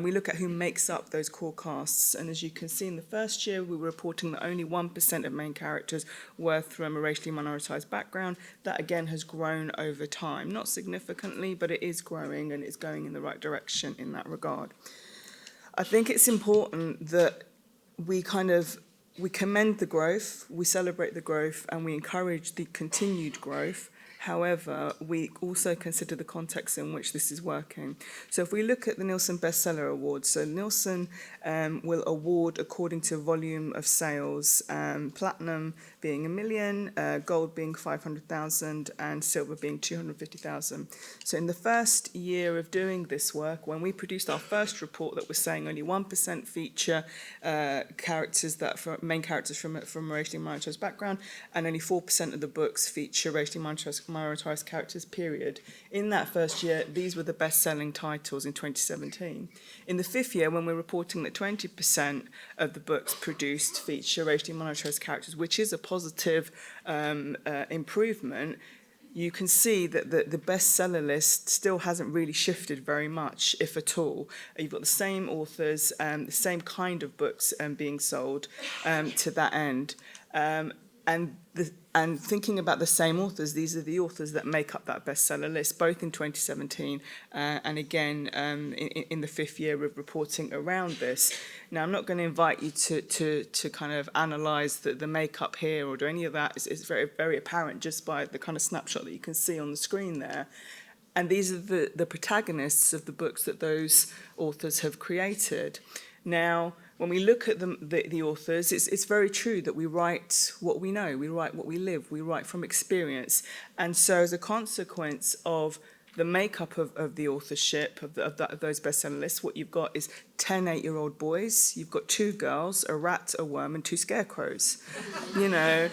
We look at who makes up those core casts. And as you can see in the first year, we were reporting that only 1% of main characters were from a racially minoritized background. That again has grown over time, not significantly, but it is growing and it's going in the right direction in that regard. I think it's important that we commend the growth, we celebrate the growth, and we encourage the continued growth. However, we also consider the context in which this is working. So if we look at the Nielsen Bestseller Awards, so Nielsen will award according to volume of sales, platinum being 1 million, gold being 500,000, and silver being 250,000. So in the first year of doing this work, when we produced our first report that was saying only 1% feature main characters from a racially minoritized background, and only 4% of the books feature racially minoritized characters, period. In that first year, these were the best-selling titles in 2017. In the fifth year, when we're reporting that 20% of the books produced feature racially minoritized characters, which is a positive improvement, you can see that the bestseller list still hasn't really shifted very much, if at all. You've got the same authors, the same kind of books being sold to that end. And thinking about the same authors, these are the authors that make up that bestseller list, both in 2017 and again in the fifth year of reporting around this. Now, I'm not going to invite you to kind of analyse the makeup here or do any of that. It's very, very apparent just by the kind of snapshot that you can see on the screen there. And these are the protagonists of the books that those authors have created. Now, when we look at the authors, it's very true that we write what we know, we write what we live, we write from experience. And so as a consequence of the makeup of the authorship of those bestseller lists, what you've got is 10 8-year-old boys, you've got 2 girls, a rat, a worm, and 2 scarecrows, you know.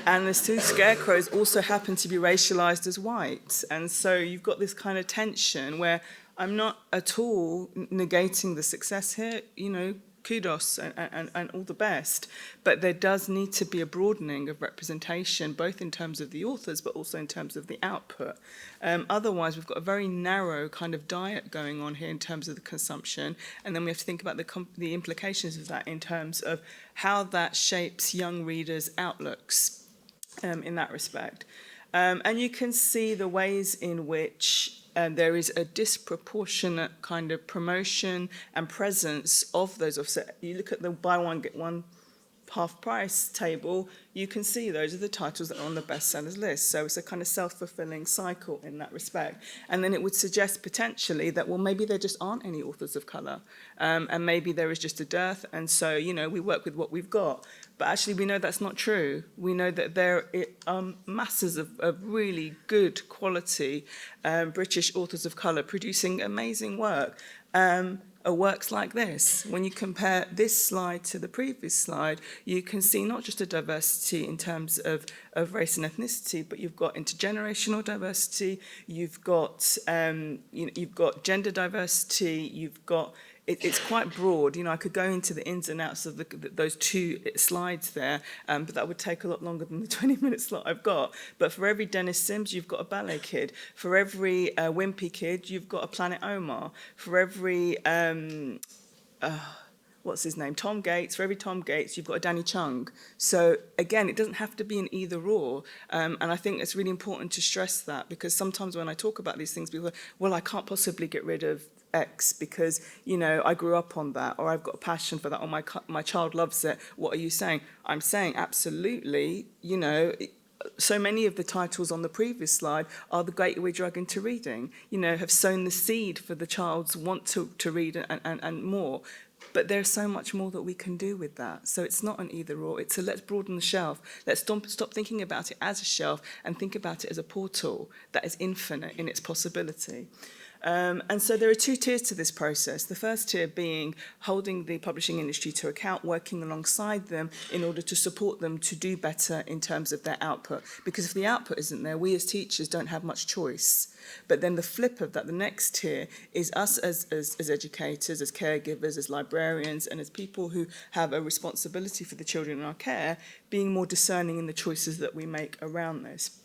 And those 2 scarecrows also happen to be racialized as white. And so you've got this kind of tension where I'm not at all negating the success here, you know, kudos and all the best. But there does need to be a broadening of representation, both in terms of the authors, but also in terms of the output. Otherwise, we've got a very narrow kind of diet going on here in terms of the consumption. And then we have to think about the implications of that in terms of how that shapes young readers' outlooks in that respect. And you can see the ways in which there is a disproportionate kind of promotion and presence of those offset. You look at the buy one, get one half price table, you can see those are the titles that are on the bestsellers list. So it's a kind of self-fulfilling cycle in that respect. And then it would suggest potentially that, well, maybe there just aren't any authors of colour, and maybe there is just a dearth, and so, you know, we work with what we've got. But actually, we know that's not true. We know that there are masses of really good quality British authors of colour producing amazing work. Works like this. When you compare this slide to the previous slide, you can see not just a diversity in terms of race and ethnicity, but you've got intergenerational diversity, you've got you've got gender diversity, you've got it's quite broad. You know, I could go into the ins and outs of those 2 slides there, but that would take a lot longer than the 20-minute slot I've got. But for every Dennis Sims, you've got a ballet kid. For every Wimpy kid, you've got a Planet Omar. For every what's his name, Tom Gates, for every Tom Gates, you've got a Danny Chung. So again, it doesn't have to be an either or. And I think it's really important to stress that, because sometimes when I talk about these things, people are, well, I can't possibly get rid of X because, you know, I grew up on that, or I've got a passion for that, or my child loves it. What are you saying? I'm saying absolutely, you know, so many of the titles on the previous slide are the gateway drug into reading, you know, have sown the seed for the child's want to read and more. But there's so much more that we can do with that. So it's not an either or, it's a let's broaden the shelf. Let's stop thinking about it as a shelf and think about it as a portal that is infinite in its possibility. And so there are 2 tiers to this process. The first tier being holding the publishing industry to account, working alongside them in order to support them to do better in terms of their output. Because if the output isn't there, we as teachers don't have much choice. But then the flip of that, the next tier, is us as educators, as caregivers, as librarians, and as people who have a responsibility for the children in our care, being more discerning in the choices that we make around this.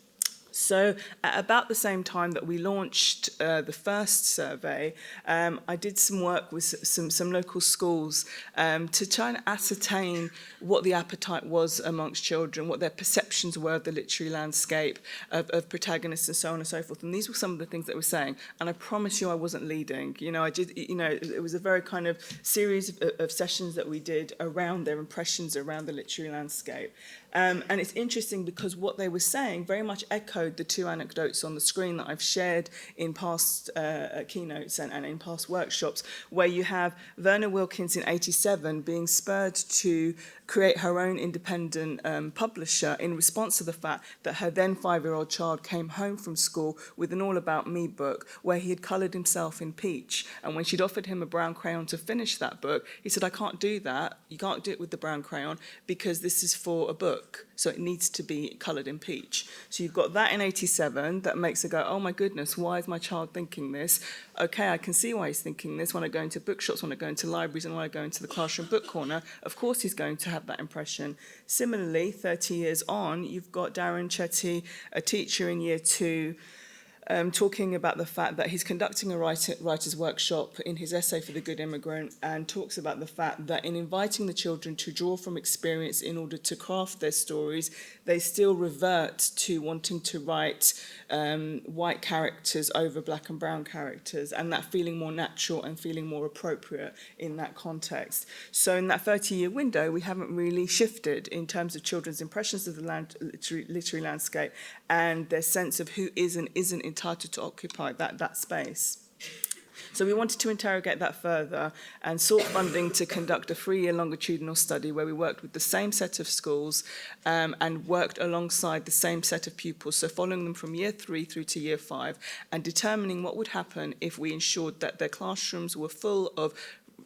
So at about the same time that we launched the first survey, I did some work with some local schools to try and ascertain what the appetite was amongst children, what their perceptions were of the literary landscape, of protagonists and so on and so forth. And these were some of the things that they were saying. And I promise you I wasn't leading. You know, it was a very kind of series of sessions that we did around their impressions around the literary landscape. And it's interesting because what they were saying very much echoed echoed the two anecdotes on the screen that I've shared in past keynotes and in past workshops, where you have Verna Wilkins in 87 being spurred to create her own independent publisher in response to the fact that her then 5-year-old child came home from school with an All About Me book where he had coloured himself in peach. And when she'd offered him a brown crayon to finish that book, he said, I can't do that. You can't do it with the brown crayon because this is for a book. So it needs to be coloured in peach. So you've got that in 87 that makes her go, oh my goodness, why is my child thinking this? Okay, I can see why he's thinking this. When I go into bookshops, when I go into libraries, and when I go into the classroom book corner, of course he's going to have that impression. Similarly, 30 years on, you've got Darren Chetty, a teacher in year 2, talking about the fact that he's conducting a writer's workshop in his essay for The Good Immigrant, and talks about the fact that in inviting the children to draw from experience in order to craft their stories, they still revert to wanting to write white characters over black and brown characters, and that feeling more natural and feeling more appropriate in that context. So in that 30-year window, we haven't really shifted in terms of children's impressions of the literary landscape and their sense of who is and isn't entitled to occupy that space. So we wanted to interrogate that further and sought funding to conduct a 3-year longitudinal study where we worked with the same set of schools and worked alongside the same set of pupils, so following them from year 3 through to year 5 and determining what would happen if we ensured that their classrooms were full of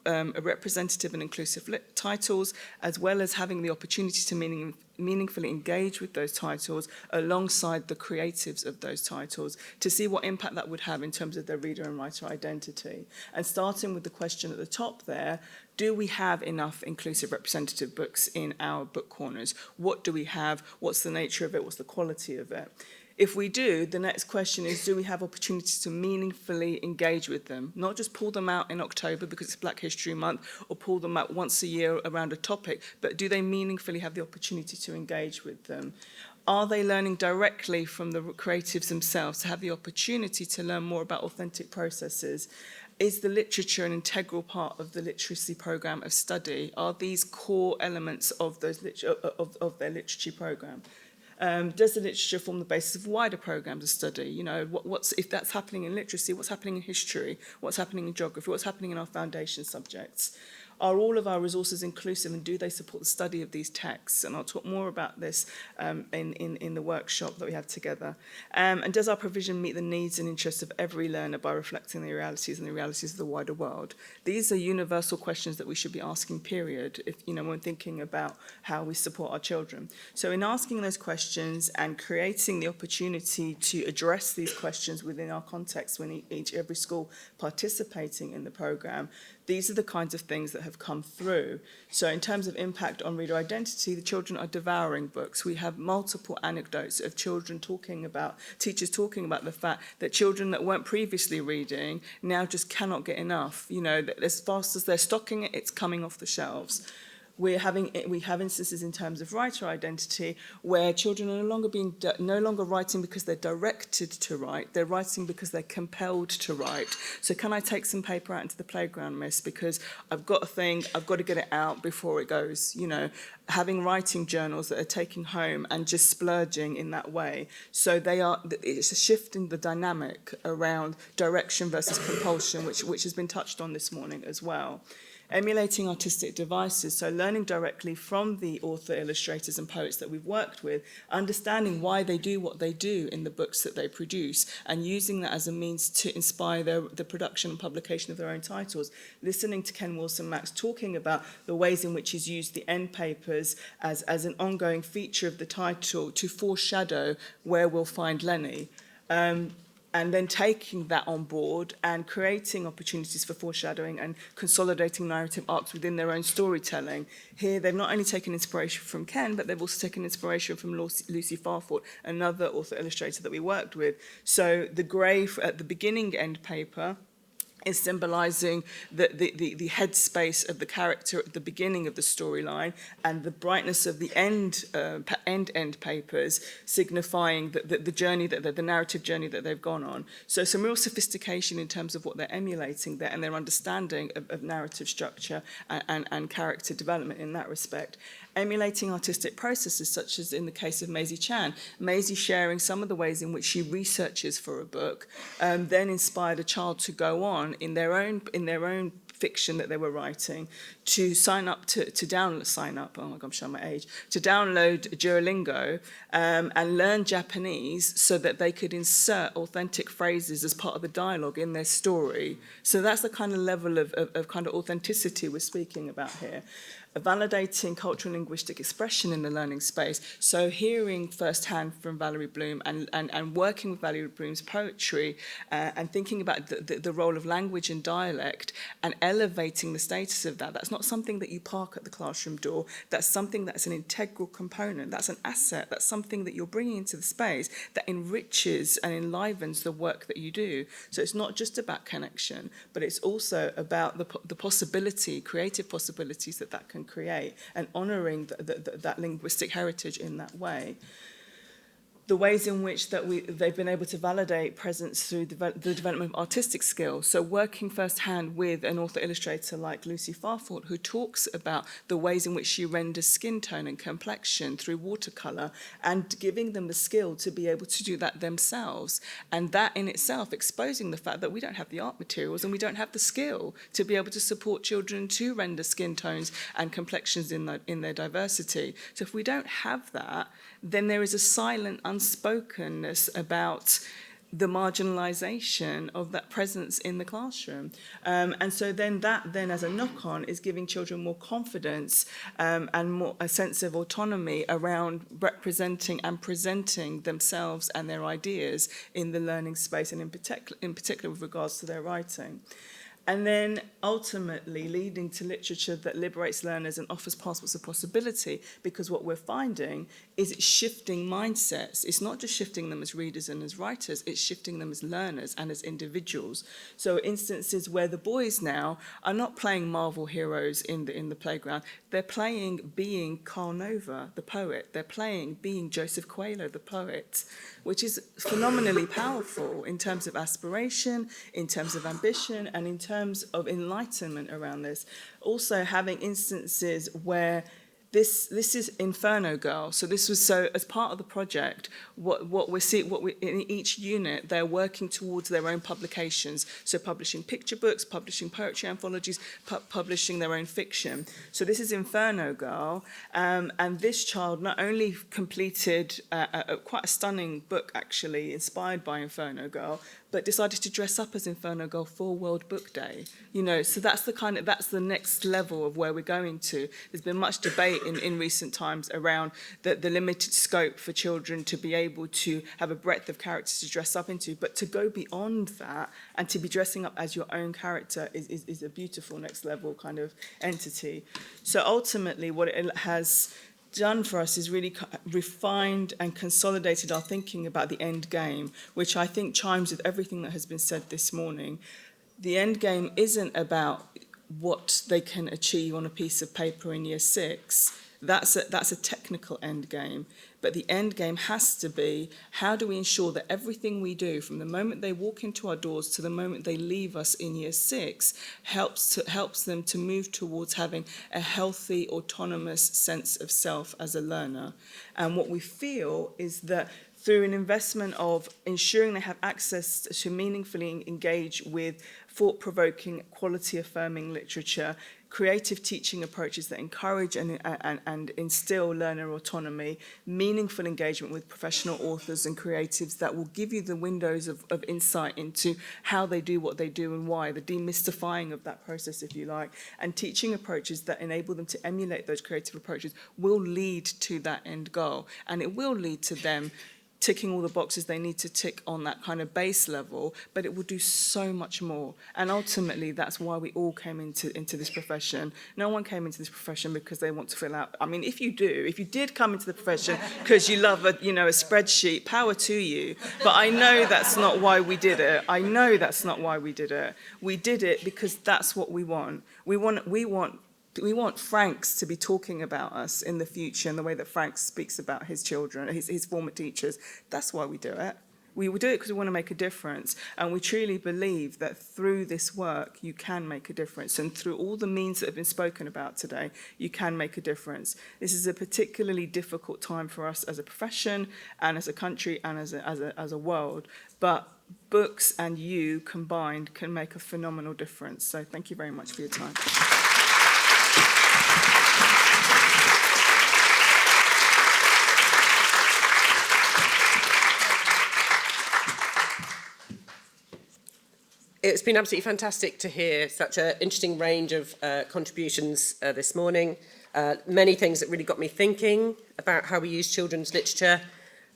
representative and inclusive titles, as well as having the opportunity to meaningfully engage with those titles alongside the creatives of those titles to see what impact that would have in terms of their reader and writer identity. And starting with the question at the top there, do we have enough inclusive representative books in our book corners? What do we have? What's the nature of it? What's the quality of it? If we do, the next question is, do we have opportunities to meaningfully engage with them? Not just pull them out in October because it's Black History Month, or pull them out once a year around a topic, but do they meaningfully have the opportunity to engage with them? Are they learning directly from the creatives themselves to have the opportunity to learn more about authentic processes? Is the literature an integral part of the literacy programme of study? Are these core elements of those of their literature programme? Does the literature form the basis of wider programmes of study? You know, what's if that's happening in literacy, what's happening in history, what's happening in geography, what's happening in our foundation subjects? Are all of our resources inclusive, and do they support the study of these texts? And I'll talk more about this in the workshop that we have together. And does our provision meet the needs and interests of every learner by reflecting the realities and the realities of the wider world? These are universal questions that we should be asking, period, if, you know, when thinking about how we support our children. So in asking those questions and creating the opportunity to address these questions within our context when every school participating in the programme, these are the kinds of things that have come through. So in terms of impact on reader identity, the children are devouring books. We have multiple anecdotes of children talking about, teachers talking about the fact that children that weren't previously reading now just cannot get enough. You know, that as fast as they're stocking it, it's coming off the shelves. We have instances in terms of writer identity where children are no longer writing because they're directed to write. They're writing because they're compelled to write. So can I take some paper out into the playground, miss? Because I've got a thing, I've got to get it out before it goes. You know, having writing journals that are taking home and just splurging in that way. So it's a shift in the dynamic around direction versus compulsion, which has been touched on this morning as well. Emulating artistic devices, so learning directly from the author, illustrators and poets that we've worked with, understanding why they do what they do in the books that they produce, and using that as a means to inspire the production and publication of their own titles. Listening to Ken Wilson-Max talking about the ways in which he's used the end papers as an ongoing feature of the title to foreshadow where we'll find Lenny. And then taking that on board and creating opportunities for foreshadowing and consolidating narrative arcs within their own storytelling. Here, they've not only taken inspiration from Ken, but they've also taken inspiration from Lucy Farford, another author-illustrator that we worked with. So the grey at the beginning end paper is symbolising the headspace of the character at the beginning of the storyline, and the brightness of the end papers signifying the journey, the narrative journey that they've gone on. So some real sophistication in terms of what they're emulating there and their understanding of narrative structure and character development in that respect. emulating artistic processes, such as in the case of Maisie Chan. Maisie sharing some of the ways in which she researches for a book, then inspired a child to go on in their own fiction that they were writing to sign up to download, oh my God, I'm showing my age, to download Duolingo and learn Japanese so that they could insert authentic phrases as part of the dialogue in their story. So that's the kind of level of kind of authenticity we're speaking about here. Validating cultural and linguistic expression in the learning space. So hearing firsthand from Valerie Bloom and working with Valerie Bloom's poetry and thinking about the role of language and dialect and elevating the status of that. That's not something that you park at the classroom door. That's something that's an integral component. That's an asset. That's something that you're bringing into the space that enriches and enlivens the work that you do. So it's not just about connection, but it's also about the possibility, creative possibilities that can create, and honouring that linguistic heritage in that way. The ways in which they've been able to validate presence through the development of artistic skills. So working firsthand with an author-illustrator like Lucy Farford, who talks about the ways in which she renders skin tone and complexion through watercolour, and giving them the skill to be able to do that themselves. And that in itself exposing the fact that we don't have the art materials and we don't have the skill to be able to support children to render skin tones and complexions in their diversity. So if we don't have that, then there is a silent unspokenness about the marginalisation of that presence in the classroom. And so then that as a knock-on is giving children more confidence and more a sense of autonomy around representing and presenting themselves and their ideas in the learning space, and in particular with regards to their writing. And then ultimately leading to literature that liberates learners and offers passports of possibility, because what we're finding is it's shifting mindsets. It's not just shifting them as readers and as writers, it's shifting them as learners and as individuals. So instances where the boys now are not playing Marvel heroes in the playground, they're playing being Carl Nova, the poet. They're playing being Joseph Coelho, the poet, which is phenomenally powerful in terms of aspiration, in terms of ambition, and in terms of enlightenment around this. Also having instances where this is Inferno Girl. So this was as part of the project, what we in each unit, they're working towards their own publications. So publishing picture books, publishing poetry anthologies, publishing their own fiction. So this is Inferno Girl, and this child not only completed quite a stunning book, actually inspired by Inferno Girl, but decided to dress up as Inferno Girl for World Book Day. So that's the next level of where we're going to. There's been much debate in recent times around the limited scope for children to be able to have a breadth of characters to dress up into, but to go beyond that and to be dressing up as your own character is a beautiful next level kind of entity. So ultimately what it has done for us is really refined and consolidated our thinking about the end game, which I think chimes with everything that has been said this morning. The end game isn't about what they can achieve on a piece of paper in year 6. That's a technical end game. But the end game has to be, how do we ensure that everything we do from the moment they walk into our doors to the moment they leave us in year 6 helps them to move towards having a healthy, autonomous sense of self as a learner. And what we feel is that through an investment of ensuring they have access to meaningfully engage with thought-provoking, quality-affirming literature, creative teaching approaches that encourage and instill learner autonomy, meaningful engagement with professional authors and creatives that will give you the windows of insight into how they do what they do and why, the demystifying of that process, if you like, and teaching approaches that enable them to emulate those creative approaches will lead to that end goal. And it will lead to them ticking all the boxes they need to tick on that kind of base level, but it will do so much more. And ultimately, that's why we all came into this profession. No one came into this profession because they want to fill out. I mean, if you did come into the profession because you love a spreadsheet, power to you. But I know that's not why we did it. We did it because that's what we want. We want Franks to be talking about us in the future in the way that Frank speaks about his children, his former teachers. That's why we do it. We do it because we want to make a difference, and we truly believe that through this work you can make a difference, and through all the means that have been spoken about today, you can make a difference. This is a particularly difficult time for us as a profession and as a country and as a world, but books and you combined can make a phenomenal difference. So thank you very much for your time. It's been absolutely fantastic to hear such an interesting range of contributions this morning. Many things that really got me thinking about how we use children's literature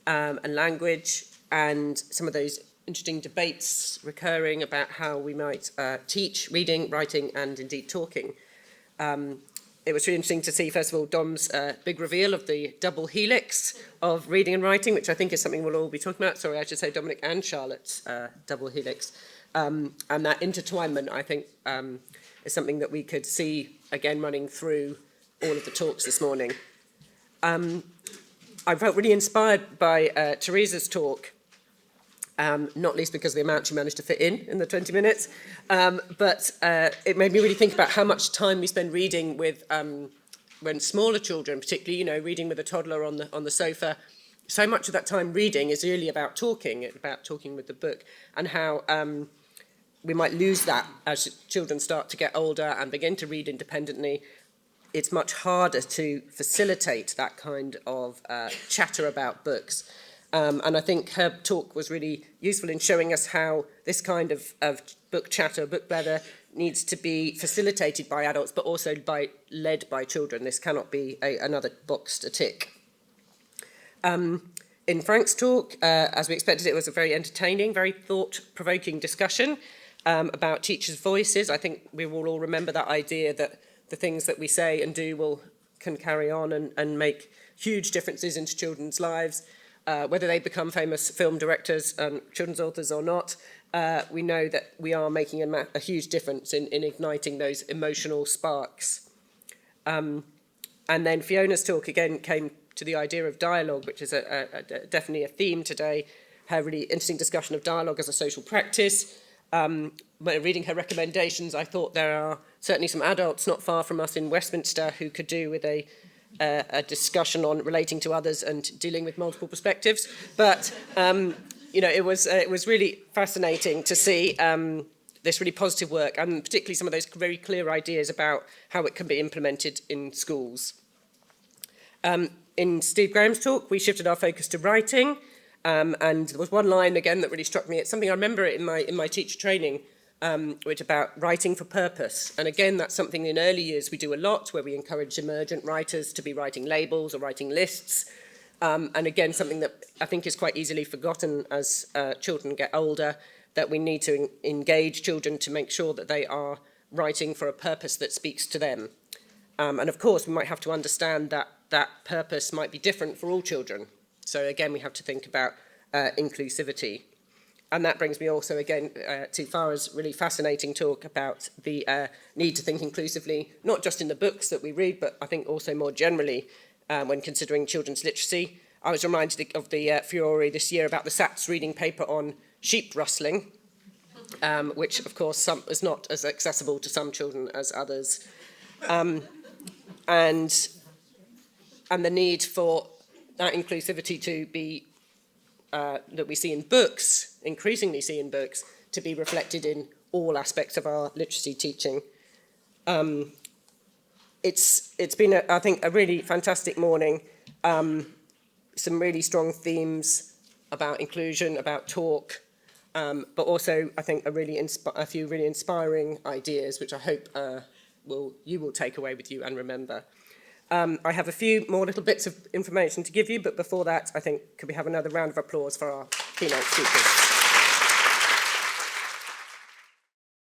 and language, and some of those interesting debates recurring about how we might teach reading, writing, and indeed talking. It was really interesting to see, first of all, Dom's big reveal of the double helix of reading and writing, which I think is something we'll all be talking about. Sorry, I should say Dominic and Charlotte's double helix. And that intertwinement, I think, is something that we could see, again, running through all of the talks this morning. I felt really inspired by Teresa's talk, not least because of the amount she managed to fit in the 20 minutes, but it made me really think about how much time we spend reading with, when smaller children, particularly, you know, reading with a toddler on the sofa. So much of that time reading is really about talking with the book, and how we might lose that as children start to get older and begin to read independently. It's much harder to facilitate that kind of chatter about books. And I think her talk was really useful in showing us how this kind of book chatter, book blather, needs to be facilitated by adults, but also led by children. This cannot be another box to tick. In Frank's talk, as we expected, it was a very entertaining, very thought-provoking discussion about teachers' voices. I think we will all remember that idea that the things that we say and do can carry on and make huge differences into children's lives, whether they become famous film directors and children's authors or not. We know that we are making a huge difference in igniting those emotional sparks. And then Fiona's talk again came to the idea of dialogue, which is definitely a theme today. Her really interesting discussion of dialogue as a social practice. When reading her recommendations, I thought there are certainly some adults not far from us in Westminster who could do with a discussion on relating to others and dealing with multiple perspectives. But you know, it was really fascinating to see this really positive work, and particularly some of those very clear ideas about how it can be implemented in schools. In Steve Graham's talk, we shifted our focus to writing, and there was one line again that really struck me. It's something I remember in my teacher training, which about writing for purpose. And again, that's something in early years we do a lot, where we encourage emergent writers to be writing labels or writing lists. And again, something that I think is quite easily forgotten as children get older, that we need to engage children to make sure that they are writing for a purpose that speaks to them. And of course, we might have to understand that that purpose might be different for all children. So again, we have to think about inclusivity. And that brings me also again to Farah's really fascinating talk about the need to think inclusively, not just in the books that we read, but I think also more generally when considering children's literacy. I was reminded of the furore this year about the SATS reading paper on sheep rustling, which of course is not as accessible to some children as others. And the need for that inclusivity to be, that we see in books, increasingly see in books, to be reflected in all aspects of our literacy teaching. It's been, I think, a really fantastic morning. Some really strong themes about inclusion, about talk, but also, I think, a few really inspiring ideas, which I hope you will take away with you and remember. I have a few more little bits of information to give you, but before that, I think, could we have another round of applause for our keynote speakers?